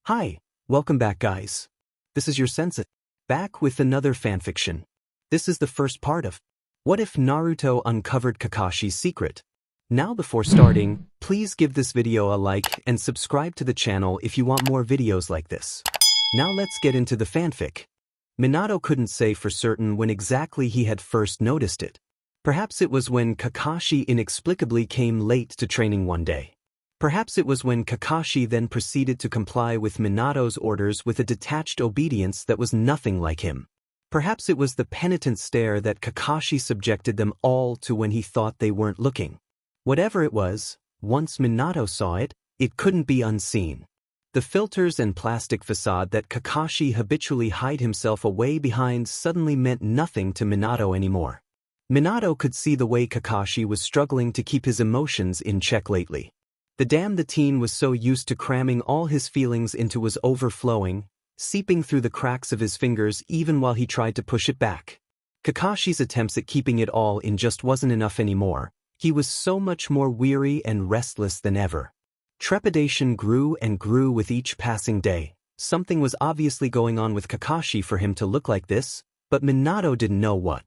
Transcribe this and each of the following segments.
Hi, welcome back guys. This is your sensei, back with another fanfiction. This is the first part of What If Naruto Uncovered Kakashi's Secret? Now before starting, please give this video a like and subscribe to the channel if you want more videos like this. Now let's get into the fanfic. Minato couldn't say for certain when exactly he had first noticed it. Perhaps it was when Kakashi inexplicably came late to training one day. Perhaps it was when Kakashi then proceeded to comply with Minato's orders with a detached obedience that was nothing like him. Perhaps it was the penitent stare that Kakashi subjected them all to when he thought they weren't looking. Whatever it was, once Minato saw it, it couldn't be unseen. The filters and plastic facade that Kakashi habitually hid himself away behind suddenly meant nothing to Minato anymore. Minato could see the way Kakashi was struggling to keep his emotions in check lately. The teen was so used to cramming all his feelings into was overflowing, seeping through the cracks of his fingers even while he tried to push it back. Kakashi's attempts at keeping it all in just wasn't enough anymore. He was so much more weary and restless than ever. Trepidation grew and grew with each passing day. Something was obviously going on with Kakashi for him to look like this, but Minato didn't know what.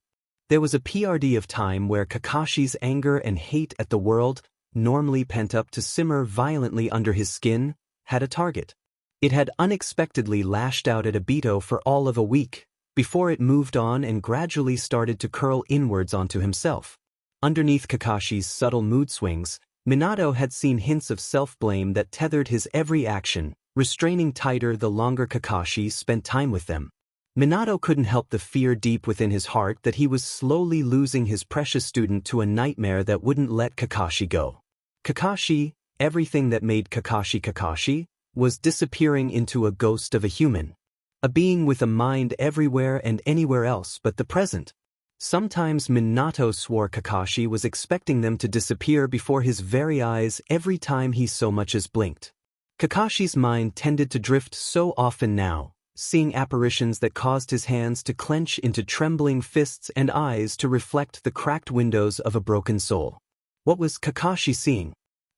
There was a PRD of time where Kakashi's anger and hate at the world, normally pent up to simmer violently under his skin, had a target. It had unexpectedly lashed out at Obito for all of a week, before it moved on and gradually started to curl inwards onto himself. Underneath Kakashi's subtle mood swings, Minato had seen hints of self-blame that tethered his every action, restraining tighter the longer Kakashi spent time with them. Minato couldn't help the fear deep within his heart that he was slowly losing his precious student to a nightmare that wouldn't let Kakashi go. Kakashi, everything that made Kakashi Kakashi, was disappearing into a ghost of a human. A being with a mind everywhere and anywhere else but the present. Sometimes Minato swore Kakashi was expecting them to disappear before his very eyes every time he so much as blinked. Kakashi's mind tended to drift so often now, seeing apparitions that caused his hands to clench into trembling fists and eyes to reflect the cracked windows of a broken soul. What was Kakashi seeing?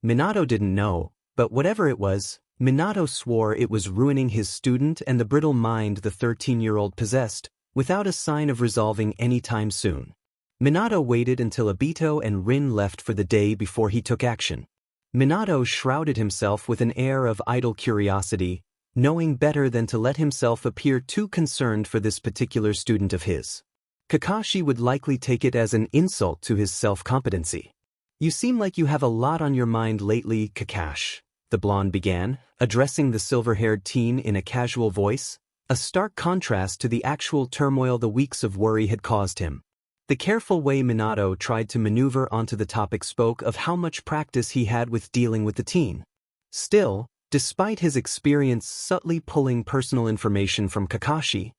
Minato didn't know, but whatever it was, Minato swore it was ruining his student and the brittle mind the 13-year-old possessed, without a sign of resolving anytime soon. Minato waited until Obito and Rin left for the day before he took action. Minato shrouded himself with an air of idle curiosity, knowing better than to let himself appear too concerned for this particular student of his. Kakashi would likely take it as an insult to his self-competency. "You seem like you have a lot on your mind lately, Kakashi," the blonde began, addressing the silver-haired teen in a casual voice, a stark contrast to the actual turmoil the weeks of worry had caused him. The careful way Minato tried to maneuver onto the topic spoke of how much practice he had with dealing with the teen. Still, despite his experience subtly pulling personal information from Kakashi,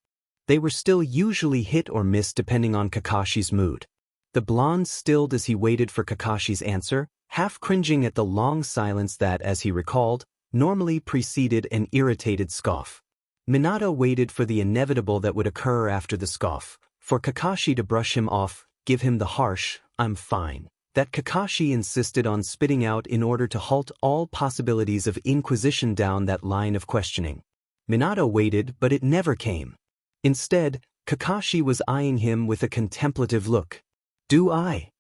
they were still usually hit or miss depending on Kakashi's mood. The blonde stilled as he waited for Kakashi's answer, half cringing at the long silence that, as he recalled, normally preceded an irritated scoff. Minato waited for the inevitable that would occur after the scoff, for Kakashi to brush him off, give him the harsh, "I'm fine," that Kakashi insisted on spitting out in order to halt all possibilities of inquisition down that line of questioning. Minato waited, but it never came. Instead, Kakashi was eyeing him with a contemplative look. "Do I?"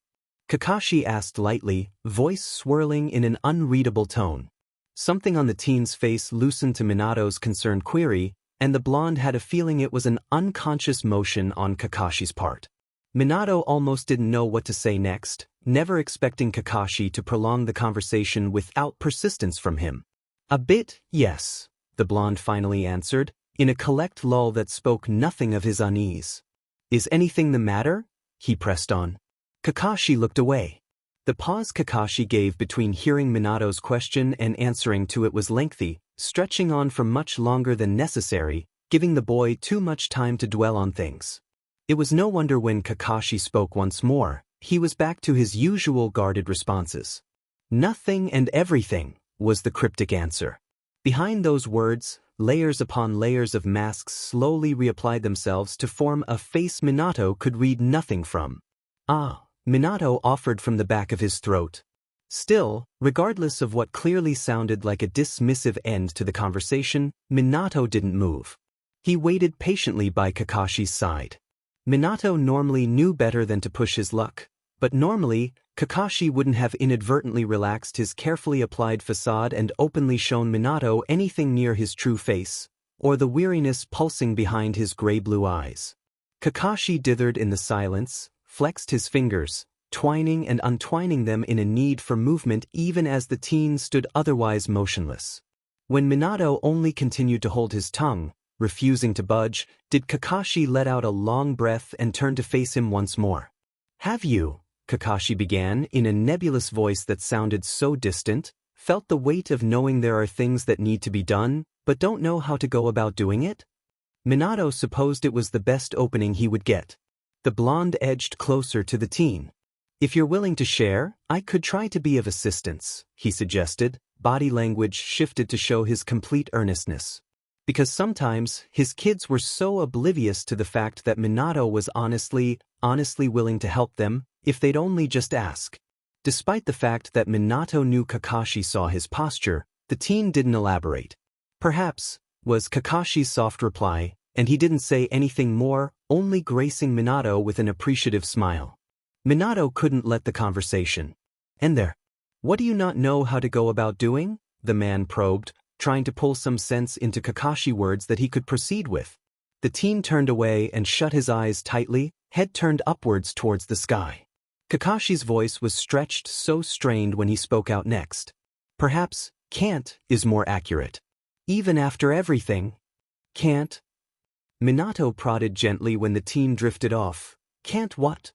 Kakashi asked lightly, voice swirling in an unreadable tone. Something on the teen's face loosened to Minato's concerned query, and the blonde had a feeling it was an unconscious motion on Kakashi's part. Minato almost didn't know what to say next, never expecting Kakashi to prolong the conversation without persistence from him. "A bit, yes," the blonde finally answered, in a collect lull that spoke nothing of his unease. "Is anything the matter?" he pressed on. Kakashi looked away. The pause Kakashi gave between hearing Minato's question and answering to it was lengthy, stretching on for much longer than necessary, giving the boy too much time to dwell on things. It was no wonder when Kakashi spoke once more, he was back to his usual guarded responses. "Nothing and everything," was the cryptic answer. Behind those words, layers upon layers of masks slowly reapplied themselves to form a face Minato could read nothing from. "Ah," Minato offered from the back of his throat. Still, regardless of what clearly sounded like a dismissive end to the conversation, Minato didn't move. He waited patiently by Kakashi's side. Minato normally knew better than to push his luck, but normally, Kakashi wouldn't have inadvertently relaxed his carefully applied facade and openly shown Minato anything near his true face, or the weariness pulsing behind his gray-blue eyes. Kakashi dithered in the silence, flexed his fingers, twining and untwining them in a need for movement even as the teen stood otherwise motionless. When Minato only continued to hold his tongue, refusing to budge, did Kakashi let out a long breath and turn to face him once more. "Have you," Kakashi began in a nebulous voice that sounded so distant, "felt the weight of knowing there are things that need to be done, but don't know how to go about doing it?" Minato supposed it was the best opening he would get. The blonde edged closer to the teen. "If you're willing to share, I could try to be of assistance," he suggested. Body language shifted to show his complete earnestness. Because sometimes, his kids were so oblivious to the fact that Minato was honestly willing to help them, if they'd only just ask. Despite the fact that Minato knew Kakashi saw his posture, the teen didn't elaborate. "Perhaps," was Kakashi's soft reply, and he didn't say anything more, only gracing Minato with an appreciative smile. Minato couldn't let the conversation end there. "What do you not know how to go about doing?" the man probed, trying to pull some sense into Kakashi words that he could proceed with. The teen turned away and shut his eyes tightly, head turned upwards towards the sky. Kakashi's voice was stretched so strained when he spoke out next. "Perhaps, can't is more accurate. Even after everything." "Can't?" Minato prodded gently when the teen drifted off. "Can't what?"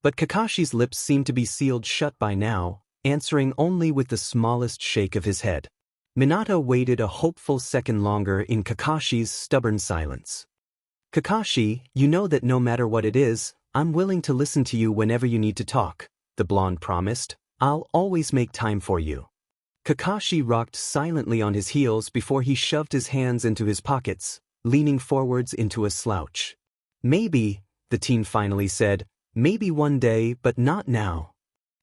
But Kakashi's lips seemed to be sealed shut by now, answering only with the smallest shake of his head. Minato waited a hopeful second longer in Kakashi's stubborn silence. "Kakashi, you know that no matter what it is, I'm willing to listen to you whenever you need to talk," the blonde promised. "I'll always make time for you." Kakashi rocked silently on his heels before he shoved his hands into his pockets, leaning forwards into a slouch. "Maybe," the teen finally said, "maybe one day, but not now."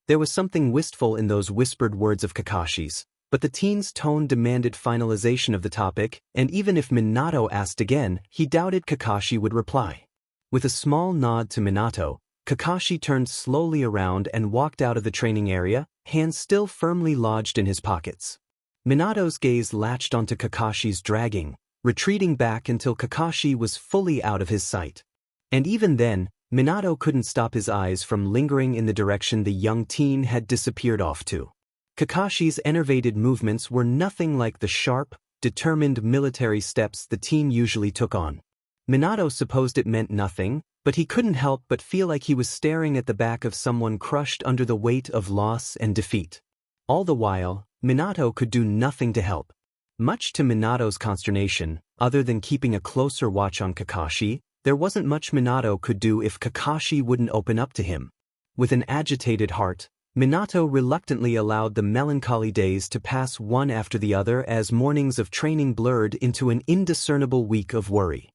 There was something wistful in those whispered words of Kakashi's, but the teen's tone demanded finalization of the topic, and even if Minato asked again, he doubted Kakashi would reply. With a small nod to Minato, Kakashi turned slowly around and walked out of the training area, hands still firmly lodged in his pockets. Minato's gaze latched onto Kakashi's dragging, retreating back until Kakashi was fully out of his sight. And even then, Minato couldn't stop his eyes from lingering in the direction the young teen had disappeared off to. Kakashi's enervated movements were nothing like the sharp, determined military steps the teen usually took on. Minato supposed it meant nothing, but he couldn't help but feel like he was staring at the back of someone crushed under the weight of loss and defeat. All the while, Minato could do nothing to help. Much to Minato's consternation, other than keeping a closer watch on Kakashi, there wasn't much Minato could do if Kakashi wouldn't open up to him. With an agitated heart, Minato reluctantly allowed the melancholy days to pass one after the other as mornings of training blurred into an indiscernible week of worry.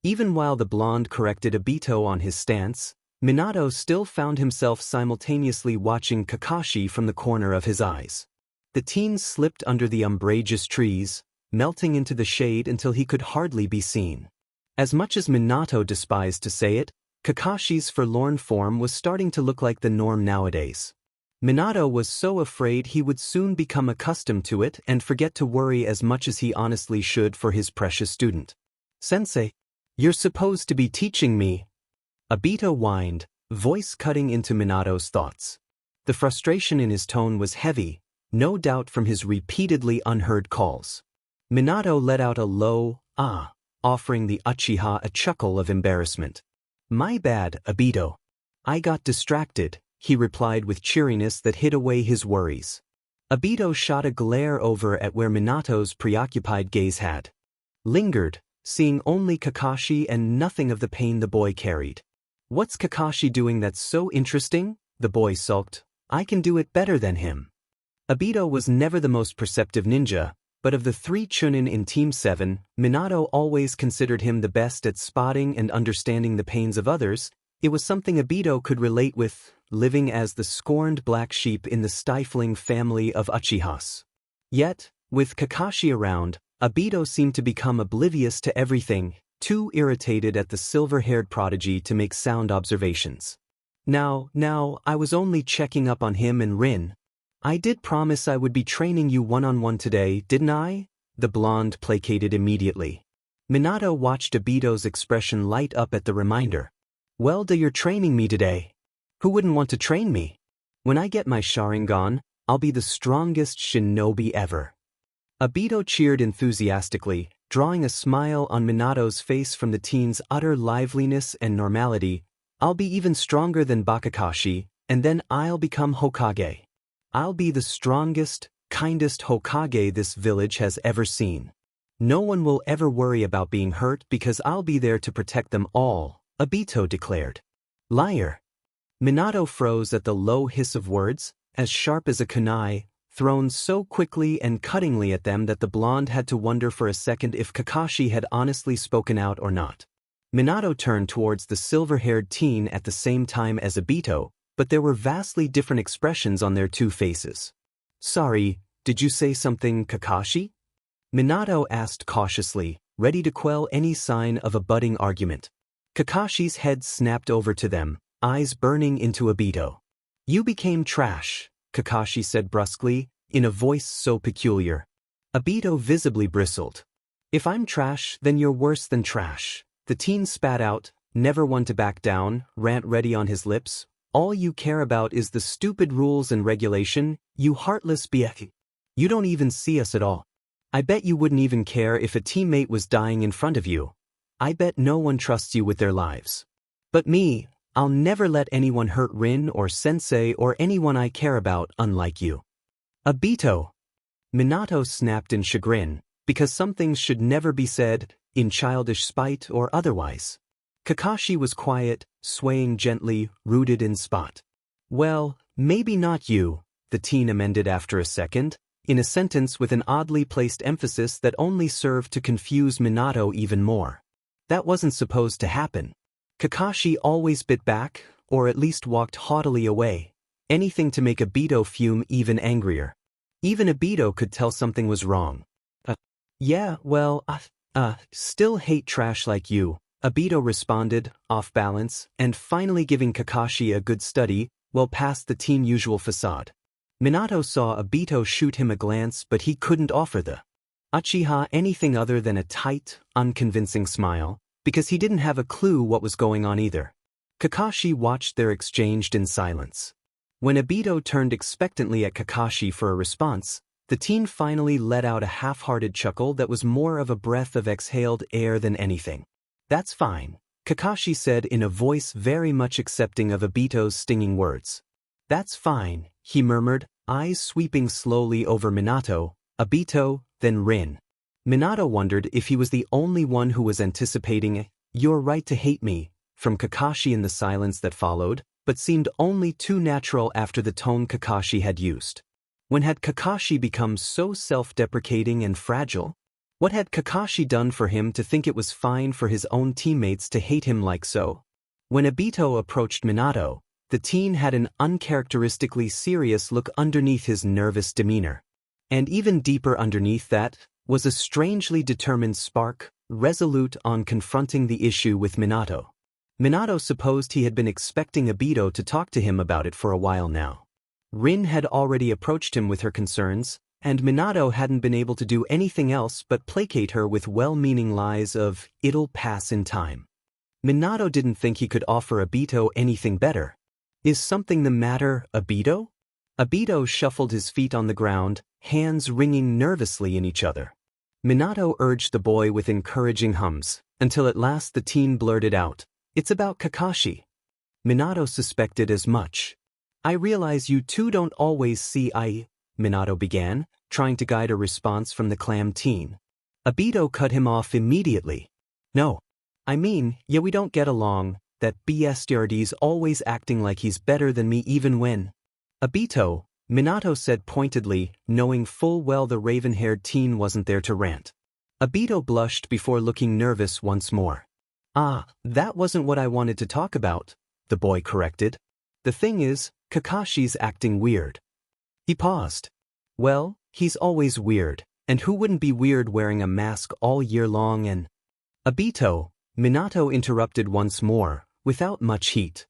Even while the blonde corrected Obito on his stance, Minato still found himself simultaneously watching Kakashi from the corner of his eyes. The teen slipped under the umbrageous trees, melting into the shade until he could hardly be seen. As much as Minato despised to say it, Kakashi's forlorn form was starting to look like the norm nowadays. Minato was so afraid he would soon become accustomed to it and forget to worry as much as he honestly should for his precious student. "Sensei, you're supposed to be teaching me," Obito whined, voice cutting into Minato's thoughts. The frustration in his tone was heavy, no doubt from his repeatedly unheard calls. Minato let out a low, "ah," offering the Uchiha a chuckle of embarrassment. "My bad, Obito. I got distracted," he replied with cheeriness that hid away his worries. Obito shot a glare over at where Minato's preoccupied gaze had lingered, seeing only Kakashi and nothing of the pain the boy carried. "What's Kakashi doing that's so interesting?" the boy sulked. "I can do it better than him." Obito was never the most perceptive ninja, but of the three Chunin in Team 7, Minato always considered him the best at spotting and understanding the pains of others. It was something Obito could relate with, living as the scorned black sheep in the stifling family of Uchihas. Yet, with Kakashi around, Obito seemed to become oblivious to everything, too irritated at the silver-haired prodigy to make sound observations. Now, I was only checking up on him and Rin. I did promise I would be training you one-on-one today, didn't I? The blonde placated immediately. Minato watched Obito's expression light up at the reminder. Well, you're training me today. Who wouldn't want to train me? When I get my Sharingan, I'll be the strongest shinobi ever. Obito cheered enthusiastically, drawing a smile on Minato's face from the teen's utter liveliness and normality. I'll be even stronger than Kakashi, and then I'll become Hokage. I'll be the strongest, kindest Hokage this village has ever seen. No one will ever worry about being hurt because I'll be there to protect them all, Obito declared. Liar. Minato froze at the low hiss of words, as sharp as a kunai, thrown so quickly and cuttingly at them that the blonde had to wonder for a second if Kakashi had honestly spoken out or not. Minato turned towards the silver-haired teen at the same time as Obito, but there were vastly different expressions on their two faces. Sorry, did you say something, Kakashi? Minato asked cautiously, ready to quell any sign of a budding argument. Kakashi's head snapped over to them, eyes burning into Obito. You became trash, Kakashi said brusquely, in a voice so peculiar. Obito visibly bristled. If I'm trash, then you're worse than trash. The teen spat out, never one to back down, rant ready on his lips. All you care about is the stupid rules and regulation, you heartless BF. You don't even see us at all. I bet you wouldn't even care if a teammate was dying in front of you. I bet no one trusts you with their lives. But me, I'll never let anyone hurt Rin or Sensei or anyone I care about, unlike you. Obito. Minato snapped in chagrin, because some things should never be said, in childish spite or otherwise. Kakashi was quiet, swaying gently, rooted in spot. Well, maybe not you, the teen amended after a second, in a sentence with an oddly placed emphasis that only served to confuse Minato even more. That wasn't supposed to happen. Kakashi always bit back, or at least walked haughtily away, anything to make Obito fume even angrier. Even Obito could tell something was wrong. Yeah, well, still hate trash like you, Obito responded, off balance, and finally giving Kakashi a good study, well past the teen usual facade. Minato saw Obito shoot him a glance, but he couldn't offer the Uchiha anything other than a tight, unconvincing smile, because he didn't have a clue what was going on either. Kakashi watched their exchange in silence. When Obito turned expectantly at Kakashi for a response, the teen finally let out a half-hearted chuckle that was more of a breath of exhaled air than anything. That's fine, Kakashi said in a voice very much accepting of Obito's stinging words. That's fine, he murmured, eyes sweeping slowly over Minato, Obito, then Rin. Minato wondered if he was the only one who was anticipating "You're right to hate me" from Kakashi in the silence that followed, but seemed only too natural after the tone Kakashi had used. When had Kakashi become so self-deprecating and fragile? What had Kakashi done for him to think it was fine for his own teammates to hate him like so? When Obito approached Minato, the teen had an uncharacteristically serious look underneath his nervous demeanor. And even deeper underneath that was a strangely determined spark, resolute on confronting the issue with Minato. Minato supposed he had been expecting Obito to talk to him about it for a while now. Rin had already approached him with her concerns, and Minato hadn't been able to do anything else but placate her with well-meaning lies of, "It'll pass in time." Minato didn't think he could offer Obito anything better. Is something the matter, Obito? Obito shuffled his feet on the ground, hands ringing nervously in each other. Minato urged the boy with encouraging hums, until at last the teen blurted out, "It's about Kakashi." Minato suspected as much. "I realize you two don't always see eye," Minato began, trying to guide a response from the clam teen. Obito cut him off immediately. "No. I mean, yeah, we don't get along, that BSDRD's always acting like he's better than me even when." "Obito," Minato said pointedly, knowing full well the raven-haired teen wasn't there to rant. Obito blushed before looking nervous once more. "That wasn't what I wanted to talk about," the boy corrected. The thing is, Kakashi's acting weird. He paused. Well, he's always weird, and who wouldn't be weird wearing a mask all year long and… Obito, Minato interrupted once more, without much heat.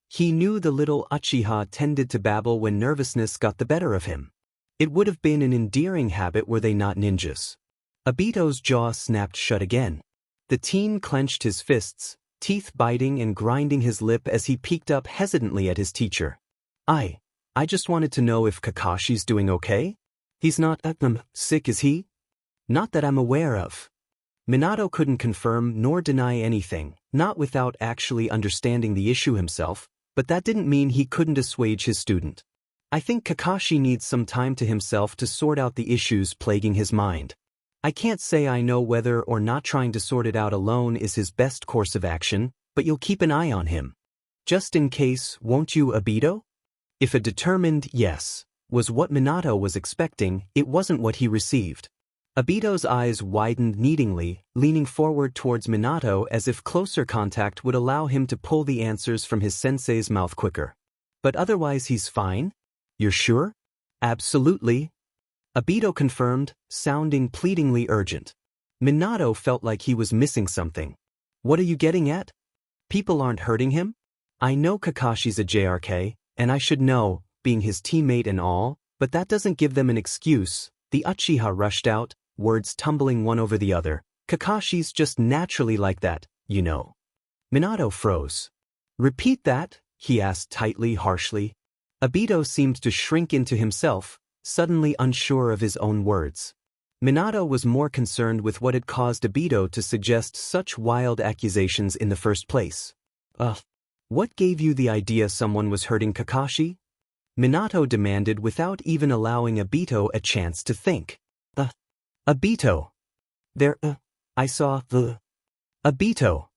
He knew the little Uchiha tended to babble when nervousness got the better of him. It would have been an endearing habit were they not ninjas. Obito's jaw snapped shut again. The teen clenched his fists, teeth biting and grinding his lip as he peeked up hesitantly at his teacher. I just wanted to know if Kakashi's doing okay? He's not, sick, is he? Not that I'm aware of. Minato couldn't confirm nor deny anything, not without actually understanding the issue himself, but that didn't mean he couldn't assuage his student. I think Kakashi needs some time to himself to sort out the issues plaguing his mind. I can't say I know whether or not trying to sort it out alone is his best course of action, but you'll keep an eye on him. Just in case, won't you, Obito? If a determined yes was what Minato was expecting, it wasn't what he received. Obito's eyes widened needingly, leaning forward towards Minato as if closer contact would allow him to pull the answers from his sensei's mouth quicker. But otherwise he's fine? You're sure? Absolutely. Obito confirmed, sounding pleadingly urgent. Minato felt like he was missing something. What are you getting at? People aren't hurting him? I know Kakashi's a JRK, and I should know, being his teammate and all, but that doesn't give them an excuse. The Uchiha rushed out, words tumbling one over the other. Kakashi's just naturally like that, you know. Minato froze. Repeat that? He asked tightly, harshly. Obito seemed to shrink into himself, suddenly unsure of his own words. Minato was more concerned with what had caused Obito to suggest such wild accusations in the first place. What gave you the idea someone was hurting Kakashi? Minato demanded without even allowing Obito a chance to think. Obito. I saw the… Obito.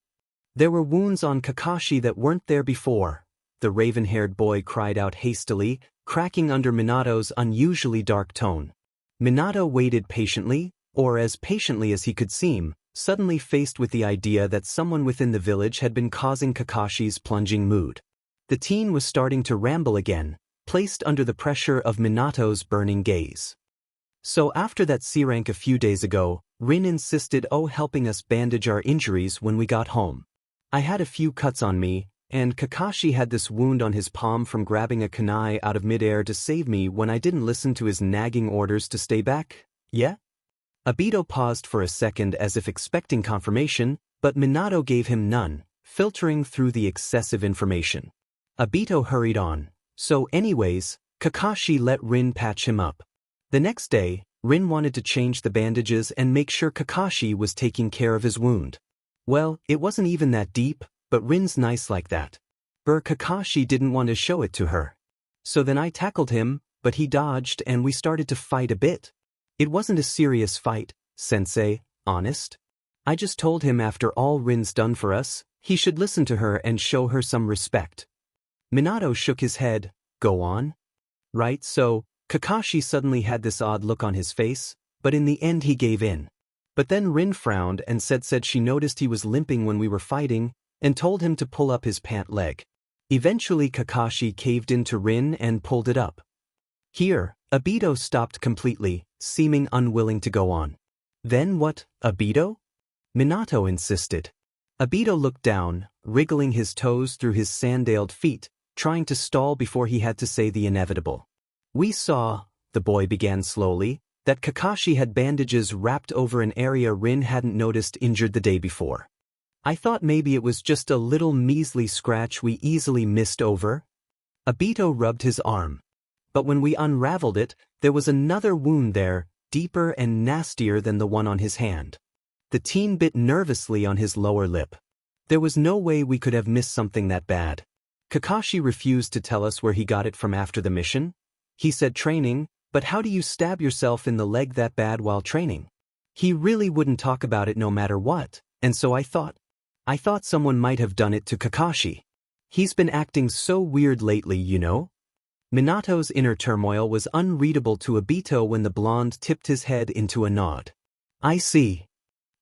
There were wounds on Kakashi that weren't there before, the raven-haired boy cried out hastily, cracking under Minato's unusually dark tone. Minato waited patiently, or as patiently as he could seem, suddenly faced with the idea that someone within the village had been causing Kakashi's plunging mood. The teen was starting to ramble again, placed under the pressure of Minato's burning gaze. So after that C-rank a few days ago, Rin insisted helping us bandage our injuries when we got home. I had a few cuts on me, and Kakashi had this wound on his palm from grabbing a kunai out of midair to save me when I didn't listen to his nagging orders to stay back, yeah? Obito paused for a second as if expecting confirmation, but Minato gave him none, filtering through the excessive information. Obito hurried on. So anyways, Kakashi let Rin patch him up. The next day, Rin wanted to change the bandages and make sure Kakashi was taking care of his wound. Well, it wasn't even that deep, but Rin's nice like that. Kakashi didn't want to show it to her. So then I tackled him, but he dodged and we started to fight a bit. It wasn't a serious fight, sensei, honest. I just told him after all Rin's done for us, he should listen to her and show her some respect. Minato shook his head. Go on. Right, so, Kakashi suddenly had this odd look on his face, but in the end he gave in. But then Rin frowned and said she noticed he was limping when we were fighting, and told him to pull up his pant leg. Eventually Kakashi caved in to Rin and pulled it up. Here, Obito stopped completely, seeming unwilling to go on. Then what, Obito? Minato insisted. Obito looked down, wriggling his toes through his sandaled feet, trying to stall before he had to say the inevitable. We saw, the boy began slowly, that Kakashi had bandages wrapped over an area Rin hadn't noticed injured the day before. I thought maybe it was just a little measly scratch we easily missed over. Obito rubbed his arm. But when we unraveled it, there was another wound there, deeper and nastier than the one on his hand. The teen bit nervously on his lower lip. There was no way we could have missed something that bad. Kakashi refused to tell us where he got it from after the mission. He said training, but how do you stab yourself in the leg that bad while training? He really wouldn't talk about it no matter what, and so I thought someone might have done it to Kakashi. He's been acting so weird lately, you know? Minato's inner turmoil was unreadable to Obito when the blonde tipped his head into a nod. I see.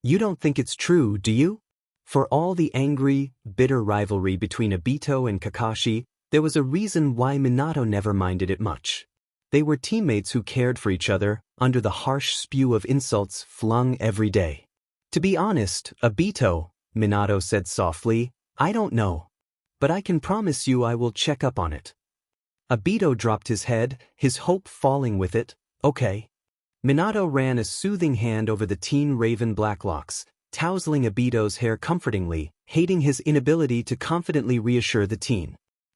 You don't think it's true, do you? For all the angry, bitter rivalry between Obito and Kakashi, There was a reason why Minato never minded it much. They were teammates who cared for each other, under the harsh spew of insults flung every day. To be honest, Obito, Minato said softly, I don't know. But I can promise you I will check up on it. Obito dropped his head, his hope falling with it. Okay. Minato ran a soothing hand over the teen raven black locks, tousling Obito's hair comfortingly, hating his inability to confidently reassure the teen.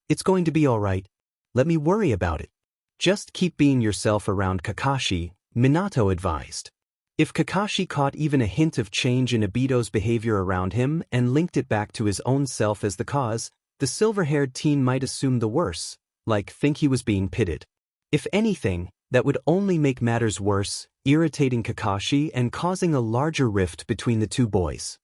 It's going to be all right. Let me worry about it. Just keep being yourself around Kakashi, Minato advised. If Kakashi caught even a hint of change in Obito's behavior around him and linked it back to his own self as the cause, the silver-haired teen might assume the worst, like think he was being pitted. If anything, that would only make matters worse, irritating Kakashi and causing a larger rift between the two boys.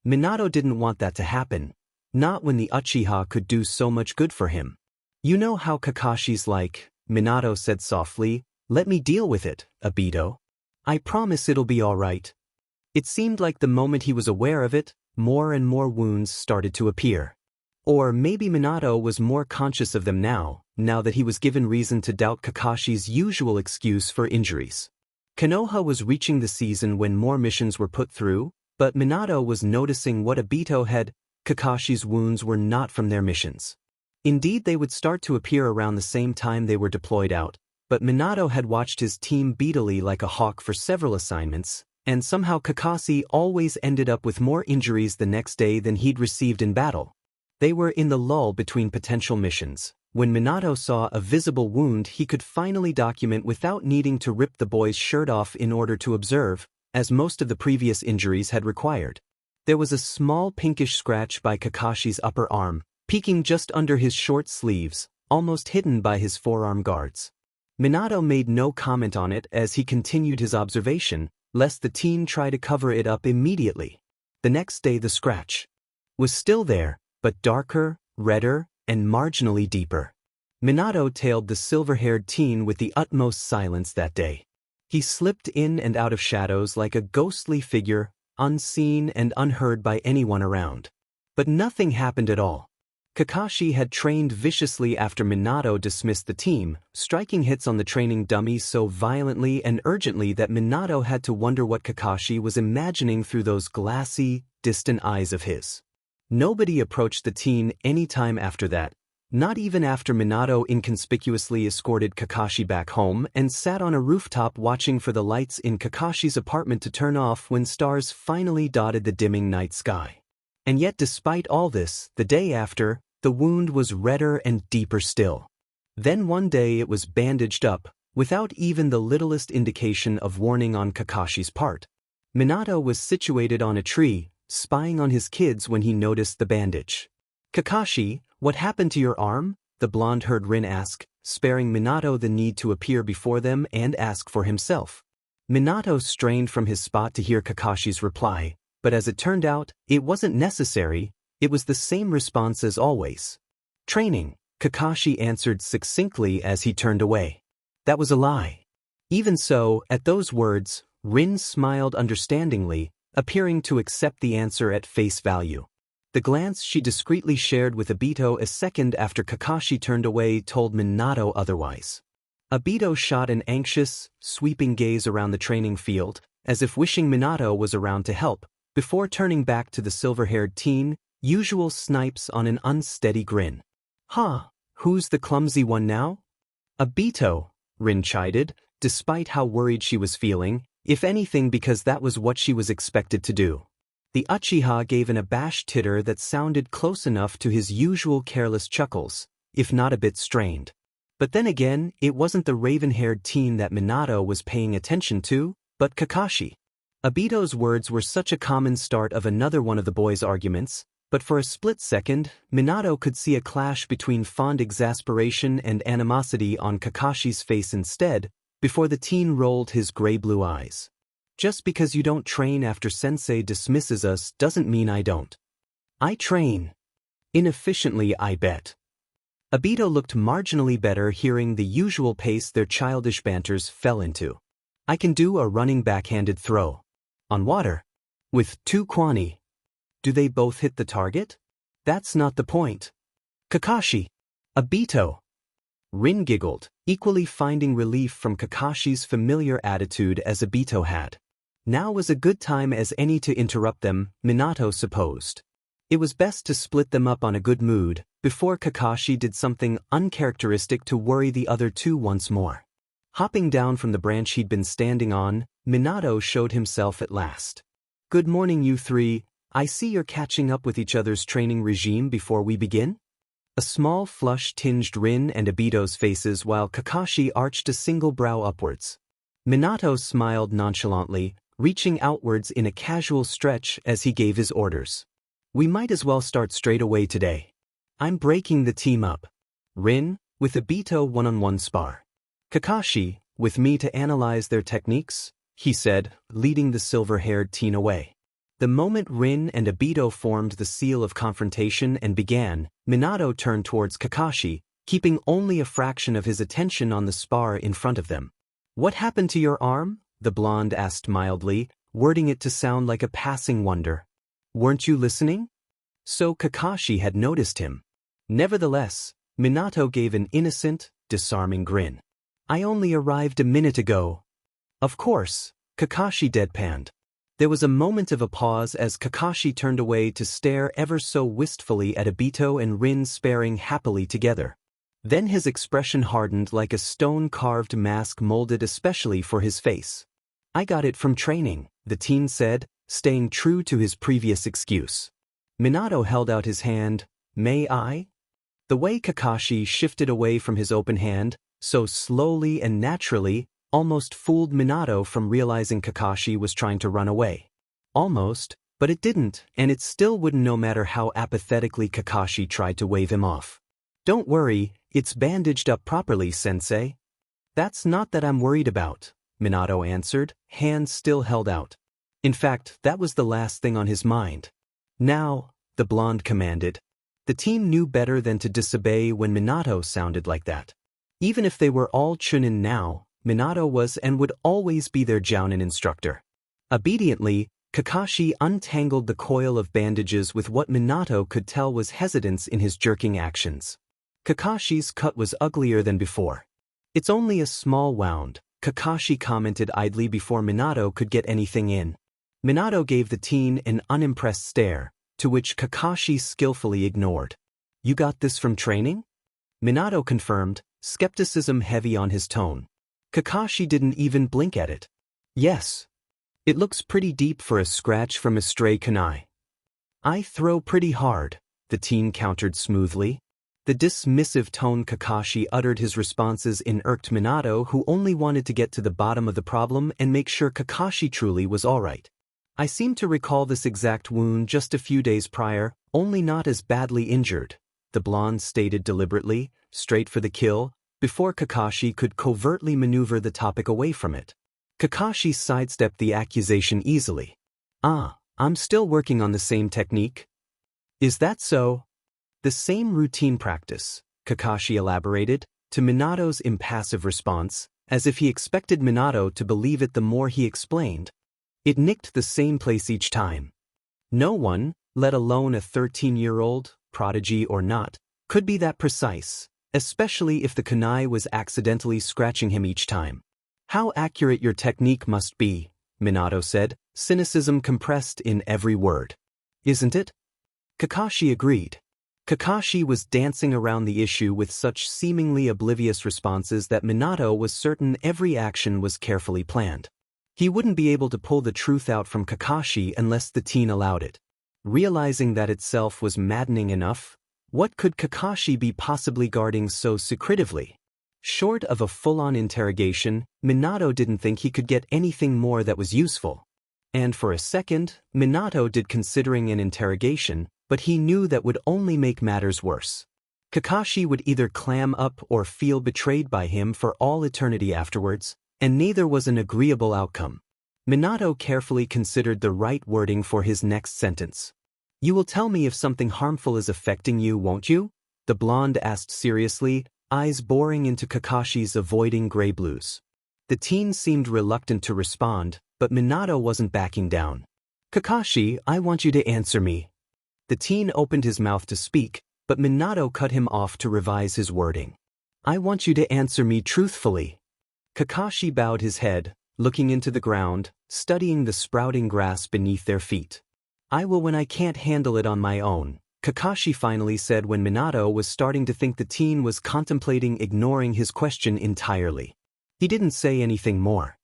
Minato didn't want that to happen, not when the Uchiha could do so much good for him. You know how Kakashi's like, Minato said softly, let me deal with it, Obito. I promise it'll be all right. It seemed like the moment he was aware of it, more and more wounds started to appear. Or maybe Minato was more conscious of them now that he was given reason to doubt Kakashi's usual excuse for injuries. Konoha was reaching the season when more missions were put through, but Minato was noticing what Obito had. Kakashi's wounds were not from their missions. Indeed, they would start to appear around the same time they were deployed out, but Minato had watched his team beatily like a hawk for several assignments, and somehow Kakashi always ended up with more injuries the next day than he'd received in battle. They were in the lull between potential missions. When Minato saw a visible wound he could finally document without needing to rip the boy's shirt off in order to observe, as most of the previous injuries had required. There was a small pinkish scratch by Kakashi's upper arm, peeking just under his short sleeves, almost hidden by his forearm guards. Minato made no comment on it as he continued his observation, lest the teen try to cover it up immediately. The next day the scratch was still there, but darker, redder, and marginally deeper. Minato tailed the silver-haired teen with the utmost silence that day. He slipped in and out of shadows like a ghostly figure, unseen and unheard by anyone around. But nothing happened at all. Kakashi had trained viciously after Minato dismissed the team, striking hits on the training dummies so violently and urgently that Minato had to wonder what Kakashi was imagining through those glassy, distant eyes of his. Nobody approached the teen any time after that, not even after Minato inconspicuously escorted Kakashi back home and sat on a rooftop watching for the lights in Kakashi's apartment to turn off when stars finally dotted the dimming night sky. And yet despite all this, the day after, the wound was redder and deeper still. Then one day it was bandaged up, without even the littlest indication of warning on Kakashi's part. Minato was situated on a tree, spying on his kids when he noticed the bandage. Kakashi, what happened to your arm? The blonde-haired Rin asked, sparing Minato the need to appear before them and ask for himself. Minato strained from his spot to hear Kakashi's reply, but as it turned out, it wasn't necessary, it was the same response as always. Training, Kakashi answered succinctly as he turned away. That was a lie. Even so, at those words, Rin smiled understandingly, appearing to accept the answer at face value. The glance she discreetly shared with Obito a second after Kakashi turned away told Minato otherwise. Obito shot an anxious, sweeping gaze around the training field, as if wishing Minato was around to help, before turning back to the silver-haired teen, usual snipes on an unsteady grin. Huh, who's the clumsy one now? Obito, Rin chided, despite how worried she was feeling, if anything because that was what she was expected to do. The Uchiha gave an abashed titter that sounded close enough to his usual careless chuckles, if not a bit strained. But then again, it wasn't the raven-haired teen that Minato was paying attention to, but Kakashi. Obito's words were such a common start of another one of the boys' arguments, but for a split second, Minato could see a clash between fond exasperation and animosity on Kakashi's face instead, before the teen rolled his gray-blue eyes. Just because you don't train after sensei dismisses us doesn't mean I don't. I train. Inefficiently, I bet. Obito looked marginally better hearing the usual pace their childish banters fell into. I can do a running backhanded throw. On water. With 2 kwani. Do they both hit the target? That's not the point. Kakashi. Obito. Rin giggled, equally finding relief from Kakashi's familiar attitude as Obito had. Now was a good time as any to interrupt them, Minato supposed. It was best to split them up on a good mood, before Kakashi did something uncharacteristic to worry the other two once more. Hopping down from the branch he'd been standing on, Minato showed himself at last. "Good morning, you three. I see you're catching up with each other's training regime before we begin?" A small flush tinged Rin and Obito's faces while Kakashi arched a single brow upwards. Minato smiled nonchalantly, reaching outwards in a casual stretch as he gave his orders. "We might as well start straight away today. I'm breaking the team up. Rin, with Obito one-on-one spar. Kakashi, with me to analyze their techniques," he said, leading the silver-haired teen away. The moment Rin and Obito formed the seal of confrontation and began, Minato turned towards Kakashi, keeping only a fraction of his attention on the spar in front of them. "What happened to your arm?" the blonde asked mildly, wording it to sound like a passing wonder. "Weren't you listening?" So Kakashi had noticed him. Nevertheless, Minato gave an innocent, disarming grin. "I only arrived a minute ago." "Of course," Kakashi deadpanned. There was a moment of a pause as Kakashi turned away to stare ever so wistfully at Obito and Rin sparring happily together. Then his expression hardened like a stone-carved mask molded especially for his face. "I got it from training," the teen said, staying true to his previous excuse. Minato held out his hand. "May I?" The way Kakashi shifted away from his open hand, so slowly and naturally, almost fooled Minato from realizing Kakashi was trying to run away. Almost, but it didn't, and it still wouldn't no matter how apathetically Kakashi tried to wave him off. "Don't worry, it's bandaged up properly, sensei." "That's not that I'm worried about," Minato answered, hand still held out. In fact, that was the last thing on his mind. "Now," the blonde commanded. The team knew better than to disobey when Minato sounded like that. Even if they were all Chunin now, Minato was and would always be their Jounin instructor. Obediently, Kakashi untangled the coil of bandages with what Minato could tell was hesitance in his jerking actions. Kakashi's cut was uglier than before. "It's only a small wound," Kakashi commented idly before Minato could get anything in. Minato gave the teen an unimpressed stare, to which Kakashi skillfully ignored. "You got this from training?" Minato confirmed, skepticism heavy on his tone. Kakashi didn't even blink at it. "Yes. It looks pretty deep for a scratch from a stray kunai." "I throw pretty hard," the teen countered smoothly. The dismissive tone Kakashi uttered his responses in irked Minato, who only wanted to get to the bottom of the problem and make sure Kakashi truly was alright. "I seem to recall this exact wound just a few days prior, only not as badly injured," the blonde stated deliberately, straight for the kill, before Kakashi could covertly maneuver the topic away from it. Kakashi sidestepped the accusation easily. "Ah, I'm still working on the same technique." "Is that so?" "The same routine practice," Kakashi elaborated, to Minato's impassive response, as if he expected Minato to believe it the more he explained. "It nicked the same place each time. No one, let alone a 13-year-old, prodigy or not, could be that precise, especially if the kunai was accidentally scratching him each time." "How accurate your technique must be," Minato said, cynicism compressed in every word. "Isn't it?" Kakashi agreed. Kakashi was dancing around the issue with such seemingly oblivious responses that Minato was certain every action was carefully planned. He wouldn't be able to pull the truth out from Kakashi unless the teen allowed it. Realizing that itself was maddening enough, what could Kakashi be possibly guarding so secretively? Short of a full-on interrogation, Minato didn't think he could get anything more that was useful. And for a second, Minato did considering an interrogation, but he knew that would only make matters worse. Kakashi would either clam up or feel betrayed by him for all eternity afterwards, and neither was an agreeable outcome. Minato carefully considered the right wording for his next sentence. "You will tell me if something harmful is affecting you, won't you?" the blonde asked seriously, eyes boring into Kakashi's avoiding gray blues. The teen seemed reluctant to respond, but Minato wasn't backing down. "Kakashi, I want you to answer me." The teen opened his mouth to speak, but Minato cut him off to revise his wording. I want you to answer me truthfully. Kakashi bowed his head, looking into the ground, studying the sprouting grass beneath their feet. I will when I can't handle it on my own, Kakashi finally said when Minato was starting to think the teen was contemplating ignoring his question entirely. He didn't say anything more.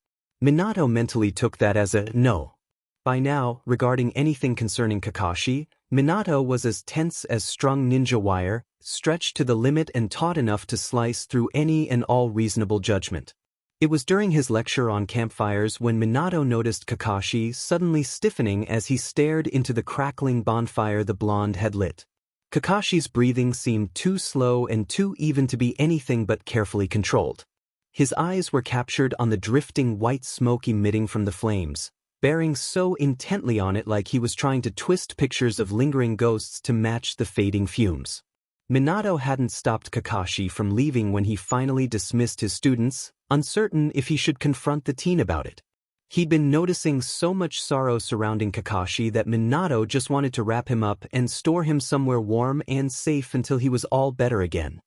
Minato mentally took that as a no. By now, regarding anything concerning Kakashi, Minato was as tense as strung ninja wire, stretched to the limit and taut enough to slice through any and all reasonable judgment. It was during his lecture on campfires when Minato noticed Kakashi suddenly stiffening as he stared into the crackling bonfire the blonde had lit. Kakashi's breathing seemed too slow and too even to be anything but carefully controlled. His eyes were captured on the drifting white smoke emitting from the flames, bearing so intently on it like he was trying to twist pictures of lingering ghosts to match the fading fumes. Minato hadn't stopped Kakashi from leaving when he finally dismissed his students, uncertain if he should confront the teen about it. He'd been noticing so much sorrow surrounding Kakashi that Minato just wanted to wrap him up and store him somewhere warm and safe until he was all better again.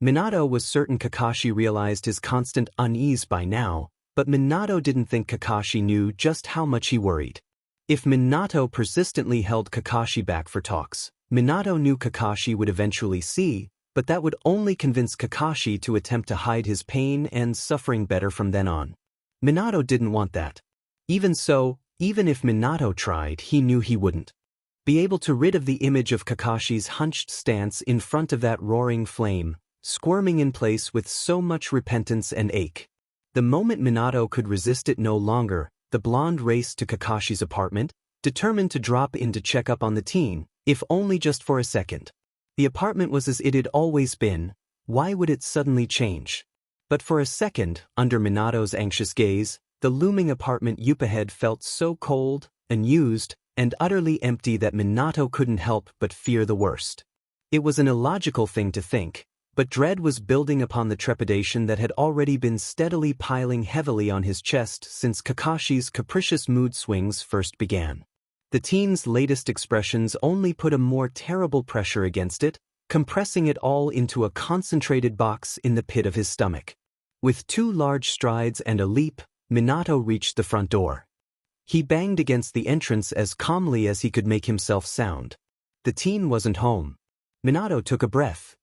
Minato was certain Kakashi realized his constant unease by now, but Minato didn't think Kakashi knew just how much he worried. If Minato persistently held Kakashi back for talks, Minato knew Kakashi would eventually see, but that would only convince Kakashi to attempt to hide his pain and suffering better from then on. Minato didn't want that. Even so, even if Minato tried, he knew he wouldn't be able to rid of the image of Kakashi's hunched stance in front of that roaring flame, squirming in place with so much repentance and ache. The moment Minato could resist it no longer, the blonde raced to Kakashi's apartment, determined to drop in to check up on the teen, if only just for a second. The apartment was as it had always been. Why would it suddenly change? But for a second, under Minato's anxious gaze, the looming apartment up ahead felt so cold, unused, and utterly empty that Minato couldn't help but fear the worst. It was an illogical thing to think, but dread was building upon the trepidation that had already been steadily piling heavily on his chest since Kakashi's capricious mood swings first began. The teen's latest expressions only put a more terrible pressure against it, compressing it all into a concentrated box in the pit of his stomach. With 2 large strides and a leap, Minato reached the front door. He banged against the entrance as calmly as he could make himself sound. The teen wasn't home. Minato took a breath.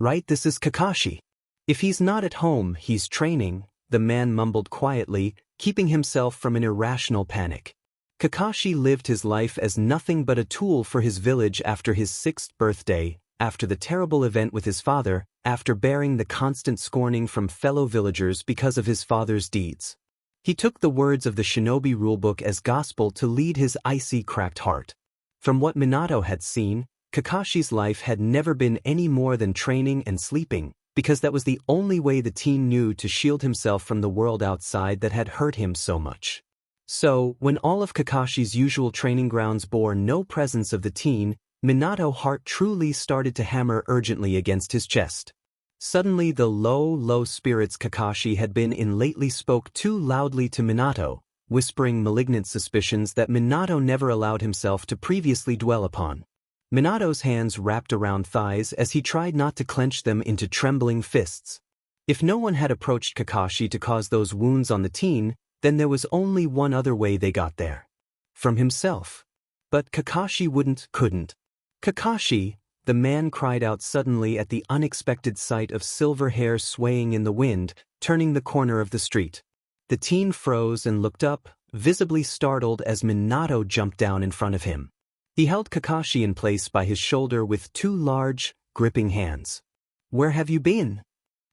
Right, this is Kakashi. If he's not at home, he's training, the man mumbled quietly, keeping himself from an irrational panic. Kakashi lived his life as nothing but a tool for his village after his 6th birthday, after the terrible event with his father, after bearing the constant scorning from fellow villagers because of his father's deeds. He took the words of the shinobi rulebook as gospel to lead his icy cracked heart. From what Minato had seen, Kakashi's life had never been any more than training and sleeping, because that was the only way the teen knew to shield himself from the world outside that had hurt him so much. So, when all of Kakashi's usual training grounds bore no presence of the teen, Minato's heart truly started to hammer urgently against his chest. Suddenly the low spirits Kakashi had been in lately spoke too loudly to Minato, whispering malignant suspicions that Minato never allowed himself to previously dwell upon. Minato's hands wrapped around thighs as he tried not to clench them into trembling fists. If no one had approached Kakashi to cause those wounds on the teen, then there was only one other way they got there. From himself. But Kakashi couldn't. Kakashi, the man cried out suddenly at the unexpected sight of silver hair swaying in the wind, turning the corner of the street. The teen froze and looked up, visibly startled as Minato jumped down in front of him. He held Kakashi in place by his shoulder with 2 large, gripping hands. Where have you been?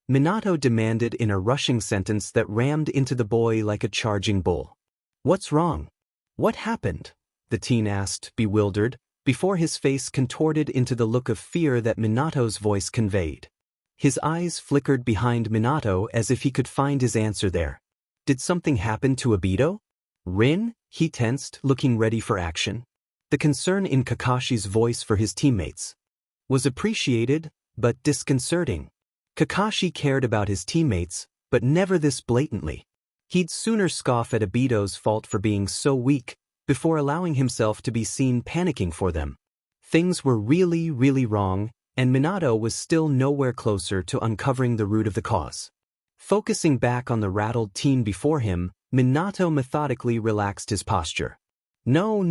Minato demanded in a rushing sentence that rammed into the boy like a charging bull. What's wrong? What happened? The teen asked, bewildered, before his face contorted into the look of fear that Minato's voice conveyed. His eyes flickered behind Minato as if he could find his answer there. Did something happen to Obito? Rin? He tensed, looking ready for action. The concern in Kakashi's voice for his teammates was appreciated, but disconcerting. Kakashi cared about his teammates, but never this blatantly. He'd sooner scoff at Obito's fault for being so weak, before allowing himself to be seen panicking for them. Things were really wrong, and Minato was still nowhere closer to uncovering the root of the cause. Focusing back on the rattled teen before him, Minato methodically relaxed his posture. No,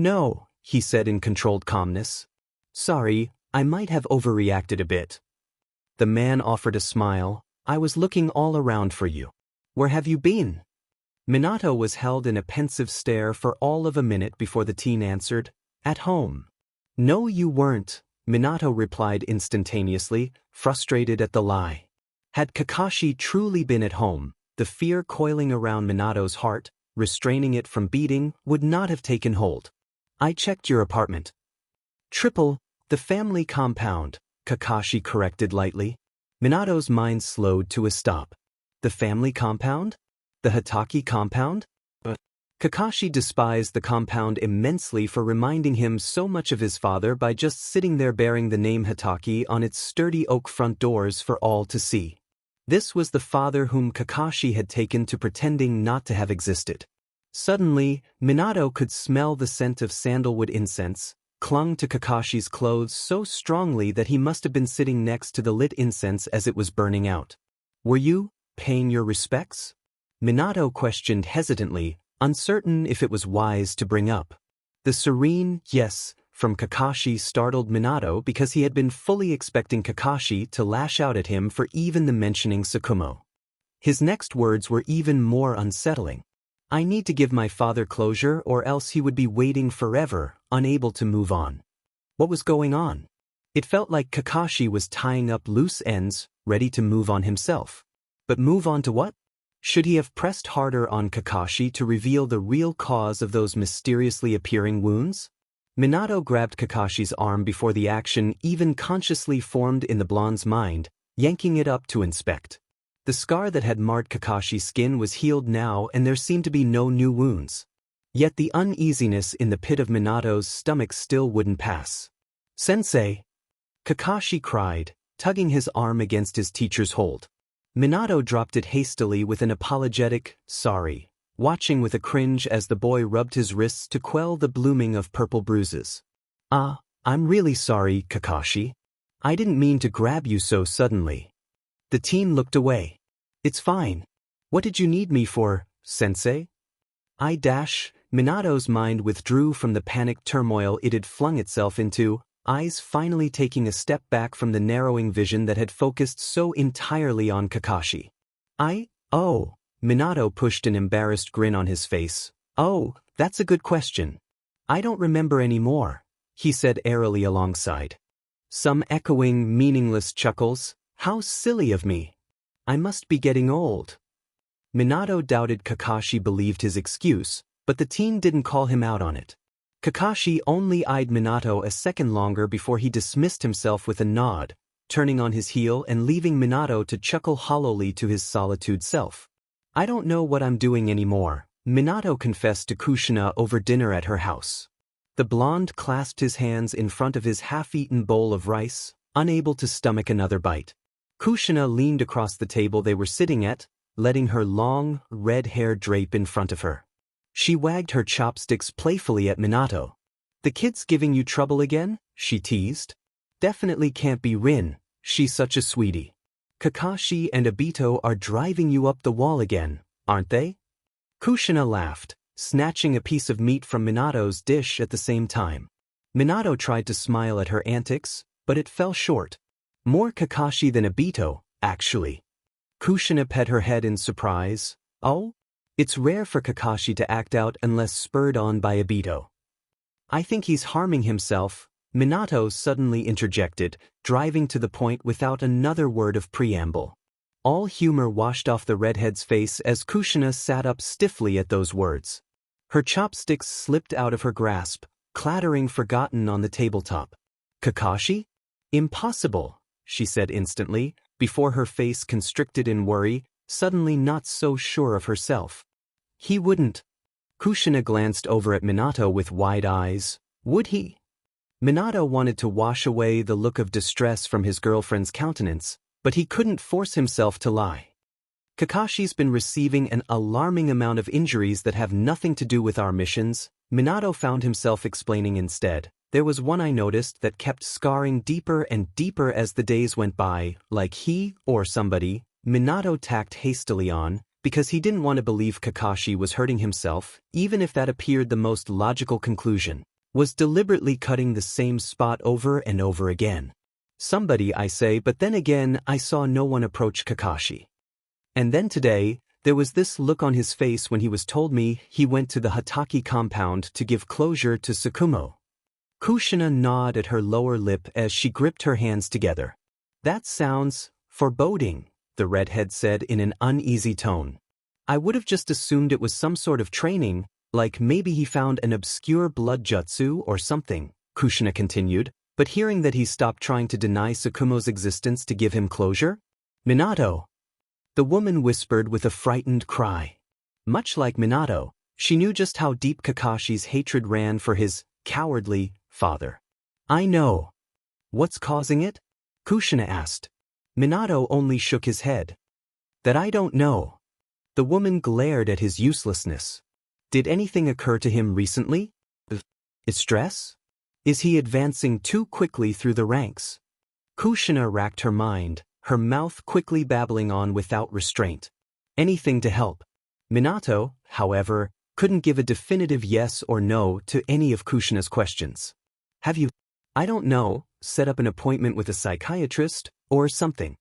he said in controlled calmness. Sorry, I might have overreacted a bit. The man offered a smile. I was looking all around for you. Where have you been? Minato was held in a pensive stare for all of a minute before the teen answered, At home. No, you weren't, Minato replied instantaneously, frustrated at the lie. Had Kakashi truly been at home, the fear coiling around Minato's heart, restraining it from beating, would not have taken hold. I checked your apartment. The family compound, Kakashi corrected lightly. Minato's mind slowed to a stop. The family compound? The Hatake compound? Kakashi despised the compound immensely for reminding him so much of his father by just sitting there bearing the name Hatake on its sturdy oak front doors for all to see. This was the father whom Kakashi had taken to pretending not to have existed. Suddenly, Minato could smell the scent of sandalwood incense, clung to Kakashi's clothes so strongly that he must have been sitting next to the lit incense as it was burning out. Were you paying your respects? Minato questioned hesitantly, uncertain if it was wise to bring up. The serene yes from Kakashi startled Minato because he had been fully expecting Kakashi to lash out at him for even the mentioning Tsukumo. His next words were even more unsettling. I need to give my father closure or else he would be waiting forever, unable to move on. What was going on? It felt like Kakashi was tying up loose ends, ready to move on himself. But move on to what? Should he have pressed harder on Kakashi to reveal the real cause of those mysteriously appearing wounds? Minato grabbed Kakashi's arm before the action even consciously formed in the blonde's mind, yanking it up to inspect. The scar that had marred Kakashi's skin was healed now and there seemed to be no new wounds. Yet the uneasiness in the pit of Minato's stomach still wouldn't pass. Sensei! Kakashi cried, tugging his arm against his teacher's hold. Minato dropped it hastily with an apologetic, sorry, watching with a cringe as the boy rubbed his wrists to quell the blooming of purple bruises. I'm really sorry, Kakashi. I didn't mean to grab you so suddenly. The teen looked away. It's fine. What did you need me for, sensei? Minato's mind withdrew from the panicked turmoil it had flung itself into, eyes finally taking a step back from the narrowing vision that had focused so entirely on Kakashi. Minato pushed an embarrassed grin on his face. Oh, that's a good question. I don't remember any more, he said airily alongside. Some echoing, meaningless chuckles. How silly of me. I must be getting old. Minato doubted Kakashi believed his excuse, but the teen didn't call him out on it. Kakashi only eyed Minato a second longer before he dismissed himself with a nod, turning on his heel and leaving Minato to chuckle hollowly to his solitude self. I don't know what I'm doing anymore, Minato confessed to Kushina over dinner at her house. The blonde clasped his hands in front of his half-eaten bowl of rice, unable to stomach another bite. Kushina leaned across the table they were sitting at, letting her long, red hair drape in front of her. She wagged her chopsticks playfully at Minato. The kid's giving you trouble again? She teased. Definitely can't be Rin, she's such a sweetie. Kakashi and Obito are driving you up the wall again, aren't they? Kushina laughed, snatching a piece of meat from Minato's dish at the same time. Minato tried to smile at her antics, but it fell short. More Kakashi than Obito, actually. Kushina pet her head in surprise. Oh? It's rare for Kakashi to act out unless spurred on by Obito. I think he's harming himself, Minato suddenly interjected, driving to the point without another word of preamble. All humor washed off the redhead's face as Kushina sat up stiffly at those words. Her chopsticks slipped out of her grasp, clattering forgotten on the tabletop. Kakashi? Impossible, she said instantly, before her face constricted in worry, suddenly not so sure of herself. He wouldn't. Kushina glanced over at Minato with wide eyes. Would he? Minato wanted to wash away the look of distress from his girlfriend's countenance, but he couldn't force himself to lie. Kakashi's been receiving an alarming amount of injuries that have nothing to do with our missions, Minato found himself explaining instead. There was one I noticed that kept scarring deeper and deeper as the days went by, like he, or somebody, Minato tacked hastily on, because he didn't want to believe Kakashi was hurting himself, even if that appeared the most logical conclusion, was deliberately cutting the same spot over and over again. Somebody, I say, but then again I saw no one approach Kakashi. And then today, there was this look on his face when he was told me he went to the Hataki compound to give closure to Tsukumo. Kushina gnawed at her lower lip as she gripped her hands together. That sounds foreboding, the redhead said in an uneasy tone. I would have just assumed it was some sort of training, like maybe he found an obscure blood jutsu or something, Kushina continued, but hearing that he stopped trying to deny Tsukumo's existence to give him closure? Minato! The woman whispered with a frightened cry. Much like Minato, she knew just how deep Kakashi's hatred ran for his cowardly father. I know. What's causing it? Kushina asked. Minato only shook his head. That I don't know. The woman glared at his uselessness. Did anything occur to him recently? Is stress? Is he advancing too quickly through the ranks? Kushina racked her mind, her mouth quickly babbling on without restraint. Anything to help. Minato, however, couldn't give a definitive yes or no to any of Kushina's questions. Have you, I don't know, set up an appointment with a psychiatrist, or something?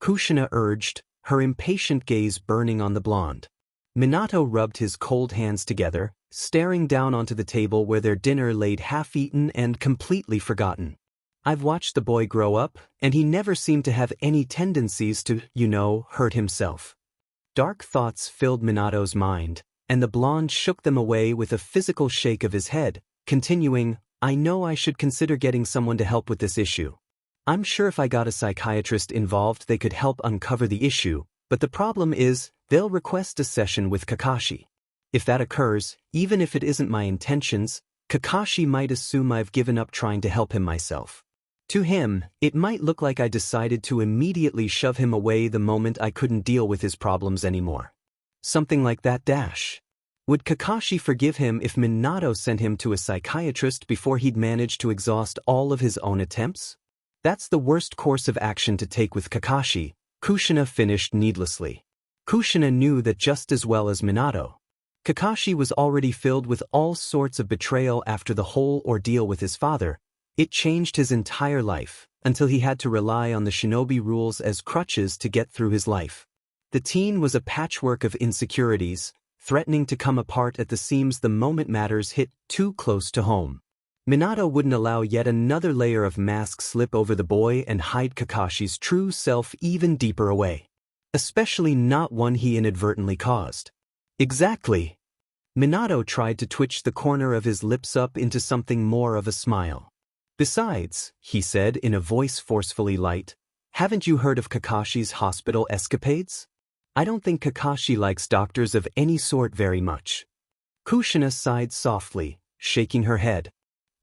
Kushina urged, her impatient gaze burning on the blonde. Minato rubbed his cold hands together, staring down onto the table where their dinner laid half-eaten and completely forgotten. I've watched the boy grow up, and he never seemed to have any tendencies to, hurt himself. Dark thoughts filled Minato's mind, and the blonde shook them away with a physical shake of his head, continuing, I know I should consider getting someone to help with this issue. I'm sure if I got a psychiatrist involved they could help uncover the issue, but the problem is, they'll request a session with Kakashi. If that occurs, even if it isn't my intentions, Kakashi might assume I've given up trying to help him myself. To him, it might look like I decided to immediately shove him away the moment I couldn't deal with his problems anymore. Something like that dash. Would Kakashi forgive him if Minato sent him to a psychiatrist before he'd managed to exhaust all of his own attempts? That's the worst course of action to take with Kakashi, Kushina finished needlessly. Kushina knew that just as well as Minato. Kakashi was already filled with all sorts of betrayal after the whole ordeal with his father. It changed his entire life, until he had to rely on the shinobi rules as crutches to get through his life. The teen was a patchwork of insecurities, threatening to come apart at the seams the moment matters hit too close to home. Minato wouldn't allow yet another layer of mask slip over the boy and hide Kakashi's true self even deeper away. Especially not one he inadvertently caused. Exactly. Minato tried to twitch the corner of his lips up into something more of a smile. Besides, he said in a voice forcefully light, haven't you heard of Kakashi's hospital escapades? I don't think Kakashi likes doctors of any sort very much. Kushina sighed softly, shaking her head.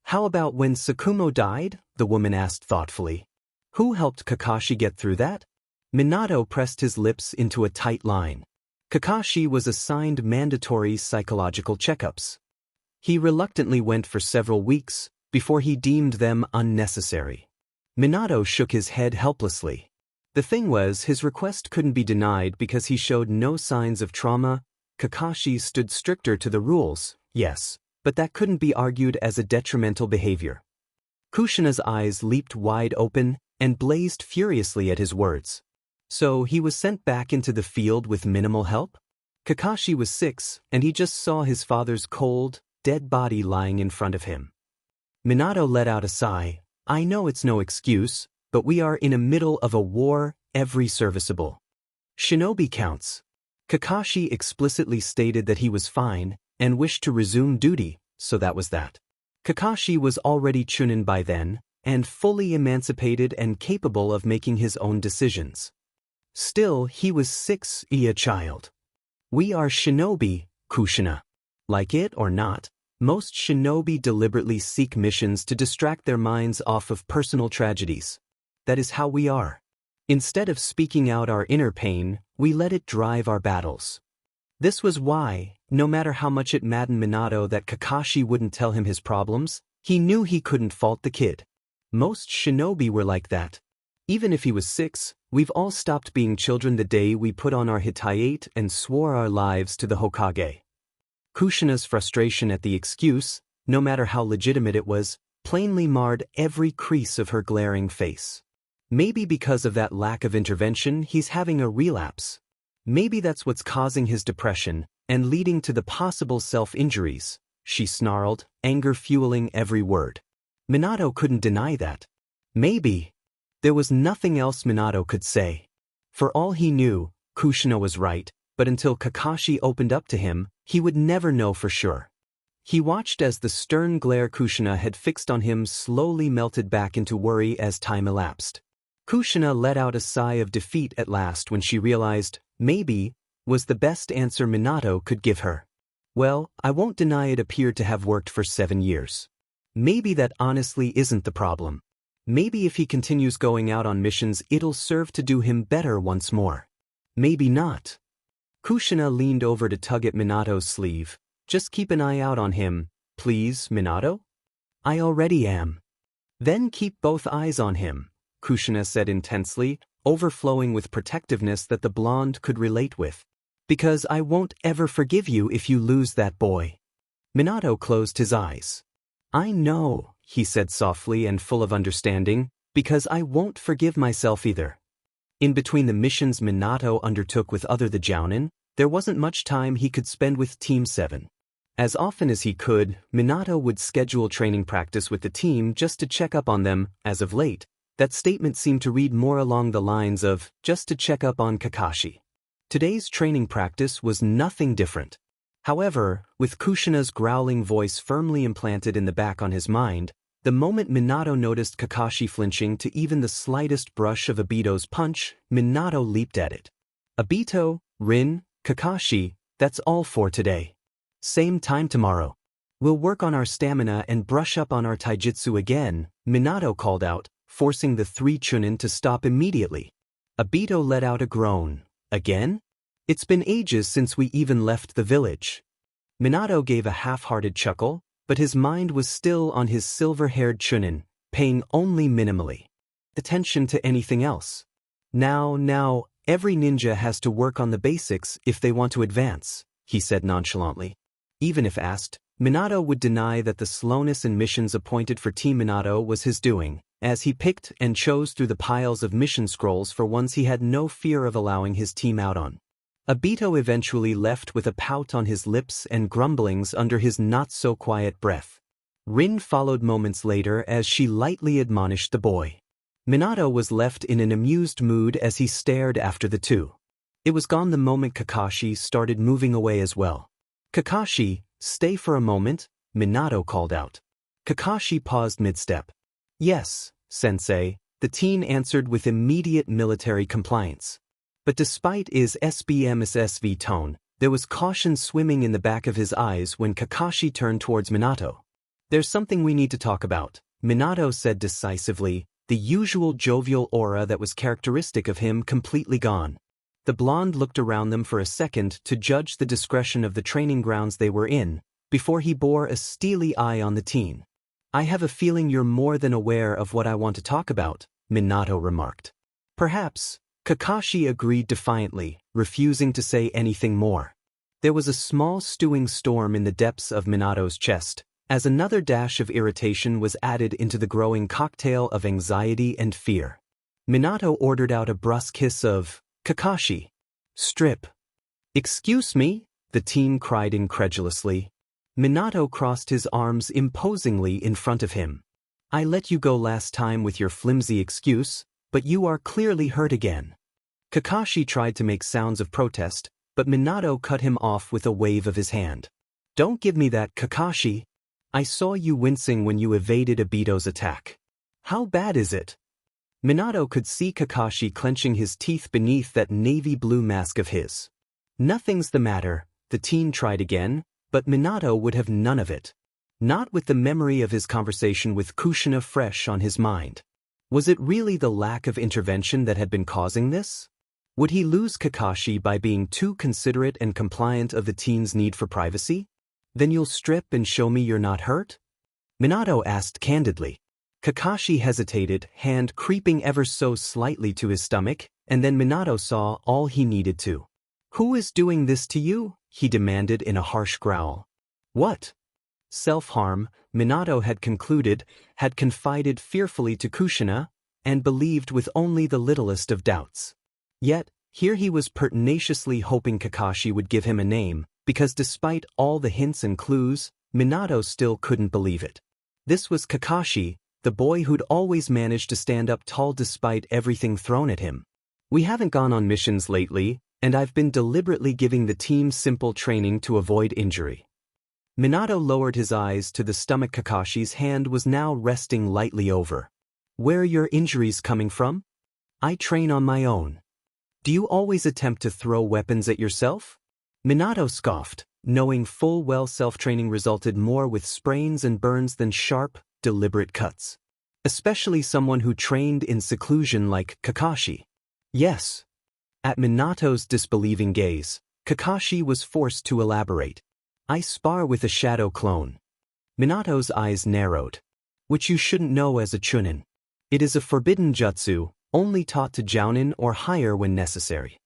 How about when Tsukumo died? The woman asked thoughtfully. Who helped Kakashi get through that? Minato pressed his lips into a tight line. Kakashi was assigned mandatory psychological checkups. He reluctantly went for several weeks, before he deemed them unnecessary. Minato shook his head helplessly. The thing was, his request couldn't be denied because he showed no signs of trauma. Kakashi stood stricter to the rules, yes, but that couldn't be argued as a detrimental behavior. Kushina's eyes leaped wide open and blazed furiously at his words. So he was sent back into the field with minimal help? Kakashi was 6, and he just saw his father's cold, dead body lying in front of him. Minato let out a sigh. I know it's no excuse, but we are in the middle of a war, every serviceable shinobi counts. Kakashi explicitly stated that he was fine, and wished to resume duty, so that was that. Kakashi was already chunin by then, and fully emancipated and capable of making his own decisions. Still, he was 6, a child. We are shinobi, Kushina. Like it or not, most shinobi deliberately seek missions to distract their minds off of personal tragedies. That is how we are. Instead of speaking out our inner pain, we let it drive our battles. This was why, no matter how much it maddened Minato that Kakashi wouldn't tell him his problems, He knew he couldn't fault the kid. Most shinobi were like that. Even if he was 6, we've all stopped being children the day we put on our hitayate and swore our lives to the Hokage. Kushina's frustration at the excuse, no matter how legitimate it was, plainly marred every crease of her glaring face. Maybe because of that lack of intervention he's having a relapse. Maybe that's what's causing his depression and leading to the possible self-injuries, she snarled, anger fueling every word. Minato couldn't deny that. Maybe. There was nothing else Minato could say. For all he knew, Kushina was right, but until Kakashi opened up to him, he would never know for sure. He watched as the stern glare Kushina had fixed on him slowly melted back into worry as time elapsed. Kushina let out a sigh of defeat at last when she realized, maybe, was the best answer Minato could give her. Well, I won't deny it appeared to have worked for 7 years. Maybe that honestly isn't the problem. Maybe if he continues going out on missions it'll serve to do him better once more. Maybe not. Kushina leaned over to tug at Minato's sleeve. Just keep an eye out on him, please, Minato? I already am. Then keep both eyes on him, Kushina said intensely, overflowing with protectiveness that the blonde could relate with. Because I won't ever forgive you if you lose that boy. Minato closed his eyes. I know, he said softly and full of understanding, because I won't forgive myself either. In between the missions Minato undertook with the Jounin, there wasn't much time he could spend with Team 7. As often as he could, Minato would schedule training practice with the team just to check up on them. As of late, that statement seemed to read more along the lines of, just to check up on Kakashi. Today's training practice was nothing different. However, with Kushina's growling voice firmly implanted in the back on his mind, the moment Minato noticed Kakashi flinching to even the slightest brush of Obito's punch, Minato leaped at it. Obito, Rin, Kakashi, that's all for today. Same time tomorrow. We'll work on our stamina and brush up on our taijutsu again, Minato called out, forcing the 3 Chunin to stop immediately. Obito let out a groan. Again? It's been ages since we even left the village. Minato gave a half-hearted chuckle, but his mind was still on his silver-haired Chunin, paying only minimally attention to anything else. Now, every ninja has to work on the basics if they want to advance, he said nonchalantly. Even if asked, Minato would deny that the slowness in missions appointed for Team Minato was his doing, as he picked and chose through the piles of mission scrolls for ones he had no fear of allowing his team out on. Obito eventually left with a pout on his lips and grumblings under his not-so-quiet breath. Rin followed moments later as she lightly admonished the boy. Minato was left in an amused mood as he stared after the two. It was gone the moment Kakashi started moving away as well. Kakashi, stay for a moment, Minato called out. Kakashi paused mid-step. Yes, sensei, the teen answered with immediate military compliance. But despite his SBMSSV tone, there was caution swimming in the back of his eyes when Kakashi turned towards Minato. There's something we need to talk about, Minato said decisively, the usual jovial aura that was characteristic of him completely gone. The blonde looked around them for a second to judge the discretion of the training grounds they were in, before he bore a steely eye on the teen. I have a feeling you're more than aware of what I want to talk about, Minato remarked. Perhaps, Kakashi agreed defiantly, refusing to say anything more. There was a small stewing storm in the depths of Minato's chest, as another dash of irritation was added into the growing cocktail of anxiety and fear. Minato ordered out a brusque hiss of, Kakashi, strip. Excuse me? The teen cried incredulously. Minato crossed his arms imposingly in front of him. I let you go last time with your flimsy excuse, but you are clearly hurt again. Kakashi tried to make sounds of protest, but Minato cut him off with a wave of his hand. Don't give me that, Kakashi. I saw you wincing when you evaded Obito's attack. How bad is it? Minato could see Kakashi clenching his teeth beneath that navy blue mask of his. Nothing's the matter, the teen tried again, but Minato would have none of it. Not with the memory of his conversation with Kushina fresh on his mind. Was it really the lack of intervention that had been causing this? Would he lose Kakashi by being too considerate and compliant of the teen's need for privacy? Then you'll strip and show me you're not hurt? Minato asked candidly. Kakashi hesitated, hand creeping ever so slightly to his stomach, and then Minato saw all he needed to. "Who is doing this to you?" he demanded in a harsh growl. "What?" Self-harm, Minato had concluded, had confided fearfully to Kushina, and believed with only the littlest of doubts. Yet, here he was pertinaciously hoping Kakashi would give him a name, because despite all the hints and clues, Minato still couldn't believe it. This was Kakashi, the boy who'd always managed to stand up tall despite everything thrown at him. "We haven't gone on missions lately, and I've been deliberately giving the team simple training to avoid injury." Minato lowered his eyes to the stomach Kakashi's hand was now resting lightly over. "Where are your injuries coming from?" "I train on my own." "Do you always attempt to throw weapons at yourself?" Minato scoffed, knowing full well self-training resulted more with sprains and burns than sharp, deliberate cuts. Especially someone who trained in seclusion like Kakashi. "Yes." At Minato's disbelieving gaze, Kakashi was forced to elaborate. "I spar with a shadow clone." Minato's eyes narrowed. "Which you shouldn't know as a chunin. It is a forbidden jutsu, only taught to jounin or higher when necessary."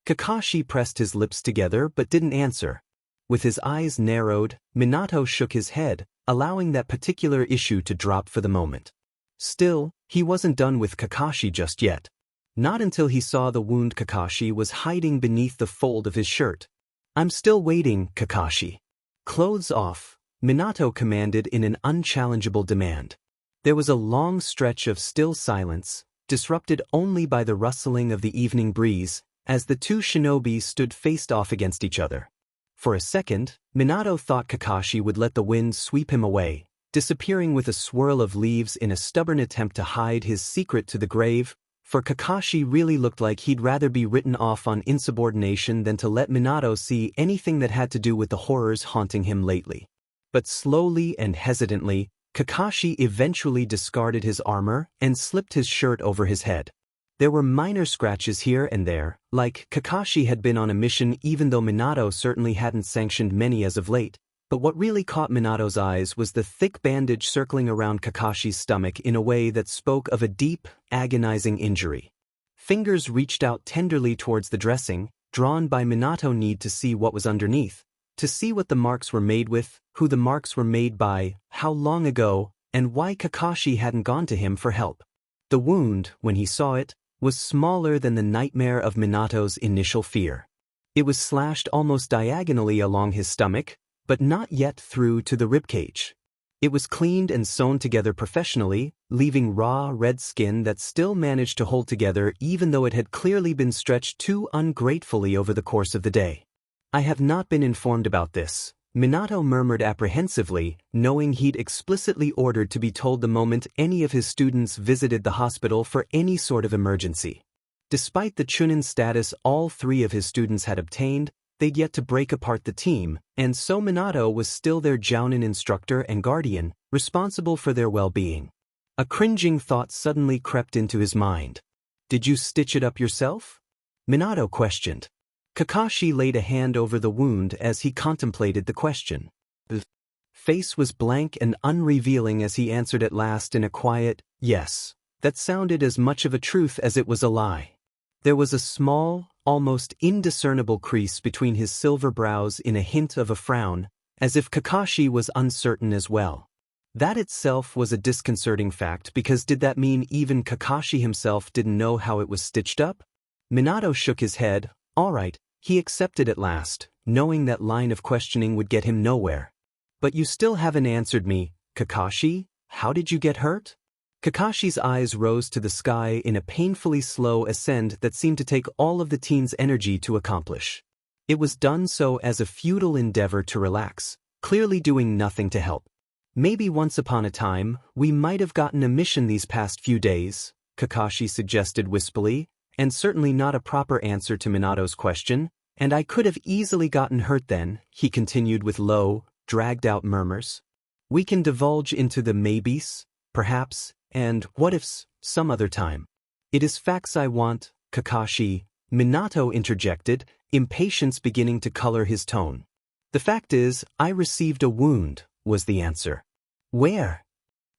Kakashi pressed his lips together but didn't answer. With his eyes narrowed, Minato shook his head, allowing that particular issue to drop for the moment. Still, he wasn't done with Kakashi just yet. Not until he saw the wound Kakashi was hiding beneath the fold of his shirt. "I'm still waiting, Kakashi." "Clothes off," Minato commanded in an unchallengeable demand. There was a long stretch of still silence, disrupted only by the rustling of the evening breeze, as the two shinobi stood faced off against each other. For a second, Minato thought Kakashi would let the wind sweep him away, disappearing with a swirl of leaves in a stubborn attempt to hide his secret to the grave, for Kakashi really looked like he'd rather be written off on insubordination than to let Minato see anything that had to do with the horrors haunting him lately. But slowly and hesitantly, Kakashi eventually discarded his armor and slipped his shirt over his head. There were minor scratches here and there, like Kakashi had been on a mission even though Minato certainly hadn't sanctioned many as of late, but what really caught Minato's eyes was the thick bandage circling around Kakashi's stomach in a way that spoke of a deep, agonizing injury. Fingers reached out tenderly towards the dressing, drawn by Minato need to see what was underneath, to see what the marks were made with, who the marks were made by, how long ago, and why Kakashi hadn't gone to him for help. The wound, when he saw it, was smaller than the nightmare of Minato's initial fear. It was slashed almost diagonally along his stomach, but not yet through to the ribcage. It was cleaned and sewn together professionally, leaving raw red skin that still managed to hold together even though it had clearly been stretched too ungratefully over the course of the day. "I have not been informed about this," Minato murmured apprehensively, knowing he'd explicitly ordered to be told the moment any of his students visited the hospital for any sort of emergency. Despite the chunin status all three of his students had obtained, they'd yet to break apart the team, and so Minato was still their jounin instructor and guardian, responsible for their well-being. A cringing thought suddenly crept into his mind. "Did you stitch it up yourself?" Minato questioned. Kakashi laid a hand over the wound as he contemplated the question. The face was blank and unrevealing as he answered at last in a quiet, "Yes." That sounded as much of a truth as it was a lie. There was a small, almost indiscernible crease between his silver brows in a hint of a frown, as if Kakashi was uncertain as well. That itself was a disconcerting fact because did that mean even Kakashi himself didn't know how it was stitched up? Minato shook his head. All right, he accepted at last, knowing that line of questioning would get him nowhere. "But you still haven't answered me, Kakashi. How did you get hurt?" Kakashi's eyes rose to the sky in a painfully slow ascend that seemed to take all of the teen's energy to accomplish. It was done so as a futile endeavor to relax, clearly doing nothing to help. "Maybe once upon a time, we might have gotten a mission these past few days," Kakashi suggested wispily, and certainly not a proper answer to Minato's question, "and I could have easily gotten hurt then," he continued with low, dragged-out murmurs. "We can divulge into the maybes, perhaps, and what-ifs, some other time." "It is facts I want, Kakashi," Minato interjected, impatience beginning to color his tone. "The fact is, I received a wound," was the answer. Where?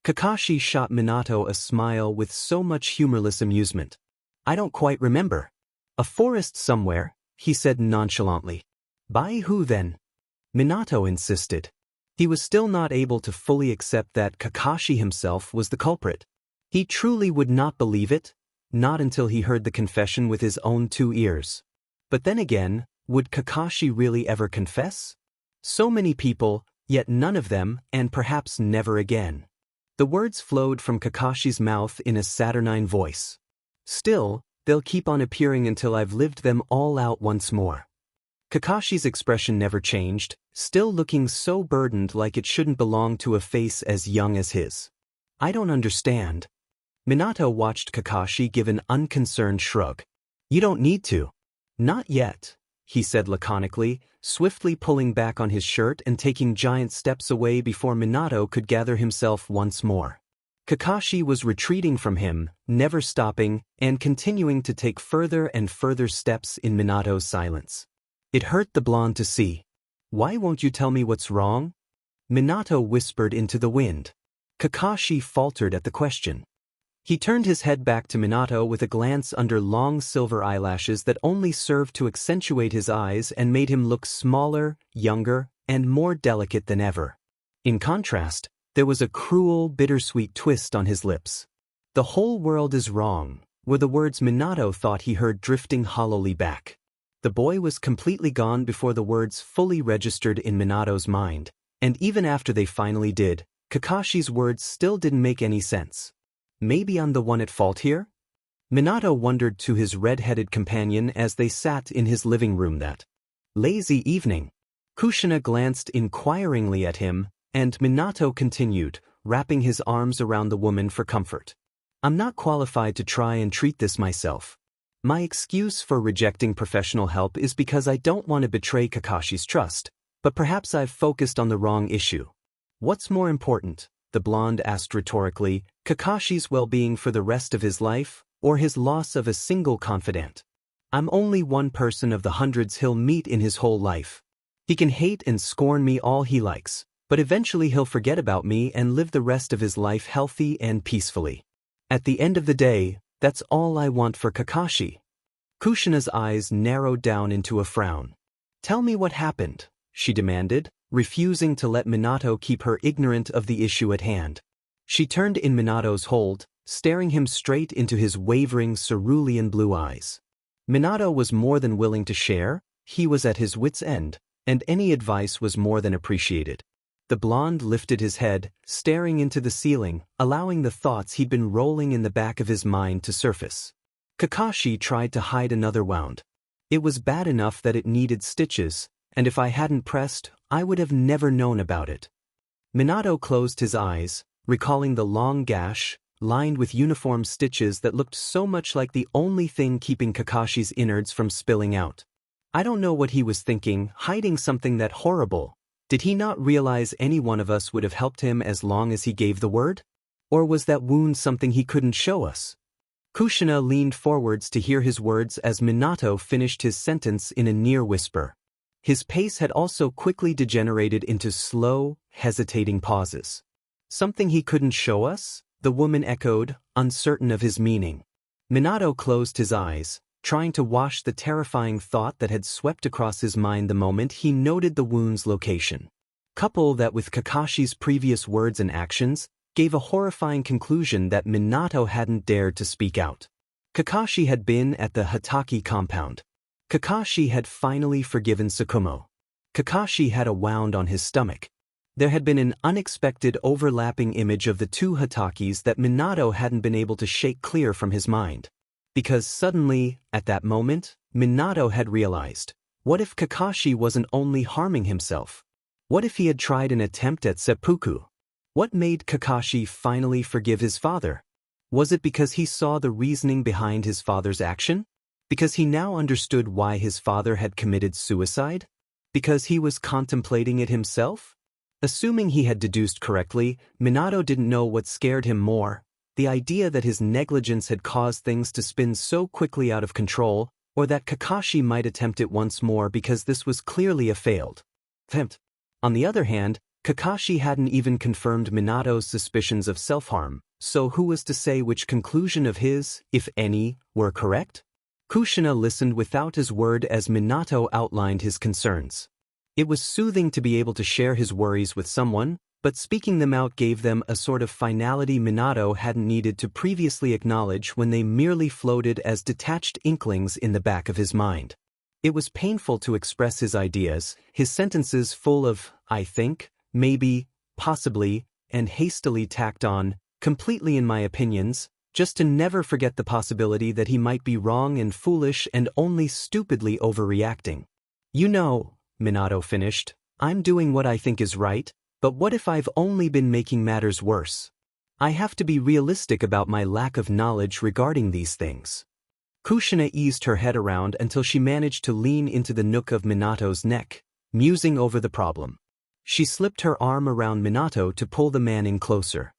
Kakashi shot Minato a smile with so much humorless amusement. I don't quite remember. A forest somewhere, he said nonchalantly. By who then? Minato insisted. He was still not able to fully accept that Kakashi himself was the culprit. He truly would not believe it, not until he heard the confession with his own 2 ears. But then again, would Kakashi really ever confess? So many people, yet none of them, and perhaps never again. The words flowed from Kakashi's mouth in a saturnine voice. Still, they'll keep on appearing until I've lived them all out once more. Kakashi's expression never changed, still looking so burdened like it shouldn't belong to a face as young as his. I don't understand. Minato watched Kakashi give an unconcerned shrug. You don't need to. Not yet, he said laconically, swiftly pulling back on his shirt and taking giant steps away before Minato could gather himself once more. Kakashi was retreating from him, never stopping, and continuing to take further and further steps in Minato's silence. It hurt the blonde to see. Why won't you tell me what's wrong? Minato whispered into the wind. Kakashi faltered at the question. He turned his head back to Minato with a glance under long silver eyelashes that only served to accentuate his eyes and made him look smaller, younger, and more delicate than ever. In contrast, there was a cruel, bittersweet twist on his lips. The whole world is wrong, were the words Minato thought he heard drifting hollowly back. The boy was completely gone before the words fully registered in Minato's mind, and even after they finally did, Kakashi's words still didn't make any sense. Maybe I'm the one at fault here? Minato wondered to his red-headed companion as they sat in his living room that lazy evening. Kushina glanced inquiringly at him, and Minato continued, wrapping his arms around the woman for comfort. I'm not qualified to try and treat this myself. My excuse for rejecting professional help is because I don't want to betray Kakashi's trust, but perhaps I've focused on the wrong issue. What's more important? The blonde asked rhetorically, Kakashi's well-being for the rest of his life, or his loss of a single confidant? I'm only one person of the hundreds he'll meet in his whole life. He can hate and scorn me all he likes, but eventually he'll forget about me and live the rest of his life healthy and peacefully. At the end of the day, that's all I want for Kakashi. Kushina's eyes narrowed down into a frown. Tell me what happened, she demanded, refusing to let Minato keep her ignorant of the issue at hand. She turned in Minato's hold, staring him straight into his wavering cerulean blue eyes. Minato was more than willing to share, he was at his wit's end, and any advice was more than appreciated. The blonde lifted his head, staring into the ceiling, allowing the thoughts he'd been rolling in the back of his mind to surface. Kakashi tried to hide another wound. It was bad enough that it needed stitches, and if I hadn't pressed, I would have never known about it. Minato closed his eyes, recalling the long gash, lined with uniform stitches that looked so much like the only thing keeping Kakashi's innards from spilling out. I don't know what he was thinking, hiding something that horrible. Did he not realize any one of us would have helped him as long as he gave the word? Or was that wound something he couldn't show us? Kushina leaned forwards to hear his words as Minato finished his sentence in a near whisper. His pace had also quickly degenerated into slow, hesitating pauses. Something he couldn't show us? The woman echoed, uncertain of his meaning. Minato closed his eyes, trying to wash the terrifying thought that had swept across his mind the moment he noted the wound's location. Couple that with Kakashi's previous words and actions, gave a horrifying conclusion that Minato hadn't dared to speak out. Kakashi had been at the Hatake compound. Kakashi had finally forgiven Tsukumo. Kakashi had a wound on his stomach. There had been an unexpected overlapping image of the two Hatakes that Minato hadn't been able to shake clear from his mind. Because suddenly, at that moment, Minato had realized, what if Kakashi wasn't only harming himself? What if he had tried an attempt at seppuku? What made Kakashi finally forgive his father? Was it because he saw the reasoning behind his father's action? Because he now understood why his father had committed suicide? Because he was contemplating it himself? Assuming he had deduced correctly, Minato didn't know what scared him more, the idea that his negligence had caused things to spin so quickly out of control, or that Kakashi might attempt it once more because this was clearly a failed attempt. On the other hand, Kakashi hadn't even confirmed Minato's suspicions of self-harm, so who was to say which conclusion of his, if any, were correct? Kushina listened without a word as Minato outlined his concerns. It was soothing to be able to share his worries with someone, but speaking them out gave them a sort of finality Minato hadn't needed to previously acknowledge when they merely floated as detached inklings in the back of his mind. It was painful to express his ideas, his sentences full of, I think, maybe, possibly, and hastily tacked on, completely in my opinions, just to never forget the possibility that he might be wrong and foolish and only stupidly overreacting. You know, Minato finished, I'm doing what I think is right, but what if I've only been making matters worse? I have to be realistic about my lack of knowledge regarding these things. Kushina eased her head around until she managed to lean into the nook of Minato's neck, musing over the problem. She slipped her arm around Minato to pull the man in closer.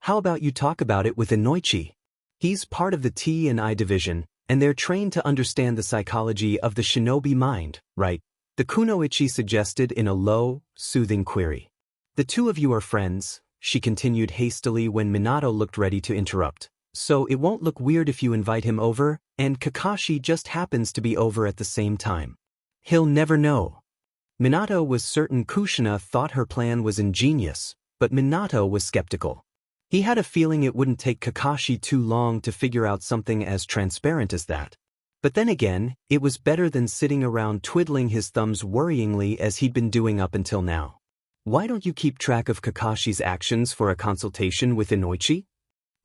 How about you talk about it with Inoichi? He's part of the T&I division, and they're trained to understand the psychology of the shinobi mind, right? The kunoichi suggested in a low, soothing query. The two of you are friends, she continued hastily when Minato looked ready to interrupt. So it won't look weird if you invite him over, and Kakashi just happens to be over at the same time. He'll never know. Minato was certain Kushina thought her plan was ingenious, but Minato was skeptical. He had a feeling it wouldn't take Kakashi too long to figure out something as transparent as that. But then again, it was better than sitting around twiddling his thumbs worryingly as he'd been doing up until now. Why don't you keep track of Kakashi's actions for a consultation with Inoichi?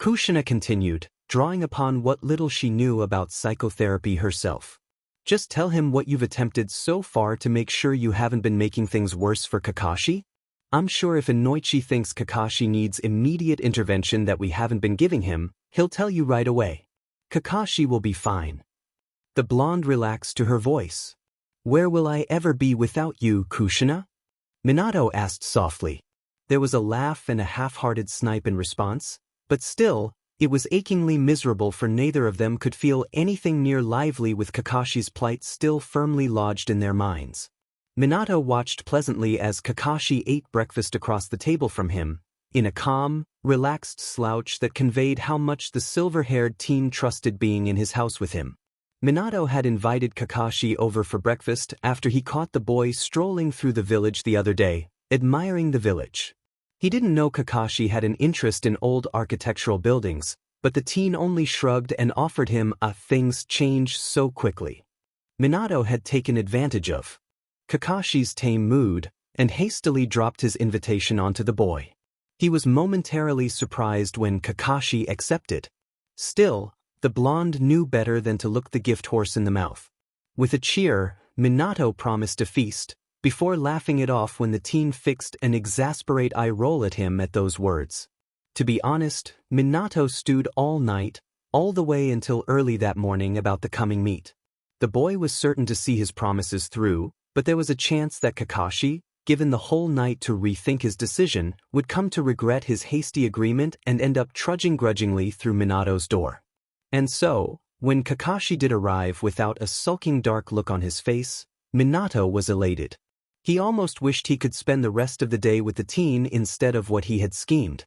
Kushina continued, drawing upon what little she knew about psychotherapy herself. Just tell him what you've attempted so far to make sure you haven't been making things worse for Kakashi. I'm sure if Inoichi thinks Kakashi needs immediate intervention that we haven't been giving him, he'll tell you right away. Kakashi will be fine. The blonde relaxed to her voice. Where will I ever be without you, Kushina? Minato asked softly. There was a laugh and a half-hearted snipe in response, but still, it was achingly miserable for neither of them could feel anything near lively with Kakashi's plight still firmly lodged in their minds. Minato watched pleasantly as Kakashi ate breakfast across the table from him, in a calm, relaxed slouch that conveyed how much the silver-haired teen trusted being in his house with him. Minato had invited Kakashi over for breakfast after he caught the boy strolling through the village the other day, admiring the village. He didn't know Kakashi had an interest in old architectural buildings, but the teen only shrugged and offered him a things change so quickly. Minato had taken advantage of Kakashi's tame mood and hastily dropped his invitation onto the boy. He was momentarily surprised when Kakashi accepted. Still, the blonde knew better than to look the gift horse in the mouth. With a cheer, Minato promised a feast, before laughing it off when the teen fixed an exasperate eye roll at him at those words. To be honest, Minato stewed all night, all the way until early that morning about the coming meet. The boy was certain to see his promises through, but there was a chance that Kakashi, given the whole night to rethink his decision, would come to regret his hasty agreement and end up trudging grudgingly through Minato's door. And so, when Kakashi did arrive without a sulking dark look on his face, Minato was elated. He almost wished he could spend the rest of the day with the teen instead of what he had schemed.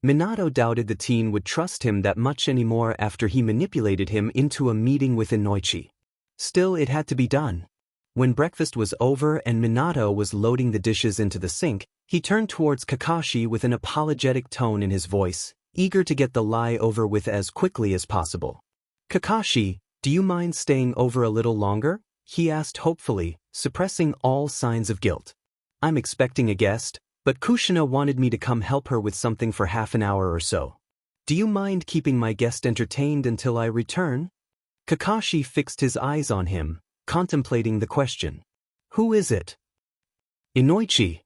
Minato doubted the teen would trust him that much anymore after he manipulated him into a meeting with Inoichi. Still, it had to be done. When breakfast was over and Minato was loading the dishes into the sink, he turned towards Kakashi with an apologetic tone in his voice, eager to get the lie over with as quickly as possible. Kakashi, do you mind staying over a little longer? He asked hopefully, suppressing all signs of guilt. I'm expecting a guest, but Kushina wanted me to come help her with something for half an hour or so. Do you mind keeping my guest entertained until I return? Kakashi fixed his eyes on him, contemplating the question. Who is it? Inoichi.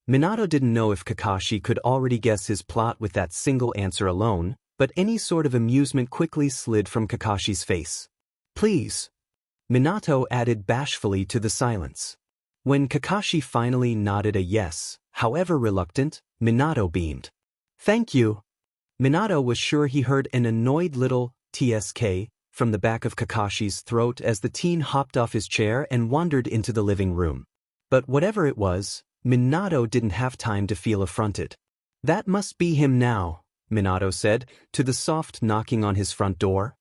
Minato didn't know if Kakashi could already guess his plot with that single answer alone, but any sort of amusement quickly slid from Kakashi's face. Please. Minato added bashfully to the silence. When Kakashi finally nodded a yes, however reluctant, Minato beamed. Thank you. Minato was sure he heard an annoyed little "tsk" from the back of Kakashi's throat as the teen hopped off his chair and wandered into the living room. But whatever it was, Minato didn't have time to feel affronted. That must be him now, Minato said, to the soft knocking on his front door.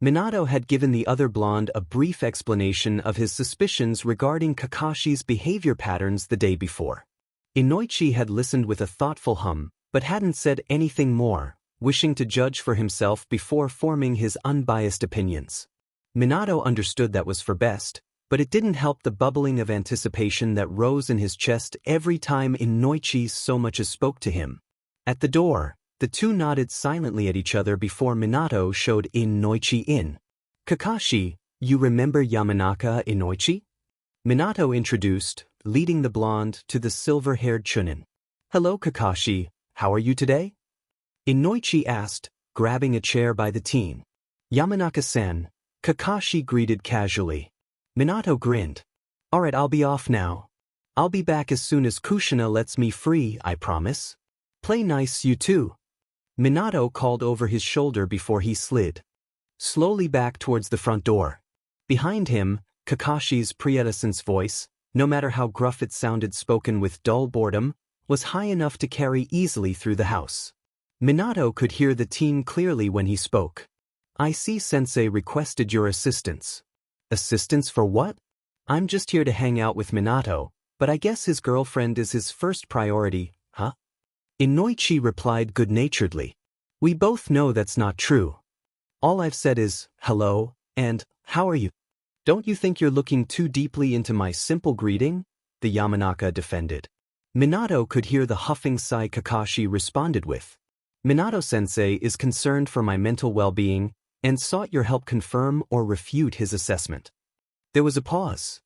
Minato had given the other blonde a brief explanation of his suspicions regarding Kakashi's behavior patterns the day before. Inoichi had listened with a thoughtful hum, but hadn't said anything more, wishing to judge for himself before forming his unbiased opinions. Minato understood that was for best, but it didn't help the bubbling of anticipation that rose in his chest every time Inoichi so much as spoke to him. At the door, the two nodded silently at each other before Minato showed Inoichi in. "Kakashi, you remember Yamanaka Inoichi?" Minato introduced, leading the blonde to the silver-haired Chunin. "Hello Kakashi, how are you today?" Inoichi asked, grabbing a chair by the teen. "Yamanaka-san," Kakashi greeted casually. Minato grinned. "Alright, I'll be off now. I'll be back as soon as Kushina lets me free, I promise. Play nice you too." Minato called over his shoulder before he slid slowly back towards the front door. Behind him, Kakashi's pre-adolescent's voice, no matter how gruff it sounded spoken with dull boredom, was high enough to carry easily through the house. Minato could hear the teen clearly when he spoke. "I see Sensei requested your assistance." "Assistance for what?" "I'm just here to hang out with Minato, but I guess his girlfriend is his first priority, huh?" Inoichi replied good-naturedly. "We both know that's not true. All I've said is, hello, and, how are you? Don't you think you're looking too deeply into my simple greeting?" the Yamanaka defended. Minato could hear the huffing sigh Kakashi responded with. "Minato-sensei is concerned for my mental well-being, and sought your help confirm or refute his assessment." There was a pause.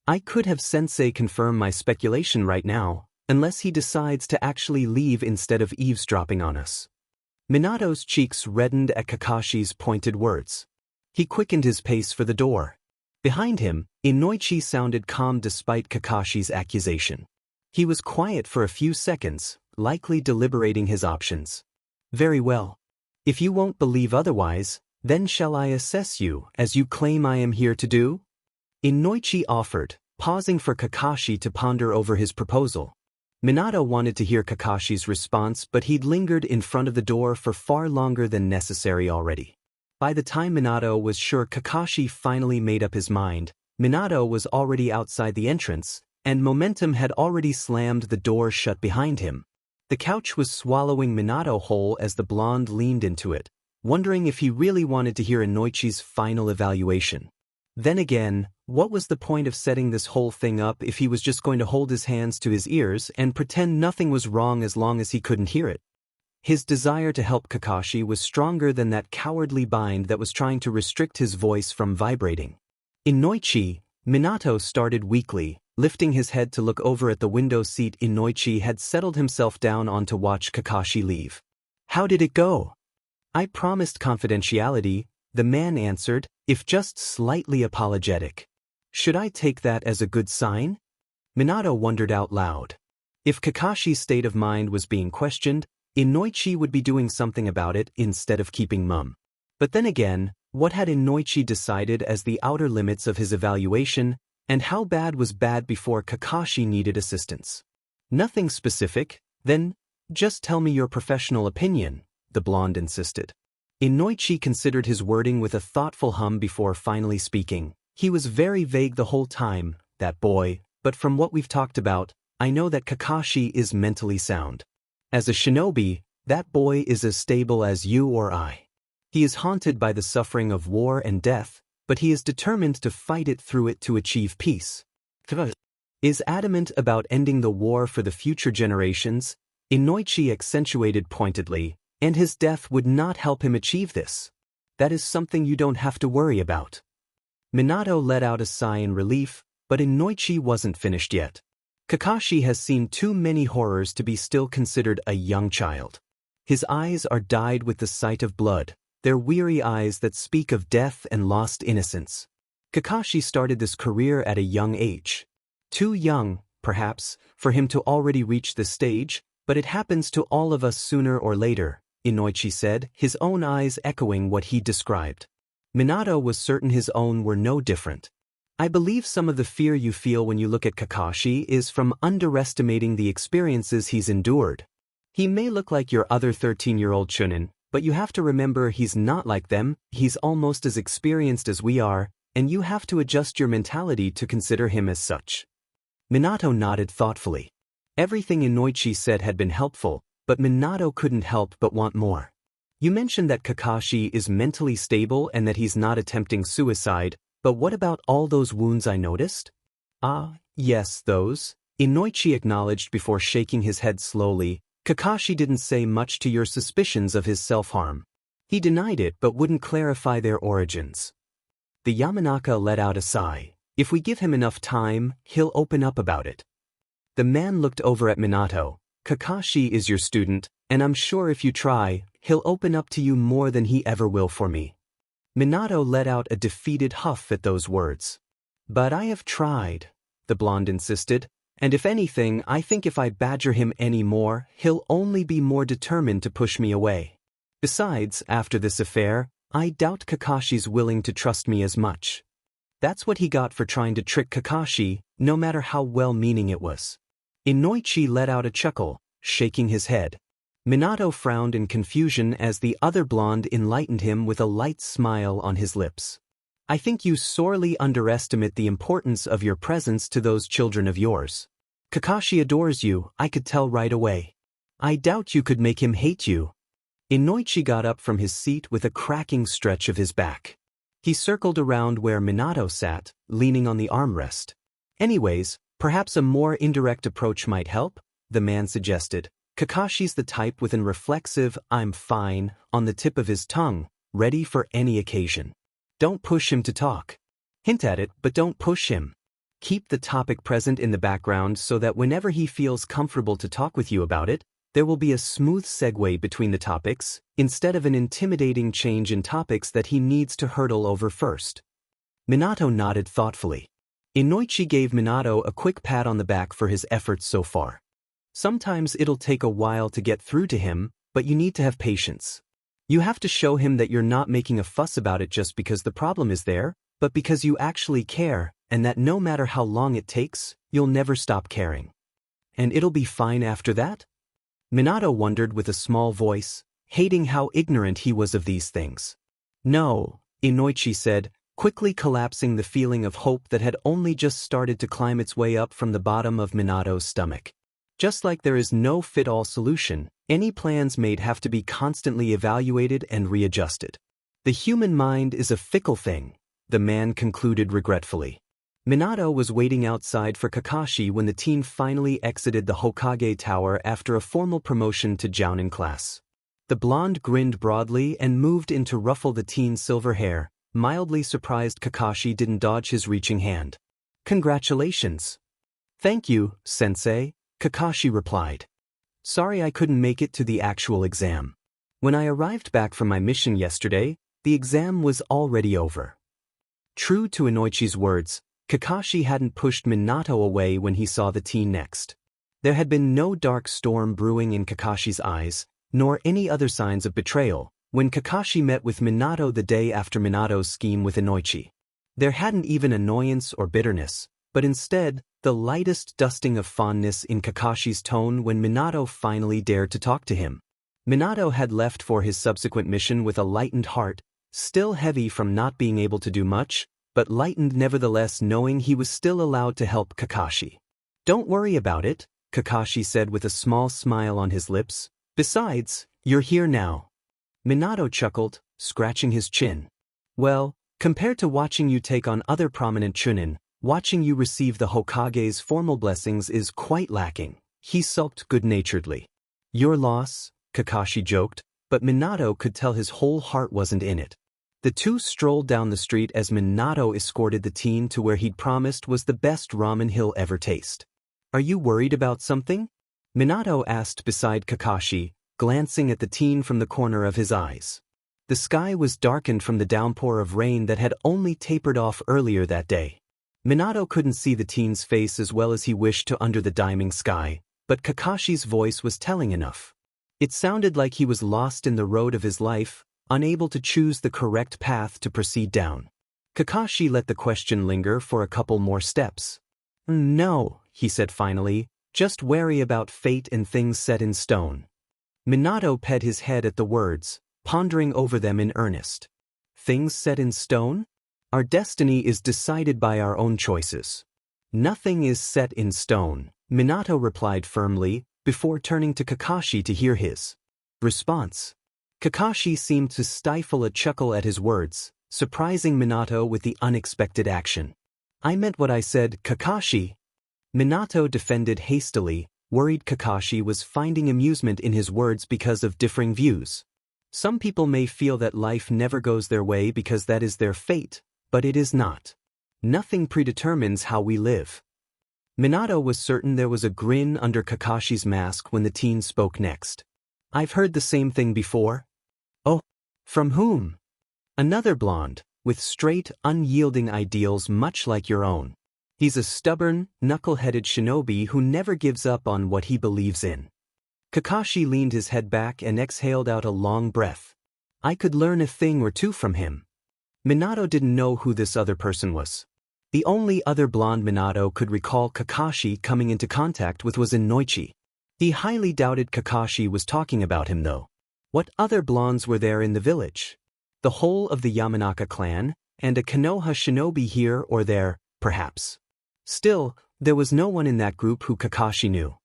"I could have Sensei confirm my speculation right now, unless he decides to actually leave instead of eavesdropping on us." Minato's cheeks reddened at Kakashi's pointed words. He quickened his pace for the door. Behind him, Inoichi sounded calm despite Kakashi's accusation. He was quiet for a few seconds, likely deliberating his options. "Very well. If you won't believe otherwise, then shall I assess you, as you claim I am here to do?" Inoichi offered, pausing for Kakashi to ponder over his proposal. Minato wanted to hear Kakashi's response, but he'd lingered in front of the door for far longer than necessary already. By the time Minato was sure Kakashi finally made up his mind, Minato was already outside the entrance, and momentum had already slammed the door shut behind him. The couch was swallowing Minato whole as the blonde leaned into it, wondering if he really wanted to hear Inoichi's final evaluation. Then again, what was the point of setting this whole thing up if he was just going to hold his hands to his ears and pretend nothing was wrong as long as he couldn't hear it? His desire to help Kakashi was stronger than that cowardly bind that was trying to restrict his voice from vibrating. "Inoichi," Minato started weakly, lifting his head to look over at the window seat Inoichi had settled himself down on to watch Kakashi leave. "How did it go?" "I promised confidentiality," the man answered, if just slightly apologetic. Should I take that as a good sign? Minato wondered out loud. If Kakashi's state of mind was being questioned, Inoichi would be doing something about it instead of keeping mum. But then again, what had Inoichi decided as the outer limits of his evaluation, and how bad was bad before Kakashi needed assistance? Nothing specific, then just tell me your professional opinion, the blonde insisted. Inoichi considered his wording with a thoughtful hum before finally speaking. He was very vague the whole time, that boy, but from what we've talked about, I know that Kakashi is mentally sound. As a shinobi, that boy is as stable as you or I. He is haunted by the suffering of war and death, but he is determined to fight it through it to achieve peace. Is adamant about ending the war for the future generations, Inoichi accentuated pointedly, and his death would not help him achieve this. That is something you don't have to worry about. Minato let out a sigh in relief, but Inoichi wasn't finished yet. Kakashi has seen too many horrors to be still considered a young child. His eyes are dyed with the sight of blood, their weary eyes that speak of death and lost innocence. Kakashi started this career at a young age. Too young, perhaps, for him to already reach this stage, but it happens to all of us sooner or later, Inoichi said, his own eyes echoing what he described. Minato was certain his own were no different. I believe some of the fear you feel when you look at Kakashi is from underestimating the experiences he's endured. He may look like your other 13-year-old Chunin, but you have to remember he's not like them, he's almost as experienced as we are, and you have to adjust your mentality to consider him as such. Minato nodded thoughtfully. Everything Inoichi said had been helpful, but Minato couldn't help but want more. You mentioned that Kakashi is mentally stable and that he's not attempting suicide, but what about all those wounds I noticed? Ah, yes, those. Inoichi acknowledged before shaking his head slowly. Kakashi didn't say much to your suspicions of his self-harm. He denied it but wouldn't clarify their origins. The Yamanaka let out a sigh. If we give him enough time, he'll open up about it. The man looked over at Minato. Kakashi is your student, and I'm sure if you try, he'll open up to you more than he ever will for me. Minato let out a defeated huff at those words. But I have tried, the blonde insisted, and if anything, I think if I badger him any more, he'll only be more determined to push me away. Besides, after this affair, I doubt Kakashi's willing to trust me as much. That's what he got for trying to trick Kakashi, no matter how well-meaning it was. Inoichi let out a chuckle, shaking his head. Minato frowned in confusion as the other blonde enlightened him with a light smile on his lips. I think you sorely underestimate the importance of your presence to those children of yours. Kakashi adores you, I could tell right away. I doubt you could make him hate you. Inoichi got up from his seat with a cracking stretch of his back. He circled around where Minato sat, leaning on the armrest. Anyways, perhaps a more indirect approach might help, the man suggested. Kakashi's the type with an reflexive, I'm fine, on the tip of his tongue, ready for any occasion. Don't push him to talk. Hint at it, but don't push him. Keep the topic present in the background so that whenever he feels comfortable to talk with you about it, there will be a smooth segue between the topics, instead of an intimidating change in topics that he needs to hurdle over first. Minato nodded thoughtfully. Inoichi gave Minato a quick pat on the back for his efforts so far. Sometimes it'll take a while to get through to him, but you need to have patience. You have to show him that you're not making a fuss about it just because the problem is there, but because you actually care, and that no matter how long it takes, you'll never stop caring. And it'll be fine after that? Minato wondered with a small voice, hating how ignorant he was of these things. No, Inoichi said, quickly collapsing the feeling of hope that had only just started to climb its way up from the bottom of Minato's stomach. Just like there is no fit-all solution, any plans made have to be constantly evaluated and readjusted. The human mind is a fickle thing, the man concluded regretfully. Minato was waiting outside for Kakashi when the team finally exited the Hokage Tower after a formal promotion to Jounin class. The blonde grinned broadly and moved in to ruffle the teen's silver hair, mildly surprised Kakashi didn't dodge his reaching hand. Congratulations. Thank you, sensei, Kakashi replied. Sorry I couldn't make it to the actual exam. When I arrived back from my mission yesterday, the exam was already over. True to Inoichi's words, Kakashi hadn't pushed Minato away when he saw the teen next. There had been no dark storm brewing in Kakashi's eyes, nor any other signs of betrayal, when Kakashi met with Minato the day after Minato's scheme with Inoichi. There hadn't even annoyance or bitterness, but instead, the lightest dusting of fondness in Kakashi's tone when Minato finally dared to talk to him. Minato had left for his subsequent mission with a lightened heart, still heavy from not being able to do much, but lightened nevertheless knowing he was still allowed to help Kakashi. Don't worry about it, Kakashi said with a small smile on his lips. Besides, you're here now. Minato chuckled, scratching his chin. Well, compared to watching you take on other prominent Chunin, watching you receive the Hokage's formal blessings is quite lacking, he sulked good-naturedly. Your loss, Kakashi joked, but Minato could tell his whole heart wasn't in it. The two strolled down the street as Minato escorted the teen to where he'd promised was the best ramen he'll ever taste. Are you worried about something? Minato asked beside Kakashi, glancing at the teen from the corner of his eyes. The sky was darkened from the downpour of rain that had only tapered off earlier that day. Minato couldn't see the teen's face as well as he wished to under the dimming sky, but Kakashi's voice was telling enough. It sounded like he was lost in the road of his life, unable to choose the correct path to proceed down. Kakashi let the question linger for a couple more steps. No, he said finally, just wary about fate and things set in stone. Minato pet his head at the words, pondering over them in earnest. Things set in stone? Our destiny is decided by our own choices. Nothing is set in stone, Minato replied firmly, before turning to Kakashi to hear his response. Kakashi seemed to stifle a chuckle at his words, surprising Minato with the unexpected action. I meant what I said, Kakashi. Minato defended hastily, worried Kakashi was finding amusement in his words because of differing views. Some people may feel that life never goes their way because that is their fate, but it is not. Nothing predetermines how we live. Minato was certain there was a grin under Kakashi's mask when the teen spoke next. I've heard the same thing before. Oh, from whom? Another blonde, with straight, unyielding ideals much like your own. He's a stubborn, knuckle-headed shinobi who never gives up on what he believes in. Kakashi leaned his head back and exhaled out a long breath. I could learn a thing or two from him. Minato didn't know who this other person was. The only other blonde Minato could recall Kakashi coming into contact with was in Noichi. He highly doubted Kakashi was talking about him though. What other blondes were there in the village? The whole of the Yamanaka clan, and a Konoha shinobi here or there, perhaps. Still, there was no one in that group who Kakashi knew.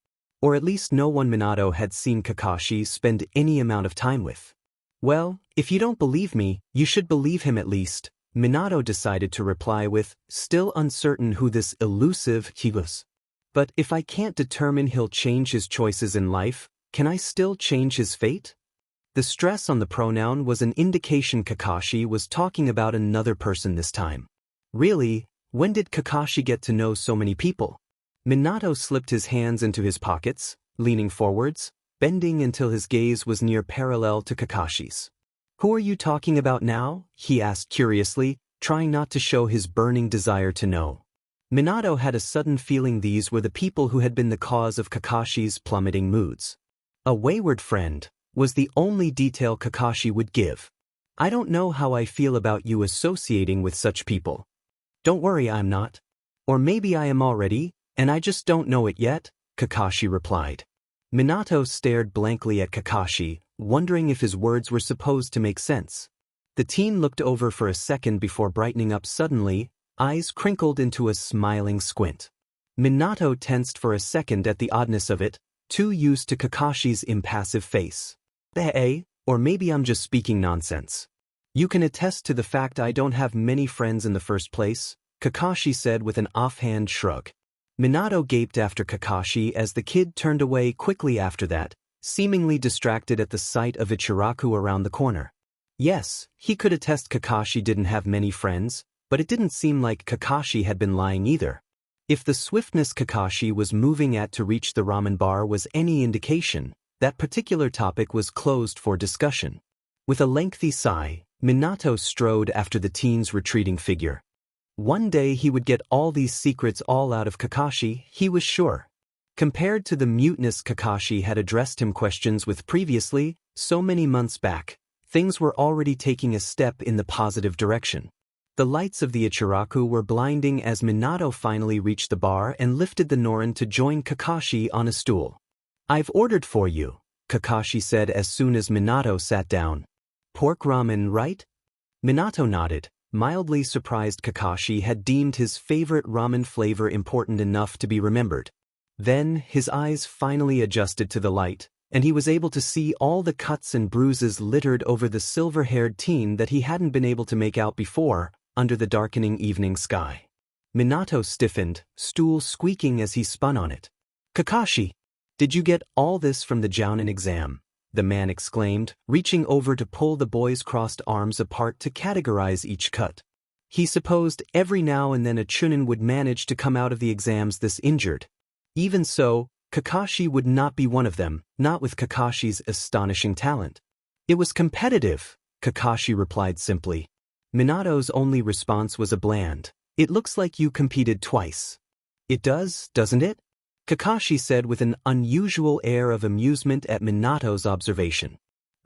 Or at least no one Minato had seen Kakashi spend any amount of time with. Well, if you don't believe me, you should believe him at least, Minato decided to reply with, still uncertain who this elusive he was. But if I can't determine he'll change his choices in life, can I still change his fate? The stress on the pronoun was an indication Kakashi was talking about another person this time. Really, when did Kakashi get to know so many people? Minato slipped his hands into his pockets, leaning forwards, bending until his gaze was near parallel to Kakashi's. Who are you talking about now? He asked curiously, trying not to show his burning desire to know. Minato had a sudden feeling these were the people who had been the cause of Kakashi's plummeting moods. A wayward friend was the only detail Kakashi would give. I don't know how I feel about you associating with such people. Don't worry, I'm not. Or maybe I am already, and I just don't know it yet, Kakashi replied. Minato stared blankly at Kakashi, wondering if his words were supposed to make sense. The teen looked over for a second before brightening up suddenly, eyes crinkled into a smiling squint. Minato tensed for a second at the oddness of it, too used to Kakashi's impassive face. Or maybe I'm just speaking nonsense. You can attest to the fact I don't have many friends in the first place, Kakashi said with an offhand shrug. Minato gaped after Kakashi as the kid turned away quickly after that, seemingly distracted at the sight of Ichiraku around the corner. Yes, he could attest Kakashi didn't have many friends, but it didn't seem like Kakashi had been lying either. If the swiftness Kakashi was moving at to reach the ramen bar was any indication, that particular topic was closed for discussion. With a lengthy sigh, Minato strode after the teen's retreating figure. One day he would get all these secrets all out of Kakashi, he was sure. Compared to the mutinous Kakashi had addressed him questions with previously, so many months back, things were already taking a step in the positive direction. The lights of the Ichiraku were blinding as Minato finally reached the bar and lifted the Norin to join Kakashi on a stool. I've ordered for you, Kakashi said as soon as Minato sat down. Pork ramen, right? Minato nodded, mildly surprised Kakashi had deemed his favorite ramen flavor important enough to be remembered. Then, his eyes finally adjusted to the light, and he was able to see all the cuts and bruises littered over the silver-haired teen that he hadn't been able to make out before, under the darkening evening sky. Minato stiffened, stool squeaking as he spun on it. Kakashi! Did you get all this from the Jounin exam? The man exclaimed, reaching over to pull the boy's crossed arms apart to categorize each cut. He supposed every now and then a Chunin would manage to come out of the exams this injured. Even so, Kakashi would not be one of them, not with Kakashi's astonishing talent. It was competitive, Kakashi replied simply. Minato's only response was a bland, "It looks like you competed twice." "It does, doesn't it?" Kakashi said with an unusual air of amusement at Minato's observation.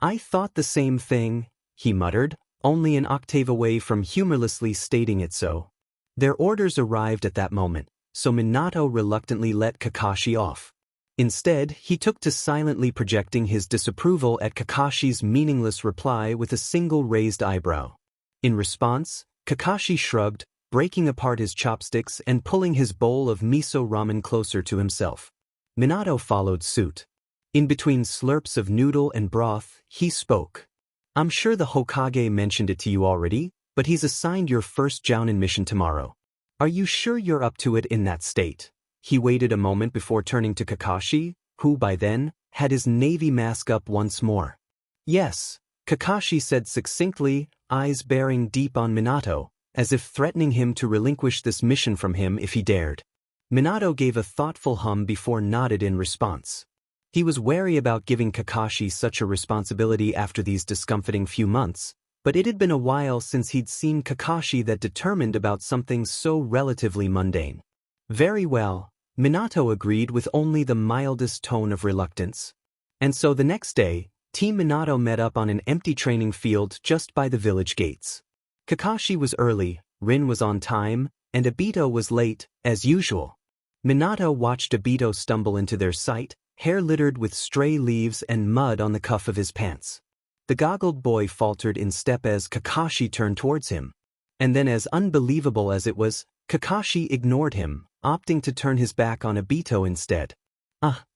"I thought the same thing," he muttered, only an octave away from humorlessly stating it so. Their orders arrived at that moment, so Minato reluctantly let Kakashi off. Instead, he took to silently projecting his disapproval at Kakashi's meaningless reply with a single raised eyebrow. In response, Kakashi shrugged, breaking apart his chopsticks and pulling his bowl of miso ramen closer to himself. Minato followed suit. In between slurps of noodle and broth, he spoke. I'm sure the Hokage mentioned it to you already, but he's assigned your first Jounin mission tomorrow. Are you sure you're up to it in that state? He waited a moment before turning to Kakashi, who by then had his navy mask up once more. Yes, Kakashi said succinctly, eyes bearing deep on Minato, as if threatening him to relinquish this mission from him if he dared. Minato gave a thoughtful hum before nodded in response. He was wary about giving Kakashi such a responsibility after these discomforting few months, but it had been a while since he'd seen Kakashi that determined about something so relatively mundane. Very well, Minato agreed with only the mildest tone of reluctance. And so the next day, Team Minato met up on an empty training field just by the village gates. Kakashi was early, Rin was on time, and Obito was late, as usual. Minato watched Obito stumble into their sight, hair littered with stray leaves and mud on the cuff of his pants. The goggled boy faltered in step as Kakashi turned towards him. And then, as unbelievable as it was, Kakashi ignored him, opting to turn his back on Obito instead.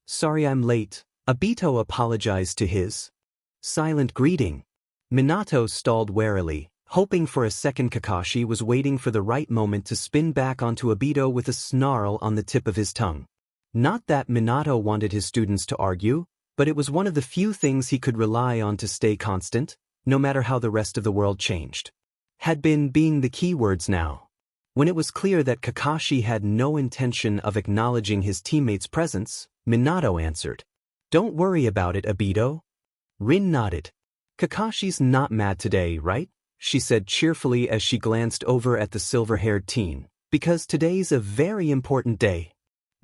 Sorry I'm late, Obito apologized to his silent greeting. Minato stalled warily, hoping for a second. Kakashi was waiting for the right moment to spin back onto Obito with a snarl on the tip of his tongue. Not that Minato wanted his students to argue, but it was one of the few things he could rely on to stay constant, no matter how the rest of the world changed. Had been being the key words now. When it was clear that Kakashi had no intention of acknowledging his teammate's presence, Minato answered. Don't worry about it, Obito. Rin nodded. Kakashi's not mad today, right? She said cheerfully as she glanced over at the silver-haired teen, because today's a very important day.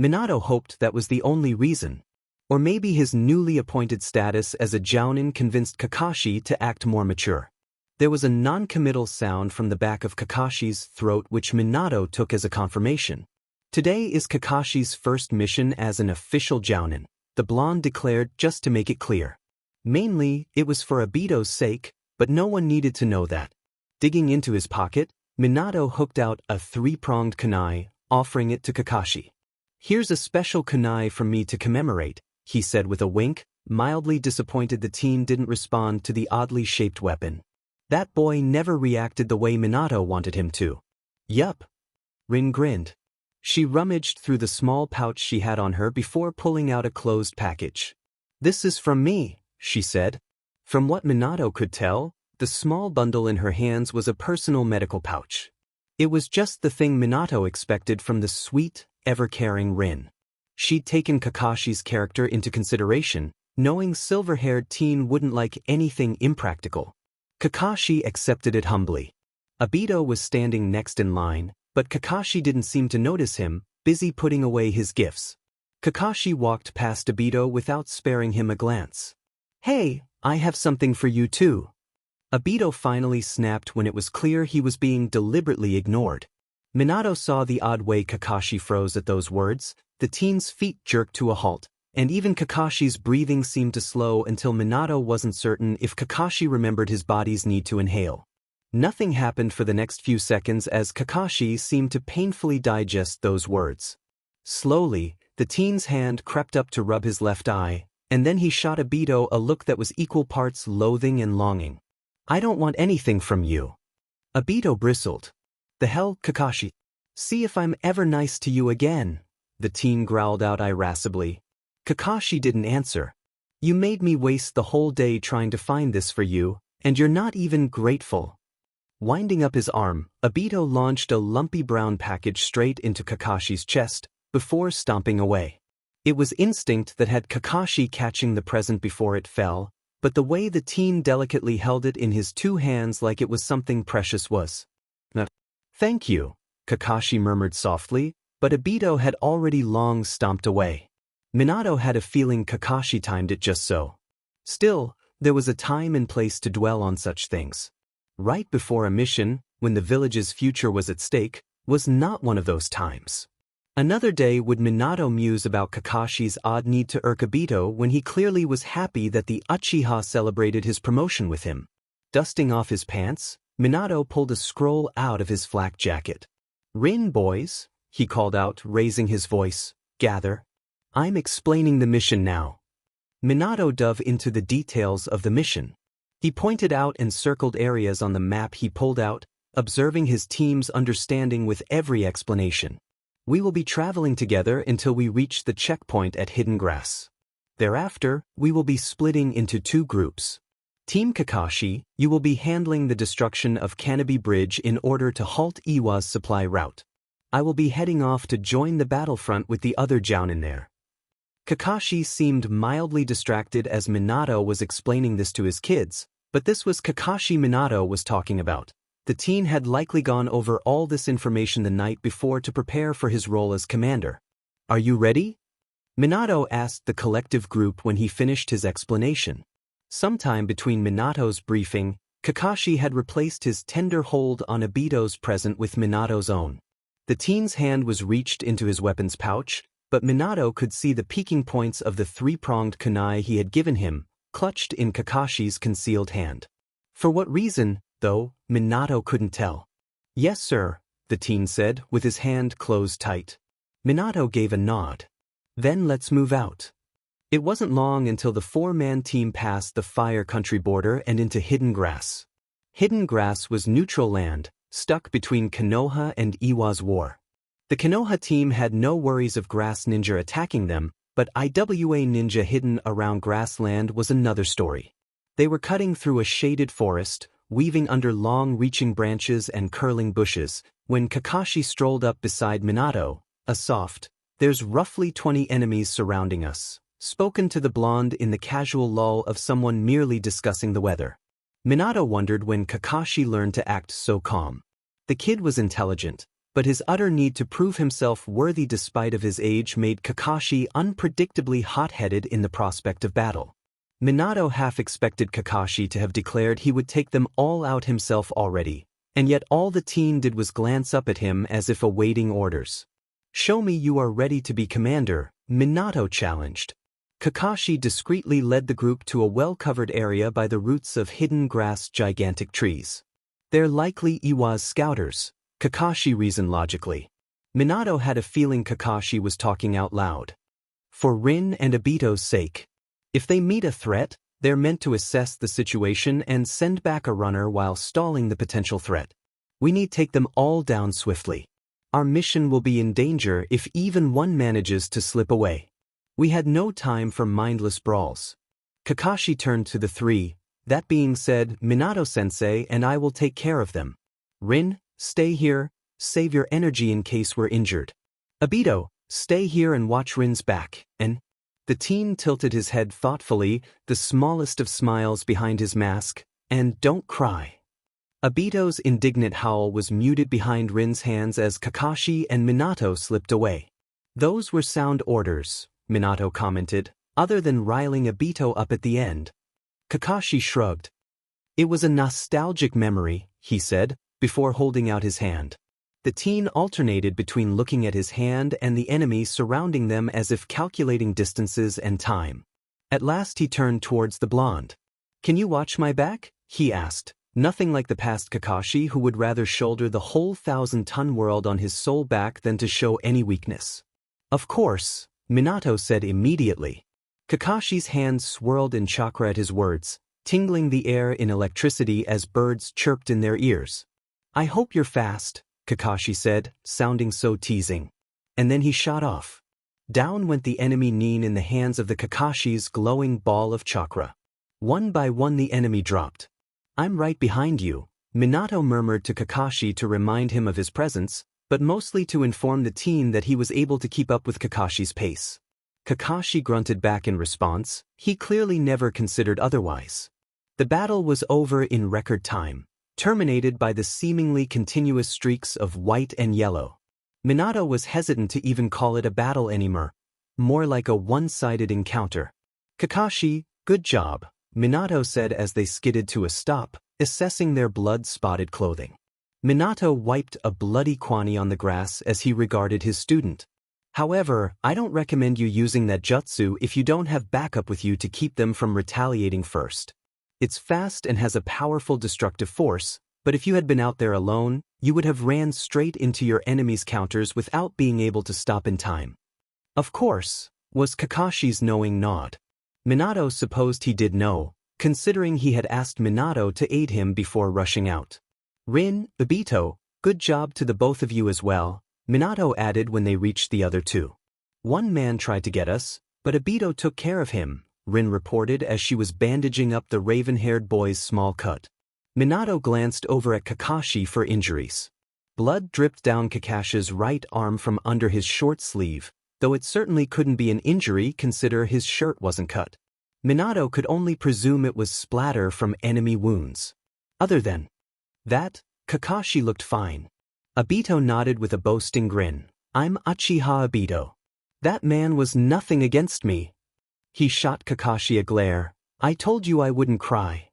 Minato hoped that was the only reason. Or maybe his newly appointed status as a Jounin convinced Kakashi to act more mature. There was a non-committal sound from the back of Kakashi's throat which Minato took as a confirmation. Today is Kakashi's first mission as an official Jounin, the blonde declared just to make it clear. Mainly, it was for Obito's sake, but no one needed to know that. Digging into his pocket, Minato hooked out a three-pronged kunai, offering it to Kakashi. Here's a special kunai from me to commemorate, he said with a wink, mildly disappointed the teen didn't respond to the oddly shaped weapon. That boy never reacted the way Minato wanted him to. Yup. Rin grinned. She rummaged through the small pouch she had on her before pulling out a closed package. This is from me, she said. From what Minato could tell, the small bundle in her hands was a personal medical pouch. It was just the thing Minato expected from the sweet, ever-caring Rin. She'd taken Kakashi's character into consideration, knowing silver-haired teen wouldn't like anything impractical. Kakashi accepted it humbly. Obito was standing next in line, but Kakashi didn't seem to notice him, busy putting away his gifts. Kakashi walked past Obito without sparing him a glance. Hey, I have something for you too. Obito finally snapped when it was clear he was being deliberately ignored. Minato saw the odd way Kakashi froze at those words, the teen's feet jerked to a halt, and even Kakashi's breathing seemed to slow until Minato wasn't certain if Kakashi remembered his body's need to inhale. Nothing happened for the next few seconds as Kakashi seemed to painfully digest those words. Slowly, the teen's hand crept up to rub his left eye, and then he shot Obito a look that was equal parts loathing and longing. I don't want anything from you. Obito bristled. The hell, Kakashi? See if I'm ever nice to you again, the teen growled out irascibly. Kakashi didn't answer. You made me waste the whole day trying to find this for you, and you're not even grateful. Winding up his arm, Obito launched a lumpy brown package straight into Kakashi's chest, before stomping away. It was instinct that had Kakashi catching the present before it fell, but the way the teen delicately held it in his two hands like it was something precious was. Thank you, Kakashi murmured softly, but Obito had already long stomped away. Minato had a feeling Kakashi timed it just so. Still, there was a time and place to dwell on such things. Right before a mission, when the village's future was at stake, was not one of those times. Another day would Minato muse about Kakashi's odd need to irk Obito when he clearly was happy that the Uchiha celebrated his promotion with him. Dusting off his pants, Minato pulled a scroll out of his flak jacket. "Rin, boys," he called out, raising his voice, "gather. I'm explaining the mission now." Minato dove into the details of the mission. He pointed out and circled areas on the map he pulled out, observing his team's understanding with every explanation. "We will be traveling together until we reach the checkpoint at Hidden Grass. Thereafter, we will be splitting into 2 groups. Team Kakashi, you will be handling the destruction of Canopy Bridge in order to halt Iwa's supply route. I will be heading off to join the battlefront with the other Jounin there." Kakashi seemed mildly distracted as Minato was explaining this to his kids, but this was Kakashi Minato was talking about. The teen had likely gone over all this information the night before to prepare for his role as commander. "Are you ready?" Minato asked the collective group when he finished his explanation. Sometime between Minato's briefing, Kakashi had replaced his tender hold on Obito's present with Minato's own. The teen's hand was reached into his weapon's pouch, but Minato could see the peaking points of the 3-pronged kunai he had given him, clutched in Kakashi's concealed hand. For what reason, though, Minato couldn't tell. "Yes, sir," the teen said, with his hand closed tight. Minato gave a nod. "Then let's move out." It wasn't long until the 4-man team passed the Fire Country border and into Hidden Grass. Hidden Grass was neutral land, stuck between Konoha and Iwa's war. The Konoha team had no worries of Grass Ninja attacking them, but IWA Ninja hidden around grassland was another story. They were cutting through a shaded forest, weaving under long-reaching branches and curling bushes, when Kakashi strolled up beside Minato, a soft, "There's roughly 20 enemies surrounding us," spoken to the blonde in the casual lull of someone merely discussing the weather. Minato wondered when Kakashi learned to act so calm. The kid was intelligent, but his utter need to prove himself worthy despite of his age made Kakashi unpredictably hot-headed in the prospect of battle. Minato half expected Kakashi to have declared he would take them all out himself already, and yet all the teen did was glance up at him as if awaiting orders. "Show me you are ready to be commander," Minato challenged. Kakashi discreetly led the group to a well-covered area by the roots of Hidden Grass gigantic trees. "They're likely Iwa's scouters," Kakashi reasoned logically. Minato had a feeling Kakashi was talking out loud. "For Rin and Obito's sake. If they meet a threat, they're meant to assess the situation and send back a runner while stalling the potential threat. We need to take them all down swiftly. Our mission will be in danger if even one manages to slip away." We had no time for mindless brawls. Kakashi turned to the 3, "That being said, Minato-sensei and I will take care of them. Rin, stay here, save your energy in case we're injured. Obito, stay here and watch Rin's back, and—" The teen tilted his head thoughtfully, the smallest of smiles behind his mask, "and don't cry." Obito's indignant howl was muted behind Rin's hands as Kakashi and Minato slipped away. "Those were sound orders," Minato commented, "other than riling Obito up at the end." Kakashi shrugged. "It was a nostalgic memory," he said, before holding out his hand. The teen alternated between looking at his hand and the enemy surrounding them as if calculating distances and time. At last he turned towards the blonde. "Can you watch my back?" he asked, nothing like the past Kakashi who would rather shoulder the whole 1,000-ton world on his sole back than to show any weakness. "Of course," Minato said immediately. Kakashi's hands swirled in chakra at his words, tingling the air in electricity as birds chirped in their ears. "I hope you're fast," Kakashi said, sounding so teasing. And then he shot off. Down went the enemy nin in the hands of the Kakashi's glowing ball of chakra. One by one the enemy dropped. "I'm right behind you," Minato murmured to Kakashi to remind him of his presence, but mostly to inform the teen that he was able to keep up with Kakashi's pace. Kakashi grunted back in response, he clearly never considered otherwise. The battle was over in record time, terminated by the seemingly continuous streaks of white and yellow. Minato was hesitant to even call it a battle anymore, more like a one-sided encounter. "Kakashi, good job," Minato said as they skidded to a stop, assessing their blood-spotted clothing. Minato wiped a bloody kwani on the grass as he regarded his student. However, I don't recommend you using that jutsu if you don't have backup with you to keep them from retaliating first. It's fast and has a powerful destructive force, but if you had been out there alone, you would have ran straight into your enemy's counters without being able to stop in time. Of course, was Kakashi's knowing nod. Minato supposed he did know, considering he had asked Minato to aid him before rushing out. Rin, Obito, good job to the both of you as well, Minato added when they reached the other two. One man tried to get us, but Obito took care of him, Rin reported as she was bandaging up the raven-haired boy's small cut. Minato glanced over at Kakashi for injuries. Blood dripped down Kakashi's right arm from under his short sleeve, though it certainly couldn't be an injury considering his shirt wasn't cut. Minato could only presume it was splatter from enemy wounds. Other than that, Kakashi looked fine. Obito nodded with a boasting grin. I'm Uchiha Obito. That man was nothing against me. He shot Kakashi a glare. I told you I wouldn't cry.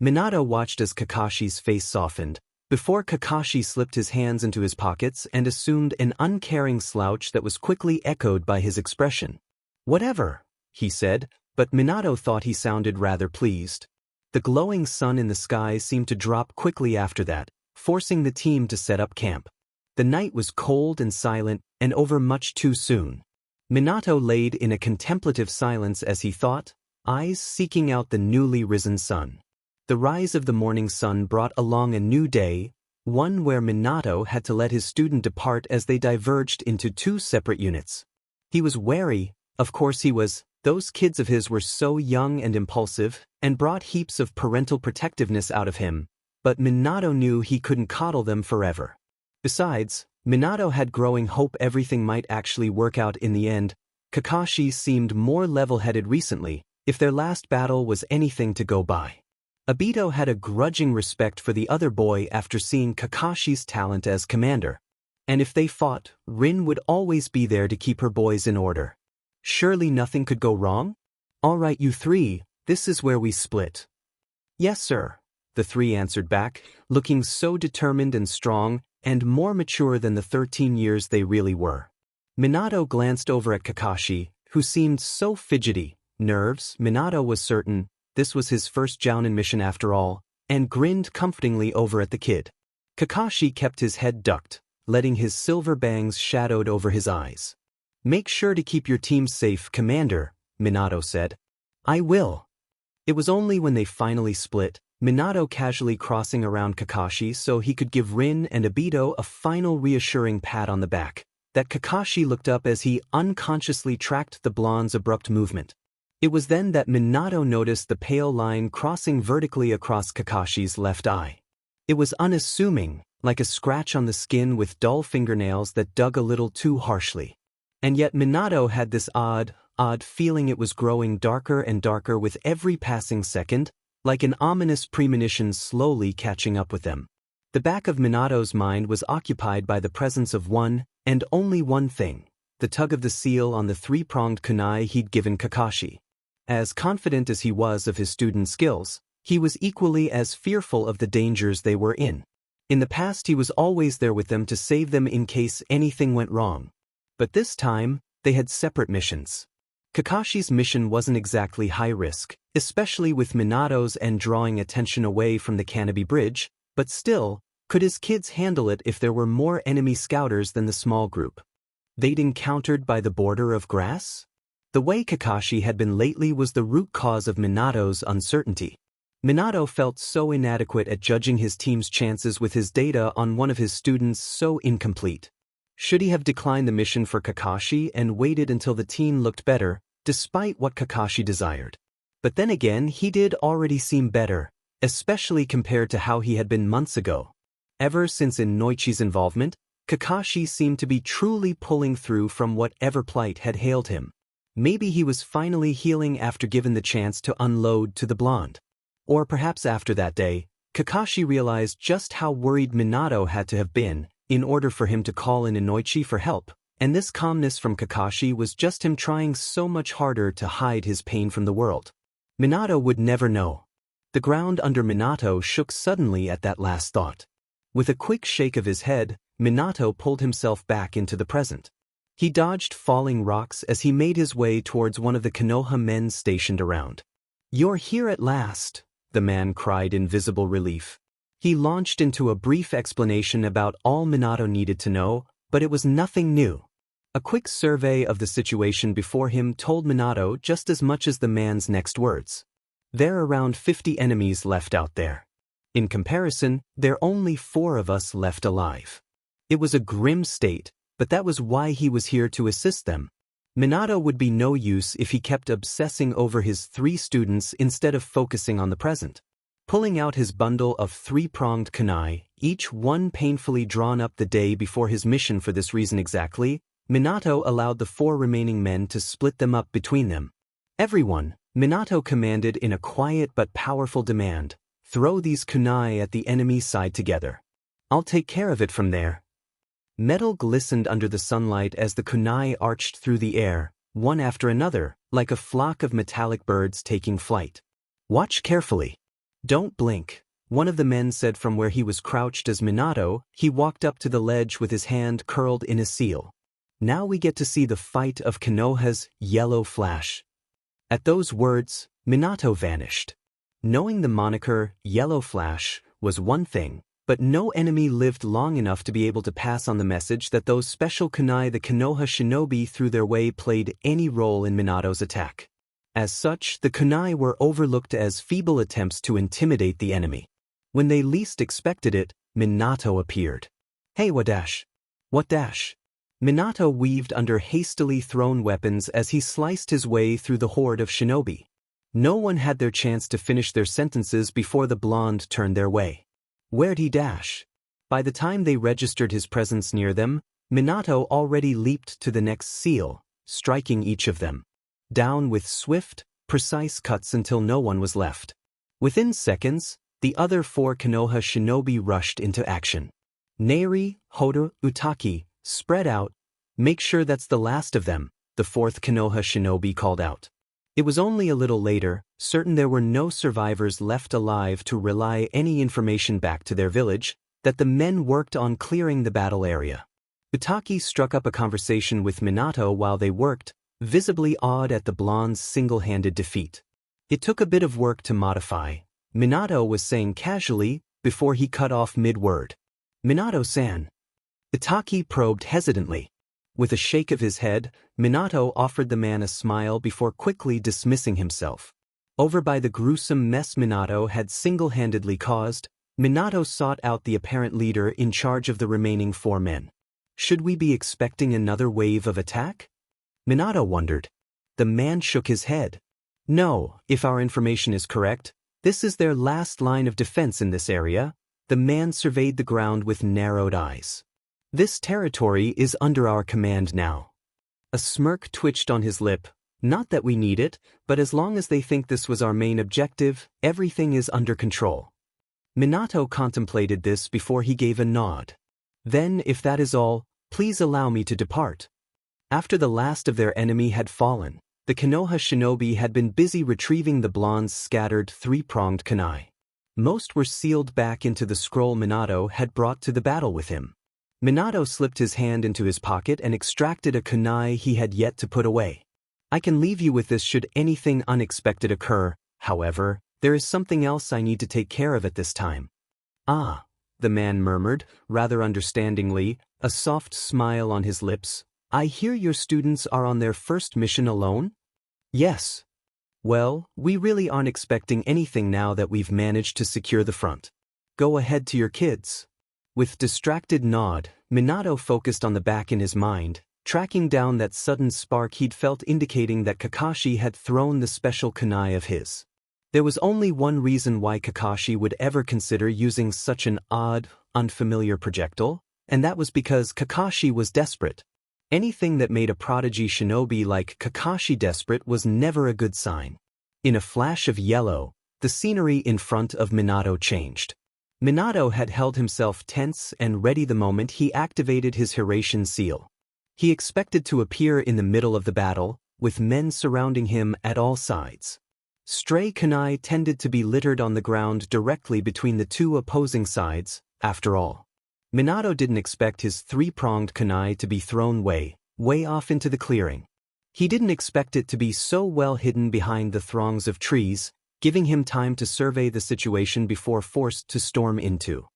Minato watched as Kakashi's face softened, before Kakashi slipped his hands into his pockets and assumed an uncaring slouch that was quickly echoed by his expression. Whatever, he said, but Minato thought he sounded rather pleased. The glowing sun in the sky seemed to drop quickly after that, forcing the team to set up camp. The night was cold and silent, and over much too soon. Minato laid in a contemplative silence as he thought, eyes seeking out the newly risen sun. The rise of the morning sun brought along a new day, one where Minato had to let his student depart as they diverged into two separate units. He was wary, of course he was. Those kids of his were so young and impulsive, and brought heaps of parental protectiveness out of him, but Minato knew he couldn't coddle them forever. Besides, Minato had growing hope everything might actually work out in the end. Kakashi seemed more level-headed recently, if their last battle was anything to go by. Obito had a grudging respect for the other boy after seeing Kakashi's talent as commander. And if they fought, Rin would always be there to keep her boys in order. Surely nothing could go wrong? All right, you three, this is where we split. Yes, sir, the three answered back, looking so determined and strong, and more mature than the 13 years they really were. Minato glanced over at Kakashi, who seemed so fidgety. Nerves, Minato was certain, this was his first Jounin mission after all, and grinned comfortingly over at the kid. Kakashi kept his head ducked, letting his silver bangs shadowed over his eyes. Make sure to keep your team safe, Commander, Minato said. I will. It was only when they finally split, Minato casually crossing around Kakashi so he could give Rin and Obito a final reassuring pat on the back, that Kakashi looked up as he unconsciously tracked the blonde's abrupt movement. It was then that Minato noticed the pale line crossing vertically across Kakashi's left eye. It was unassuming, like a scratch on the skin with dull fingernails that dug a little too harshly. And yet Minato had this odd feeling it was growing darker and darker with every passing second, like an ominous premonition slowly catching up with them. The back of Minato's mind was occupied by the presence of one, and only one thing, the tug of the seal on the three-pronged kunai he'd given Kakashi. As confident as he was of his student's skills, he was equally as fearful of the dangers they were in. In the past he was always there with them to save them in case anything went wrong. But this time, they had separate missions. Kakashi's mission wasn't exactly high risk, especially with Minato's and drawing attention away from the Canopy Bridge, but still, could his kids handle it if there were more enemy scouters than the small group they'd encountered by the border of grass? The way Kakashi had been lately was the root cause of Minato's uncertainty. Minato felt so inadequate at judging his team's chances with his data on one of his students so incomplete. Should he have declined the mission for Kakashi and waited until the team looked better, despite what Kakashi desired? But then again, he did already seem better, especially compared to how he had been months ago. Ever since Inoichi's involvement, Kakashi seemed to be truly pulling through from whatever plight had hailed him. Maybe he was finally healing after given the chance to unload to the blonde. Or perhaps after that day, Kakashi realized just how worried Minato had to have been in order for him to call in Inoichi for help, and this calmness from Kakashi was just him trying so much harder to hide his pain from the world. Minato would never know. The ground under Minato shook suddenly at that last thought. With a quick shake of his head, Minato pulled himself back into the present. He dodged falling rocks as he made his way towards one of the Konoha men stationed around. "You're here at last," the man cried in visible relief. He launched into a brief explanation about all Minato needed to know, but it was nothing new. A quick survey of the situation before him told Minato just as much as the man's next words. "There are around 50 enemies left out there. In comparison, there are only 4 of us left alive." It was a grim state, but that was why he was here to assist them. Minato would be no use if he kept obsessing over his 3 students instead of focusing on the present. Pulling out his bundle of 3-pronged kunai, each one painfully drawn up the day before his mission for this reason exactly, Minato allowed the 4 remaining men to split them up between them. "Everyone," Minato commanded in a quiet but powerful demand, "throw these kunai at the enemy side together. I'll take care of it from there." Metal glistened under the sunlight as the kunai arched through the air, one after another, like a flock of metallic birds taking flight. "Watch carefully. Don't blink," one of the men said from where he was crouched as he walked up to the ledge with his hand curled in a seal. "Now we get to see the fight of Konoha's Yellow Flash." At those words, Minato vanished. Knowing the moniker Yellow Flash was one thing, but no enemy lived long enough to be able to pass on the message that those special kunai the Konoha shinobi threw their way played any role in Minato's attack. As such, the kunai were overlooked as feeble attempts to intimidate the enemy. When they least expected it, Minato appeared. "Hey, Wadash." "What dash?" Minato weaved under hastily thrown weapons as he sliced his way through the horde of shinobi. No one had their chance to finish their sentences before the blonde turned their way. Where'd he dash? By the time they registered his presence near them, Minato already leaped to the next seal, striking each of them down with swift, precise cuts until no one was left. Within seconds, the other 4 Konoha shinobi rushed into action. "Neiri, Hodo, Utaki, spread out. Make sure that's the last of them," the 4th Konoha shinobi called out. It was only a little later, certain there were no survivors left alive to relay any information back to their village, that the men worked on clearing the battle area. Utaki struck up a conversation with Minato while they worked, visibly awed at the blonde's single-handed defeat. "It took a bit of work to modify," Minato was saying casually before he cut off mid-word. "Minato-san." Utaki probed hesitantly. With a shake of his head, Minato offered the man a smile before quickly dismissing himself. Over by the gruesome mess Minato had single-handedly caused, Minato sought out the apparent leader in charge of the remaining 4 men. Should we be expecting another wave of attack? Minato wondered. The man shook his head. "No, if our information is correct, this is their last line of defense in this area." The man surveyed the ground with narrowed eyes. "This territory is under our command now." A smirk twitched on his lip. "Not that we need it, but as long as they think this was our main objective, everything is under control." Minato contemplated this before he gave a nod. "Then, if that is all, please allow me to depart." After the last of their enemy had fallen, the Konoha shinobi had been busy retrieving the blonde's scattered 3-pronged kunai. Most were sealed back into the scroll Minato had brought to the battle with him. Minato slipped his hand into his pocket and extracted a kunai he had yet to put away. "I can leave you with this should anything unexpected occur. However, there is something else I need to take care of at this time." "Ah," the man murmured, rather understandingly, a soft smile on his lips. "I hear your students are on their first mission alone?" "Yes." "Well, we really aren't expecting anything now that we've managed to secure the front. Go ahead to your kids." With distracted nod, Minato focused on the back in his mind, tracking down that sudden spark he'd felt indicating that Kakashi had thrown the special kunai of his. There was only one reason why Kakashi would ever consider using such an odd, unfamiliar projectile, and that was because Kakashi was desperate. Anything that made a prodigy shinobi like Kakashi desperate was never a good sign. In a flash of yellow, the scenery in front of Minato changed. Minato had held himself tense and ready the moment he activated his Hiraition seal. He expected to appear in the middle of the battle, with men surrounding him at all sides. Stray kunai tended to be littered on the ground directly between the two opposing sides, after all. Minato didn't expect his three-pronged kunai to be thrown way off into the clearing. He didn't expect it to be so well hidden behind the throngs of trees, giving him time to survey the situation before forced to storm into.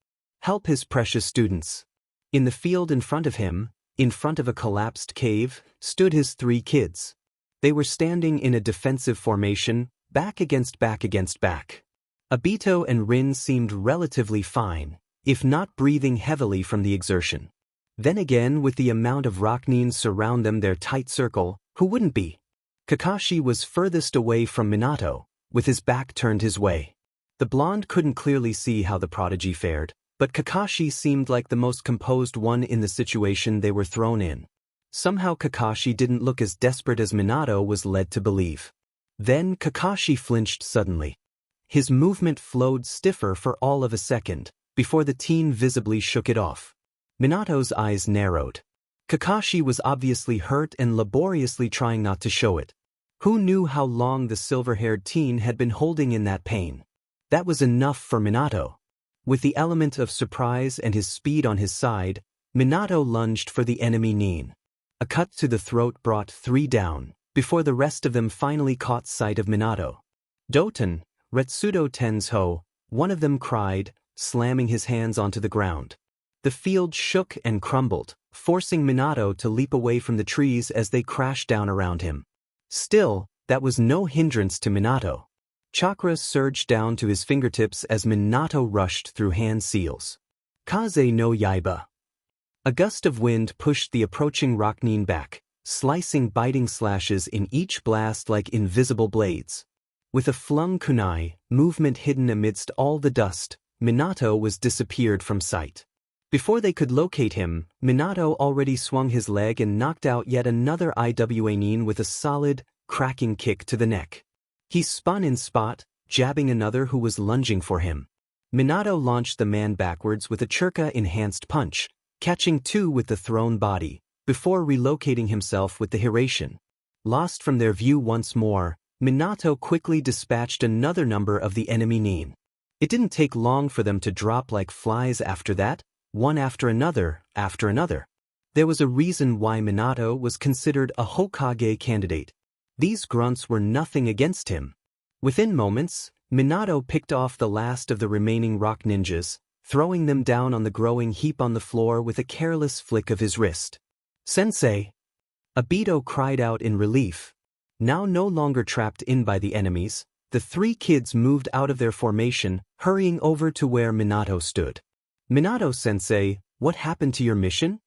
Help his precious students. In the field in front of him, in front of a collapsed cave, stood his three kids. They were standing in a defensive formation, back against back. Obito and Rin seemed relatively fine, if not breathing heavily from the exertion. Then again, with the amount of Rocknins surround them, their tight circle, who wouldn't be? Kakashi was furthest away from Minato, with his back turned his way. The blonde couldn't clearly see how the prodigy fared, but Kakashi seemed like the most composed one in the situation they were thrown in. Somehow Kakashi didn't look as desperate as Minato was led to believe. Then Kakashi flinched suddenly. His movement flowed stiffer for all of a second, before the teen visibly shook it off. Minato's eyes narrowed. Kakashi was obviously hurt and laboriously trying not to show it. Who knew how long the silver-haired teen had been holding in that pain? That was enough for Minato. With the element of surprise and his speed on his side, Minato lunged for the enemy nin. A cut to the throat brought 3 down, before the rest of them finally caught sight of Minato. Doton, Retsudo Tensho, one of them cried, slamming his hands onto the ground. The field shook and crumbled, forcing Minato to leap away from the trees as they crashed down around him. Still, that was no hindrance to Minato. Chakra surged down to his fingertips as Minato rushed through hand seals. Kaze no Yaiba. A gust of wind pushed the approaching Rocknin back, slicing biting slashes in each blast like invisible blades. With a flung kunai, movement hidden amidst all the dust, Minato was disappeared from sight. Before they could locate him, Minato already swung his leg and knocked out yet another Iwa nin with a solid, cracking kick to the neck. He spun in spot, jabbing another who was lunging for him. Minato launched the man backwards with a churka-enhanced punch, catching 2 with the thrown body, before relocating himself with the Hirashin. Lost from their view once more, Minato quickly dispatched another number of the enemy nin. It didn't take long for them to drop like flies after that, one after another, after another. There was a reason why Minato was considered a Hokage candidate. These grunts were nothing against him. Within moments, Minato picked off the last of the remaining rock ninjas, throwing them down on the growing heap on the floor with a careless flick of his wrist. "Sensei!" Obito cried out in relief. Now no longer trapped in by the enemies, the 3 kids moved out of their formation, hurrying over to where Minato stood. "Minato-sensei, what happened to your mission?"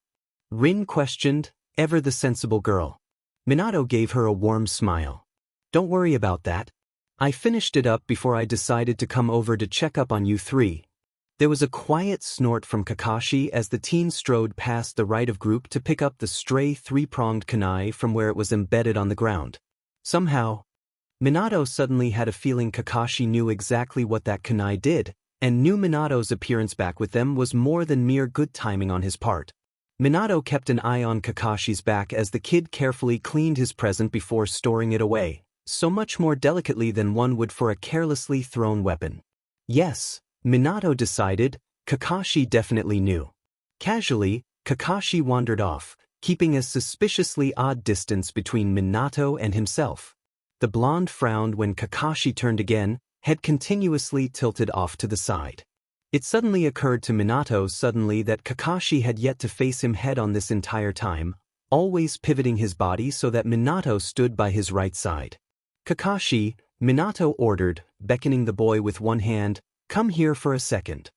Rin questioned, ever the sensible girl. Minato gave her a warm smile. "Don't worry about that. I finished it up before I decided to come over to check up on you 3. There was a quiet snort from Kakashi as the teen strode past the right of group to pick up the stray 3-pronged kunai from where it was embedded on the ground. Somehow, Minato suddenly had a feeling Kakashi knew exactly what that kunai did, and knew Minato's appearance back with them was more than mere good timing on his part. Minato kept an eye on Kakashi's back as the kid carefully cleaned his present before storing it away, so much more delicately than one would for a carelessly thrown weapon. Yes, Minato decided, Kakashi definitely knew. Casually, Kakashi wandered off, keeping a suspiciously odd distance between Minato and himself. The blonde frowned when Kakashi turned again, head continuously tilted off to the side. It suddenly occurred to Minato that Kakashi had yet to face him head-on this entire time, always pivoting his body so that Minato stood by his right side. "Kakashi," Minato ordered, beckoning the boy with one hand, "come here for a second."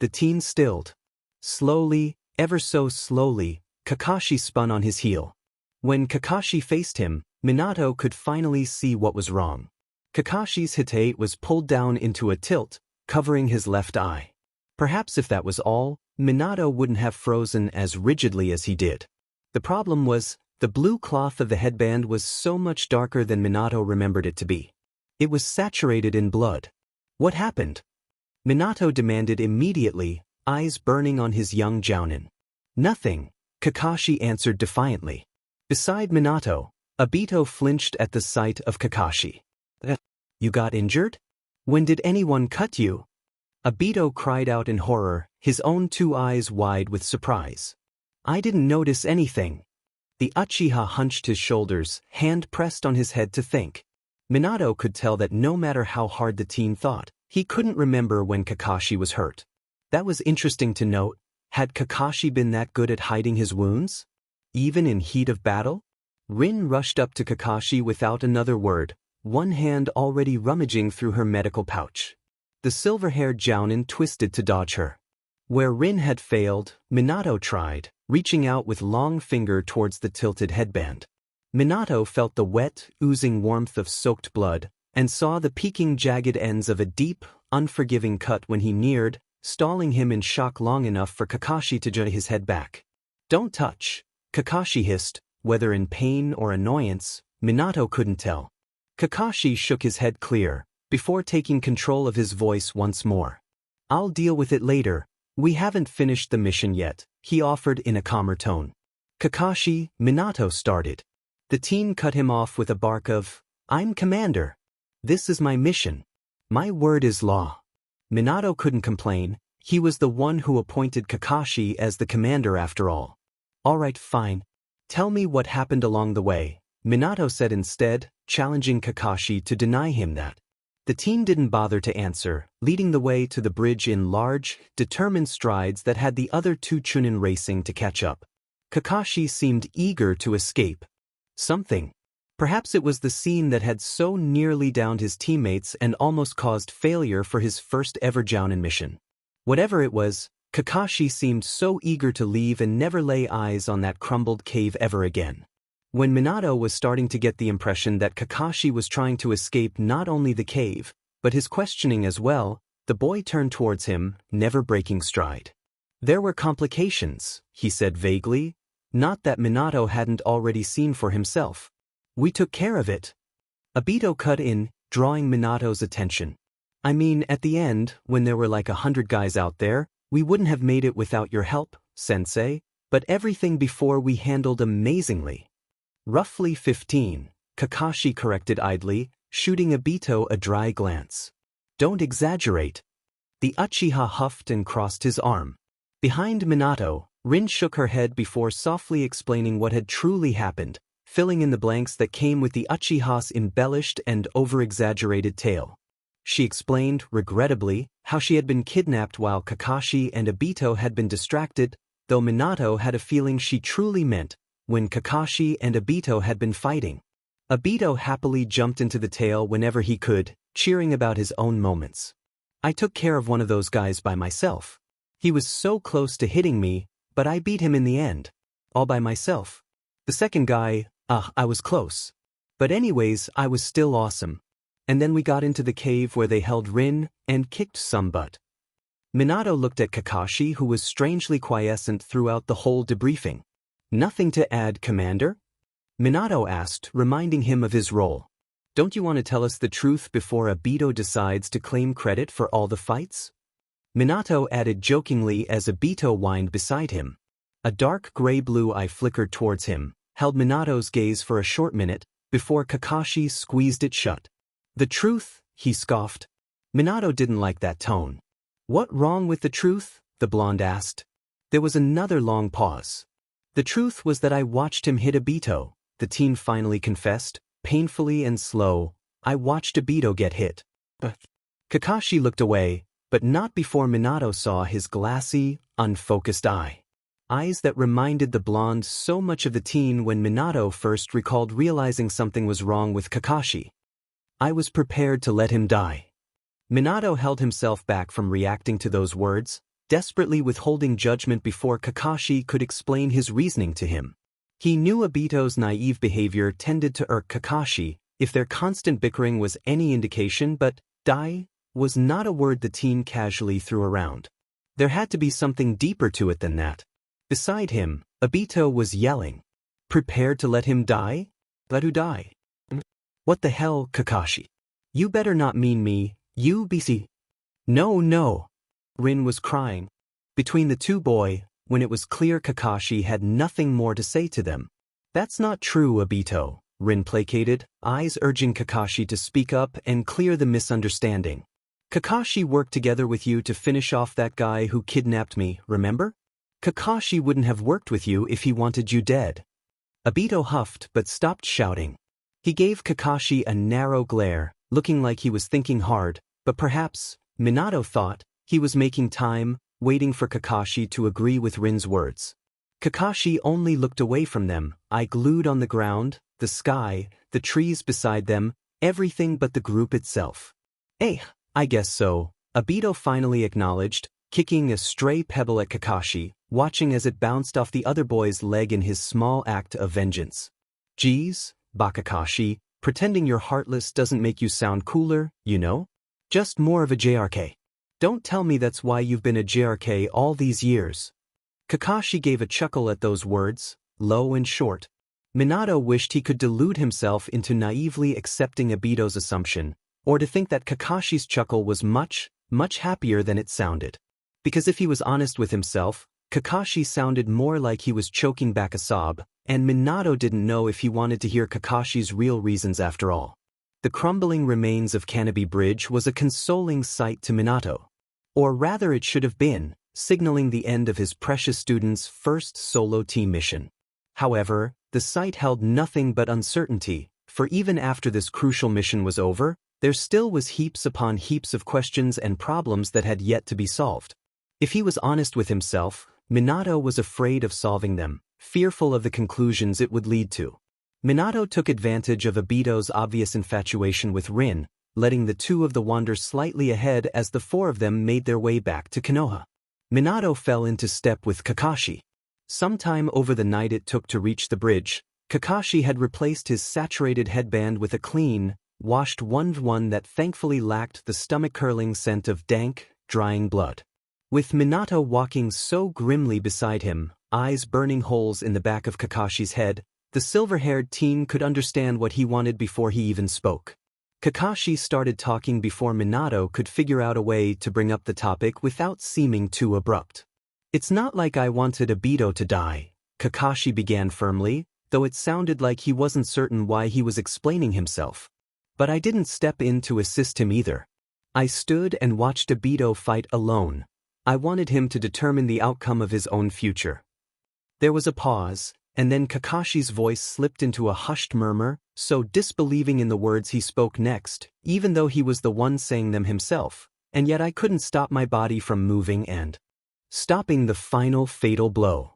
The teen stilled. Slowly, ever so slowly, Kakashi spun on his heel. When Kakashi faced him, Minato could finally see what was wrong. Kakashi's hite was pulled down into a tilt, covering his left eye. Perhaps if that was all, Minato wouldn't have frozen as rigidly as he did. The problem was, the blue cloth of the headband was so much darker than Minato remembered it to be. It was saturated in blood. What happened? Minato demanded immediately, eyes burning on his young jounin. "Nothing," Kakashi answered defiantly. Beside Minato, Obito flinched at the sight of Kakashi. You got injured? When did anyone cut you? Obito cried out in horror, his own two eyes wide with surprise. I didn't notice anything. The Uchiha hunched his shoulders, hand pressed on his head to think. Minato could tell that no matter how hard the teen thought, he couldn't remember when Kakashi was hurt. That was interesting to note. Had Kakashi been that good at hiding his wounds? Even in heat of battle? Rin rushed up to Kakashi without another word, one hand already rummaging through her medical pouch. The silver-haired Jounin twisted to dodge her. Where Rin had failed, Minato tried, reaching out with long finger towards the tilted headband. Minato felt the wet, oozing warmth of soaked blood, and saw the peeking jagged ends of a deep, unforgiving cut when he neared, stalling him in shock long enough for Kakashi to jerk his head back. Don't touch, Kakashi hissed, whether in pain or annoyance, Minato couldn't tell. Kakashi shook his head clear, before taking control of his voice once more. I'll deal with it later, we haven't finished the mission yet, he offered in a calmer tone. Kakashi, Minato started. The teen cut him off with a bark of, I'm commander. This is my mission. My word is law. Minato couldn't complain, he was the one who appointed Kakashi as the commander after all. Alright, fine. Tell me what happened along the way, Minato said instead, challenging Kakashi to deny him that. The teen didn't bother to answer, leading the way to the bridge in large, determined strides that had the other two Chunin racing to catch up. Kakashi seemed eager to escape. Something. Perhaps it was the scene that had so nearly downed his teammates and almost caused failure for his first ever Jounin mission. Whatever it was, Kakashi seemed so eager to leave and never lay eyes on that crumbled cave ever again. When Minato was starting to get the impression that Kakashi was trying to escape not only the cave, but his questioning as well, the boy turned towards him, never breaking stride. There were complications, he said vaguely, not that Minato hadn't already seen for himself. We took care of it. Obito cut in, drawing Minato's attention. I mean, at the end, when there were like 100 guys out there, we wouldn't have made it without your help, sensei, but everything before we handled amazingly. Roughly 15, Kakashi corrected idly, shooting Obito a dry glance. Don't exaggerate. The Uchiha huffed and crossed his arm. Behind Minato, Rin shook her head before softly explaining what had truly happened, filling in the blanks that came with the Uchiha's embellished and over-exaggerated tale. She explained, regrettably, how she had been kidnapped while Kakashi and Obito had been distracted, though Minato had a feeling she truly meant when Kakashi and Obito had been fighting. Obito happily jumped into the tale whenever he could, cheering about his own moments. I took care of one of those guys by myself. He was so close to hitting me, but I beat him in the end. All by myself. The second guy, I was close. But anyways, I was still awesome. And then we got into the cave where they held Rin, and kicked some butt. Minato looked at Kakashi, who was strangely quiescent throughout the whole debriefing. Nothing to add, Commander? Minato asked, reminding him of his role. Don't you want to tell us the truth before Obito decides to claim credit for all the fights? Minato added jokingly as Obito whined beside him. A dark gray-blue eye flickered towards him, held Minato's gaze for a short minute, before Kakashi squeezed it shut. The truth, he scoffed. Minato didn't like that tone. What wrong with the truth? The blonde asked. There was another long pause. The truth was that I watched him hit Obito, the teen finally confessed, painfully and slow. I watched Obito get hit. But Kakashi looked away, but not before Minato saw his glassy, unfocused eye. Eyes that reminded the blonde so much of the teen when Minato first recalled realizing something was wrong with Kakashi. I was prepared to let him die. Minato held himself back from reacting to those words, desperately withholding judgment before Kakashi could explain his reasoning to him. He knew Obito's naive behavior tended to irk Kakashi, if their constant bickering was any indication, but die was not a word the teen casually threw around. There had to be something deeper to it than that. Beside him, Obito was yelling. Prepared to let him die? Let who die? What the hell, Kakashi? You better not mean me, you BC. No. Rin was crying. Between the two boy, when it was clear Kakashi had nothing more to say to them. That's not true, Obito, Rin placated, eyes urging Kakashi to speak up and clear the misunderstanding. Kakashi worked together with you to finish off that guy who kidnapped me, remember? Kakashi wouldn't have worked with you if he wanted you dead. Obito huffed but stopped shouting. He gave Kakashi a narrow glare, looking like he was thinking hard, but perhaps, Minato thought, he was making time, waiting for Kakashi to agree with Rin's words. Kakashi only looked away from them, eye glued on the ground, the sky, the trees beside them, everything but the group itself. I guess so, Obito finally acknowledged, kicking a stray pebble at Kakashi, watching as it bounced off the other boy's leg in his small act of vengeance. Geez, Bakakashi, pretending you're heartless doesn't make you sound cooler, you know? Just more of a JRK. Don't tell me that's why you've been a JRK all these years. Kakashi gave a chuckle at those words, low and short. Minato wished he could delude himself into naively accepting Obito's assumption, or to think that Kakashi's chuckle was much, much happier than it sounded. Because if he was honest with himself, Kakashi sounded more like he was choking back a sob, and Minato didn't know if he wanted to hear Kakashi's real reasons after all. The crumbling remains of Canopy Bridge was a consoling sight to Minato. Or rather it should have been, signaling the end of his precious student's first solo team mission. However, the sight held nothing but uncertainty, for even after this crucial mission was over, there still was heaps upon heaps of questions and problems that had yet to be solved. If he was honest with himself, Minato was afraid of solving them, fearful of the conclusions it would lead to. Minato took advantage of Obito's obvious infatuation with Rin, letting the two of them wander slightly ahead as the four of them made their way back to Konoha. Minato fell into step with Kakashi. Sometime over the night it took to reach the bridge, Kakashi had replaced his saturated headband with a clean, washed one that thankfully lacked the stomach-curling scent of dank, drying blood. With Minato walking so grimly beside him, eyes burning holes in the back of Kakashi's head, the silver-haired teen could understand what he wanted before he even spoke. Kakashi started talking before Minato could figure out a way to bring up the topic without seeming too abrupt. It's not like I wanted Obito to die, Kakashi began firmly, though it sounded like he wasn't certain why he was explaining himself. But I didn't step in to assist him either. I stood and watched Obito fight alone. I wanted him to determine the outcome of his own future. There was a pause, and then Kakashi's voice slipped into a hushed murmur, so disbelieving in the words he spoke next, even though he was the one saying them himself, and yet I couldn't stop my body from moving and stopping the final fatal blow.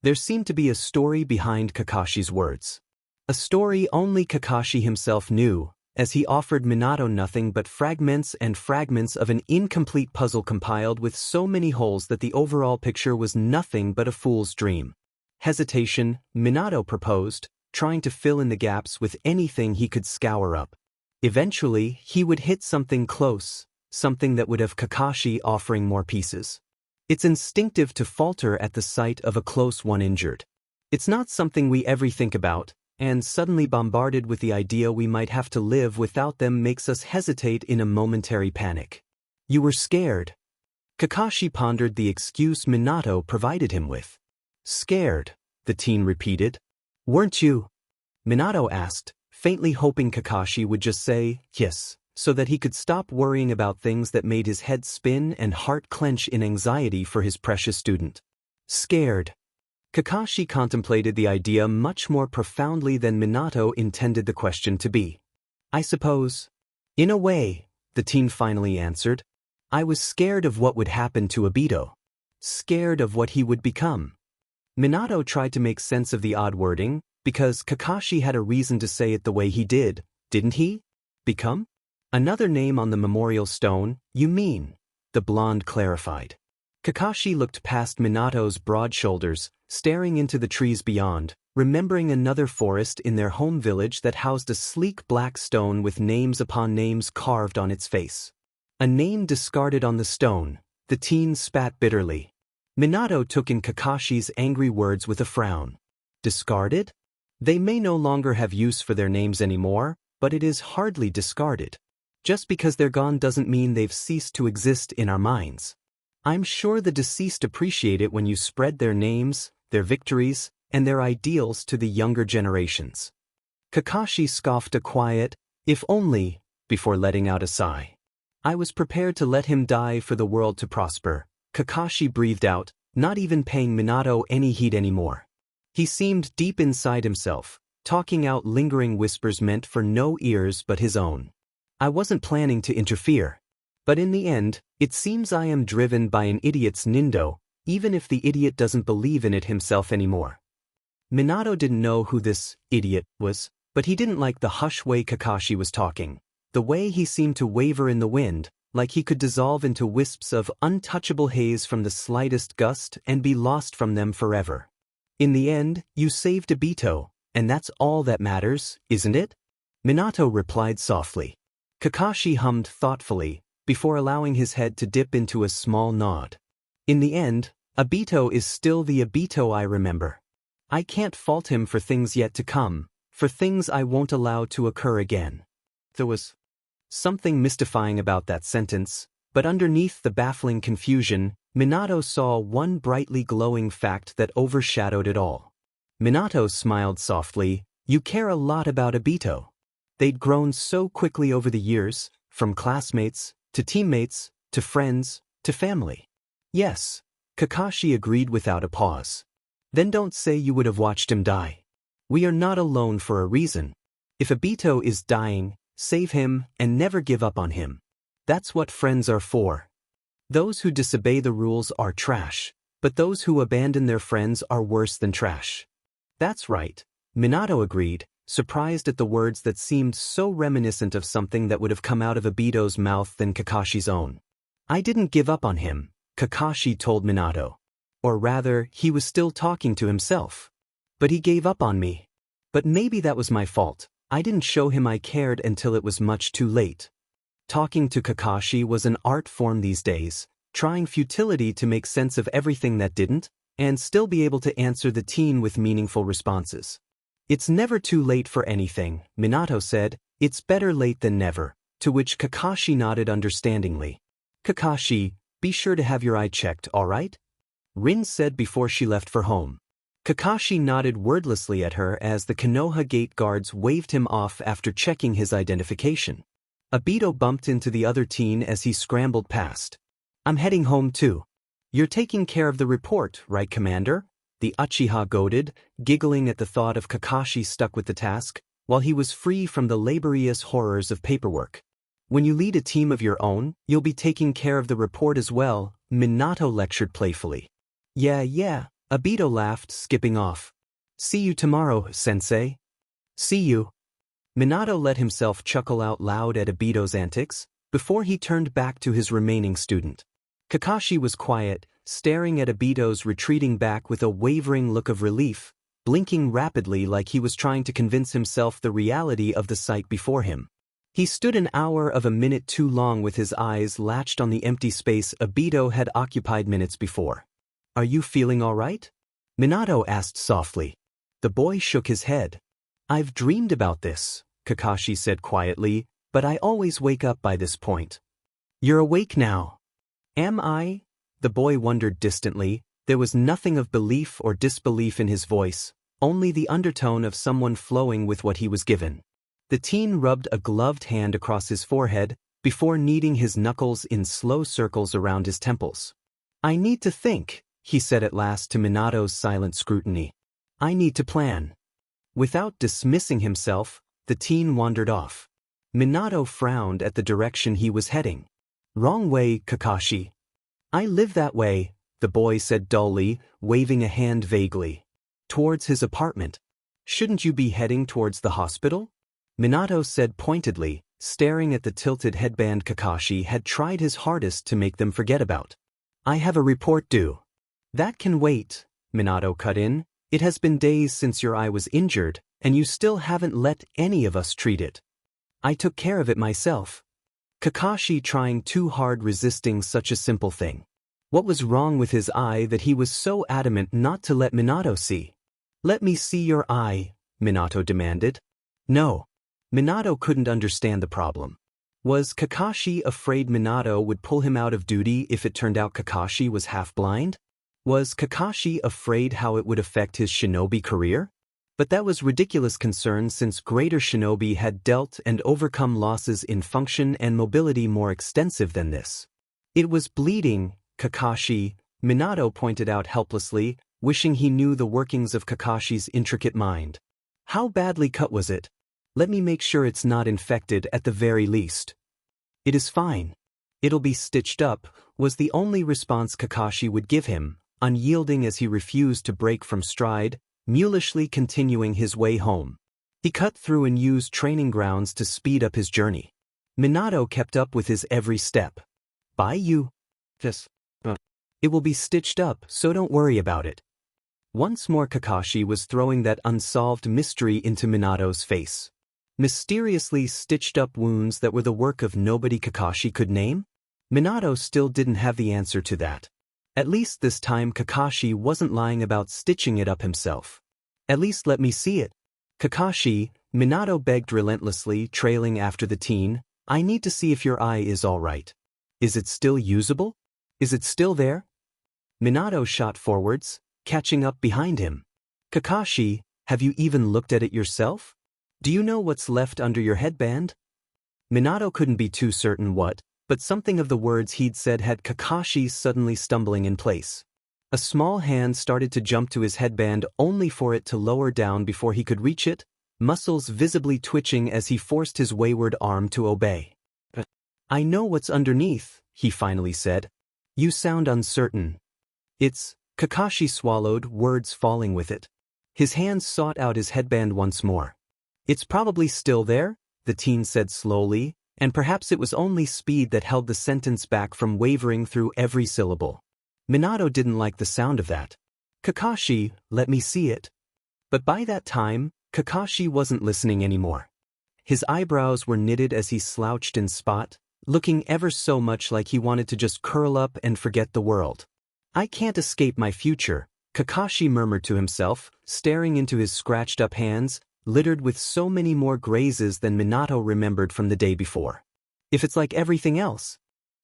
There seemed to be a story behind Kakashi's words. A story only Kakashi himself knew, as he offered Minato nothing but fragments and fragments of an incomplete puzzle compiled with so many holes that the overall picture was nothing but a fool's dream. Hesitation, Minato proposed, trying to fill in the gaps with anything he could scour up. Eventually, he would hit something close, something that would have Kakashi offering more pieces. It's instinctive to falter at the sight of a close one injured. It's not something we ever think about, and suddenly bombarded with the idea we might have to live without them makes us hesitate in a momentary panic. You were scared. Kakashi pondered the excuse Minato provided him with. Scared, the teen repeated. Weren't you? Minato asked, faintly hoping Kakashi would just say, yes, so that he could stop worrying about things that made his head spin and heart clench in anxiety for his precious student. Scared. Kakashi contemplated the idea much more profoundly than Minato intended the question to be. I suppose. In a way, the teen finally answered. I was scared of what would happen to Obito. Scared of what he would become. Minato tried to make sense of the odd wording, because Kakashi had a reason to say it the way he did, didn't he? Become? Another name on the memorial stone, you mean? The blonde clarified. Kakashi looked past Minato's broad shoulders, staring into the trees beyond, remembering another forest in their home village that housed a sleek black stone with names upon names carved on its face. A name discarded on the stone, the teen spat bitterly. Minato took in Kakashi's angry words with a frown. Discarded? They may no longer have use for their names anymore, but it is hardly discarded. Just because they're gone doesn't mean they've ceased to exist in our minds. I'm sure the deceased appreciate it when you spread their names, their victories, and their ideals to the younger generations. Kakashi scoffed a quiet, "If only," before letting out a sigh. "I was prepared to let him die for the world to prosper," Kakashi breathed out, not even paying Minato any heed anymore. He seemed deep inside himself, talking out lingering whispers meant for no ears but his own. "I wasn't planning to interfere. But in the end, it seems I am driven by an idiot's nindo, even if the idiot doesn't believe in it himself anymore." Minato didn't know who this idiot was, but he didn't like the hush way Kakashi was talking. The way he seemed to waver in the wind, like he could dissolve into wisps of untouchable haze from the slightest gust and be lost from them forever. "In the end, you saved Obito, and that's all that matters, isn't it?" Minato replied softly. Kakashi hummed thoughtfully, before allowing his head to dip into a small nod. "In the end, Obito is still the Obito I remember. I can't fault him for things yet to come, for things I won't allow to occur again." There was something mystifying about that sentence, but underneath the baffling confusion, Minato saw one brightly glowing fact that overshadowed it all. Minato smiled softly. "You care a lot about Obito." They'd grown so quickly over the years, from classmates, to teammates, to friends, to family. "Yes," Kakashi agreed without a pause. "Then don't say you would have watched him die. We are not alone for a reason. If Obito is dying, save him and never give up on him. That's what friends are for. Those who disobey the rules are trash, but those who abandon their friends are worse than trash." "That's right," Minato agreed, surprised at the words that seemed so reminiscent of something that would have come out of Obito's mouth than Kakashi's own. "I didn't give up on him," Kakashi told Minato. "Or rather, he was still talking to himself. But he gave up on me. But maybe that was my fault. I didn't show him I cared until it was much too late." Talking to Kakashi was an art form these days, trying futility to make sense of everything that didn't, and still be able to answer the teen with meaningful responses. "It's never too late for anything," Minato said. "It's better late than never," to which Kakashi nodded understandingly. "Kakashi, be sure to have your eye checked, all right?" Rin said before she left for home. Kakashi nodded wordlessly at her as the Konoha gate guards waved him off after checking his identification. Obito bumped into the other teen as he scrambled past. "I'm heading home too." "You're taking care of the report, right, Commander?" the Uchiha goaded, giggling at the thought of Kakashi stuck with the task, while he was free from the laborious horrors of paperwork. "When you lead a team of your own, you'll be taking care of the report as well," Minato lectured playfully. Yeah, Obito laughed, skipping off. "See you tomorrow, sensei." "See you." Minato let himself chuckle out loud at Obito's antics, before he turned back to his remaining student. Kakashi was quiet, staring at Obito's retreating back with a wavering look of relief, blinking rapidly like he was trying to convince himself the reality of the sight before him. He stood an hour of a minute too long with his eyes latched on the empty space Obito had occupied minutes before. "Are you feeling all right?" Minato asked softly. The boy shook his head. "I've dreamed about this," Kakashi said quietly, "but I always wake up by this point." "You're awake now." "Am I?" The boy wondered distantly. There was nothing of belief or disbelief in his voice, only the undertone of someone flowing with what he was given. The teen rubbed a gloved hand across his forehead, before kneading his knuckles in slow circles around his temples. "I need to think," he said at last to Minato's silent scrutiny. "I need to plan." Without dismissing himself, the teen wandered off. Minato frowned at the direction he was heading. "Wrong way, Kakashi." "I live that way," the boy said dully, waving a hand vaguely. "Towards his apartment." "Shouldn't you be heading towards the hospital?" Minato said pointedly, staring at the tilted headband Kakashi had tried his hardest to make them forget about. "I have a report due." "That can wait," Minato cut in. "It has been days since your eye was injured, and you still haven't let any of us treat it." "I took care of it myself." Kakashi trying too hard resisting such a simple thing. What was wrong with his eye that he was so adamant not to let Minato see? "Let me see your eye," Minato demanded. "No." Minato couldn't understand the problem. Was Kakashi afraid Minato would pull him out of duty if it turned out Kakashi was half blind? Was Kakashi afraid how it would affect his shinobi career? But that was ridiculous concern since greater shinobi had dealt and overcome losses in function and mobility more extensive than this. It was bleeding, Kakashi, Minato pointed out helplessly, wishing he knew the workings of Kakashi's intricate mind. How badly cut was it? Let me make sure it's not infected at the very least. It is fine. It'll be stitched up, was the only response Kakashi would give him, unyielding as he refused to break from stride, mulishly continuing his way home. He cut through and used training grounds to speed up his journey. Minato kept up with his every step. Bye you. It will be stitched up, so don't worry about it. Once more Kakashi was throwing that unsolved mystery into Minato's face. Mysteriously stitched up wounds that were the work of nobody Kakashi could name? Minato still didn't have the answer to that. At least this time Kakashi wasn't lying about stitching it up himself. At least let me see it. Kakashi, Minato begged relentlessly, trailing after the teen, I need to see if your eye is all right. Is it still usable? Is it still there? Minato shot forwards, catching up behind him. Kakashi, have you even looked at it yourself? Do you know what's left under your headband? Minato couldn't be too certain what, but something of the words he'd said had Kakashi suddenly stumbling in place. A small hand started to jump to his headband only for it to lower down before he could reach it, muscles visibly twitching as he forced his wayward arm to obey. I know what's underneath, he finally said. You sound uncertain. It's, Kakashi swallowed, words falling with it. His hands sought out his headband once more. It's probably still there, the teen said slowly, and perhaps it was only speed that held the sentence back from wavering through every syllable. Minato didn't like the sound of that. Kakashi, let me see it. But by that time, Kakashi wasn't listening anymore. His eyebrows were knitted as he slouched in spot, looking ever so much like he wanted to just curl up and forget the world. I can't escape my future, Kakashi murmured to himself, staring into his scratched-up hands, littered with so many more grazes than Minato remembered from the day before. If it's like everything else,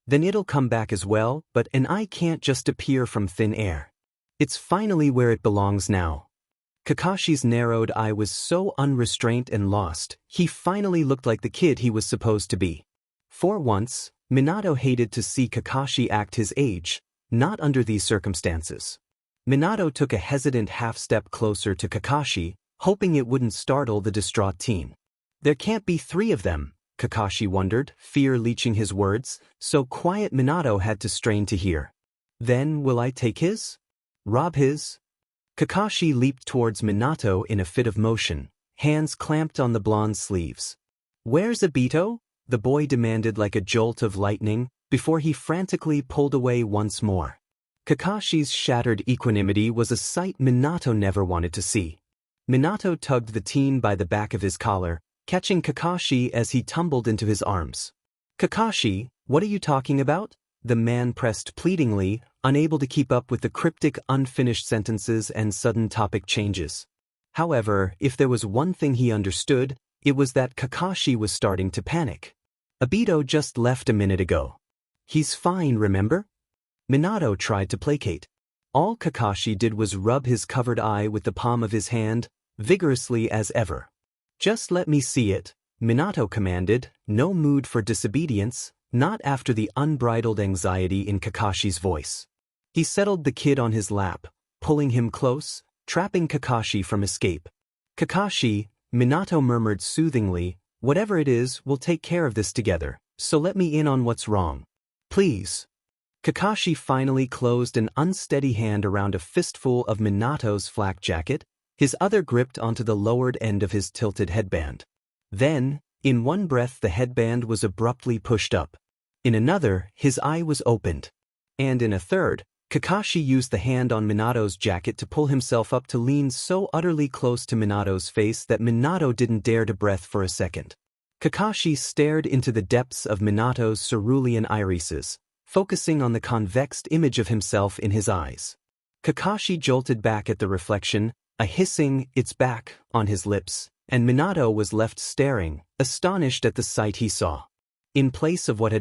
then it'll come back as well, but an eye can't just appear from thin air. It's finally where it belongs now. Kakashi's narrowed eye was so unrestrained and lost, he finally looked like the kid he was supposed to be. For once, Minato hated to see Kakashi act his age, not under these circumstances. Minato took a hesitant half-step closer to Kakashi, hoping it wouldn't startle the distraught teen. There can't be three of them, Kakashi wondered, fear leeching his words, so quiet Minato had to strain to hear. Then will I take his? Rob his? Kakashi leaped towards Minato in a fit of motion, hands clamped on the blonde's sleeves. Where's Obito? The boy demanded like a jolt of lightning, before he frantically pulled away once more. Kakashi's shattered equanimity was a sight Minato never wanted to see. Minato tugged the teen by the back of his collar, catching Kakashi as he tumbled into his arms. Kakashi, what are you talking about? The man pressed pleadingly, unable to keep up with the cryptic unfinished sentences and sudden topic changes. However, if there was one thing he understood, it was that Kakashi was starting to panic. Obito just left a minute ago. He's fine, remember? Minato tried to placate. All Kakashi did was rub his covered eye with the palm of his hand, vigorously as ever. Just let me see it, Minato commanded, no mood for disobedience, not after the unbridled anxiety in Kakashi's voice. He settled the kid on his lap, pulling him close, trapping Kakashi from escape. Kakashi, Minato murmured soothingly, whatever it is, we'll take care of this together, so let me in on what's wrong. Please. Kakashi finally closed an unsteady hand around a fistful of Minato's flak jacket, his other gripped onto the lowered end of his tilted headband. Then, in one breath the headband was abruptly pushed up. In another, his eye was opened. And in a third, Kakashi used the hand on Minato's jacket to pull himself up to lean so utterly close to Minato's face that Minato didn't dare to breath for a second. Kakashi stared into the depths of Minato's cerulean irises, focusing on the convexed image of himself in his eyes. Kakashi jolted back at the reflection, a hissing, "It's back," on his lips, and Minato was left staring, astonished at the sight he saw. In place of what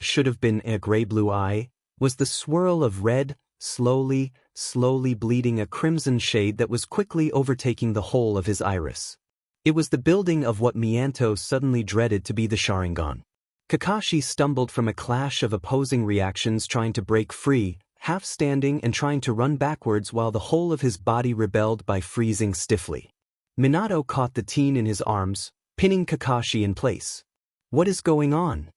should have been a gray-blue eye, was the swirl of red, slowly, slowly bleeding a crimson shade that was quickly overtaking the whole of his iris. It was the building of what Minato suddenly dreaded to be the Sharingan. Kakashi stumbled from a clash of opposing reactions, trying to break free, half standing and trying to run backwards while the whole of his body rebelled by freezing stiffly. Minato caught the teen in his arms, pinning Kakashi in place. "What is going on?"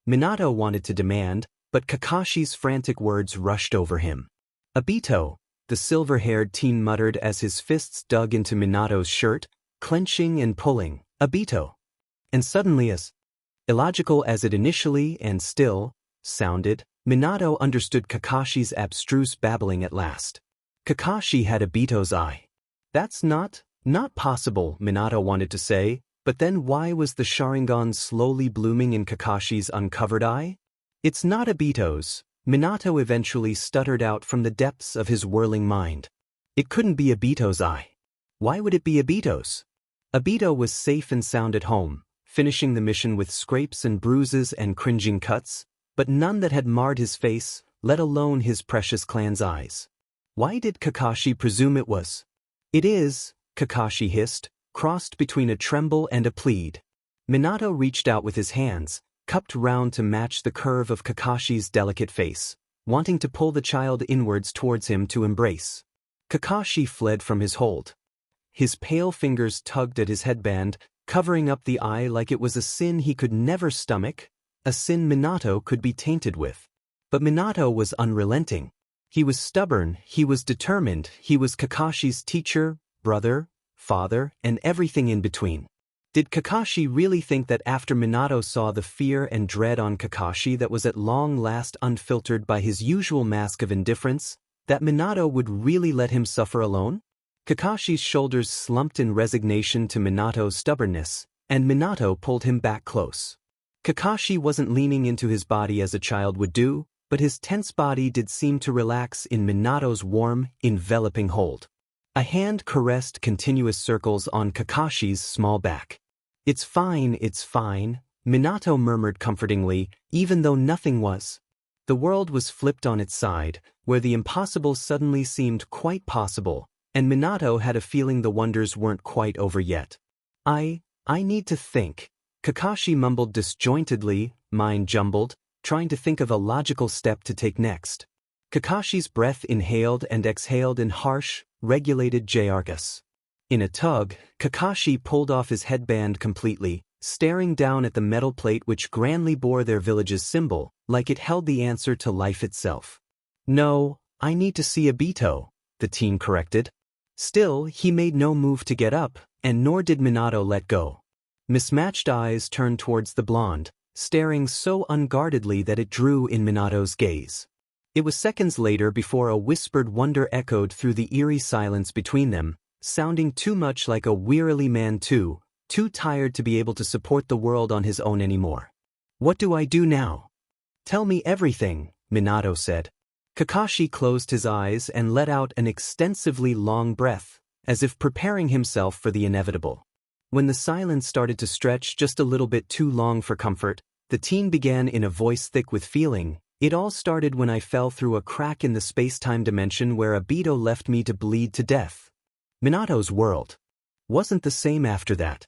Minato wanted to demand, but Kakashi's frantic words rushed over him. "Obito," the silver-haired teen muttered as his fists dug into Minato's shirt, clenching and pulling. "Obito." And suddenly, as illogical as it initially and still sounded, Minato understood Kakashi's abstruse babbling at last. Kakashi had Obito's eye. "That's not possible," Minato wanted to say, but then why was the Sharingan slowly blooming in Kakashi's uncovered eye? "It's not Obito's," Minato eventually stuttered out from the depths of his whirling mind. It couldn't be Obito's eye. Why would it be Obito's? Obito was safe and sound at home, finishing the mission with scrapes and bruises and cringing cuts, but none that had marred his face, let alone his precious clan's eyes. Why did Kakashi presume it was? "It is," Kakashi hissed, crossed between a tremble and a plead. Minato reached out with his hands, cupped round to match the curve of Kakashi's delicate face, wanting to pull the child inwards towards him to embrace. Kakashi fled from his hold. His pale fingers tugged at his headband, covering up the eye like it was a sin he could never stomach, a sin Minato could be tainted with. But Minato was unrelenting. He was stubborn, he was determined, he was Kakashi's teacher, brother, father, and everything in between. Did Kakashi really think that after Minato saw the fear and dread on Kakashi that was at long last unfiltered by his usual mask of indifference, that Minato would really let him suffer alone? Kakashi's shoulders slumped in resignation to Minato's stubbornness, and Minato pulled him back close. Kakashi wasn't leaning into his body as a child would do, but his tense body did seem to relax in Minato's warm, enveloping hold. A hand caressed continuous circles on Kakashi's small back. It's fine," Minato murmured comfortingly, even though nothing was. The world was flipped on its side, where the impossible suddenly seemed quite possible, and Minato had a feeling the wonders weren't quite over yet. I need to think," Kakashi mumbled disjointedly, mind jumbled, trying to think of a logical step to take next. Kakashi's breath inhaled and exhaled in harsh, regulated jargus. In a tug, Kakashi pulled off his headband completely, staring down at the metal plate which grandly bore their village's symbol, like it held the answer to life itself. "No, I need to see Obito," the teen corrected. Still, he made no move to get up, and nor did Minato let go. Mismatched eyes turned towards the blonde, staring so unguardedly that it drew in Minato's gaze. It was seconds later before a whispered wonder echoed through the eerie silence between them, sounding too much like a wearily man too tired to be able to support the world on his own anymore. "What do I do now?" "Tell me everything," Minato said. Kakashi closed his eyes and let out an extensively long breath, as if preparing himself for the inevitable. When the silence started to stretch just a little bit too long for comfort, the teen began in a voice thick with feeling. "It all started when I fell through a crack in the space-time dimension where Obito left me to bleed to death. Minato's world wasn't the same after that.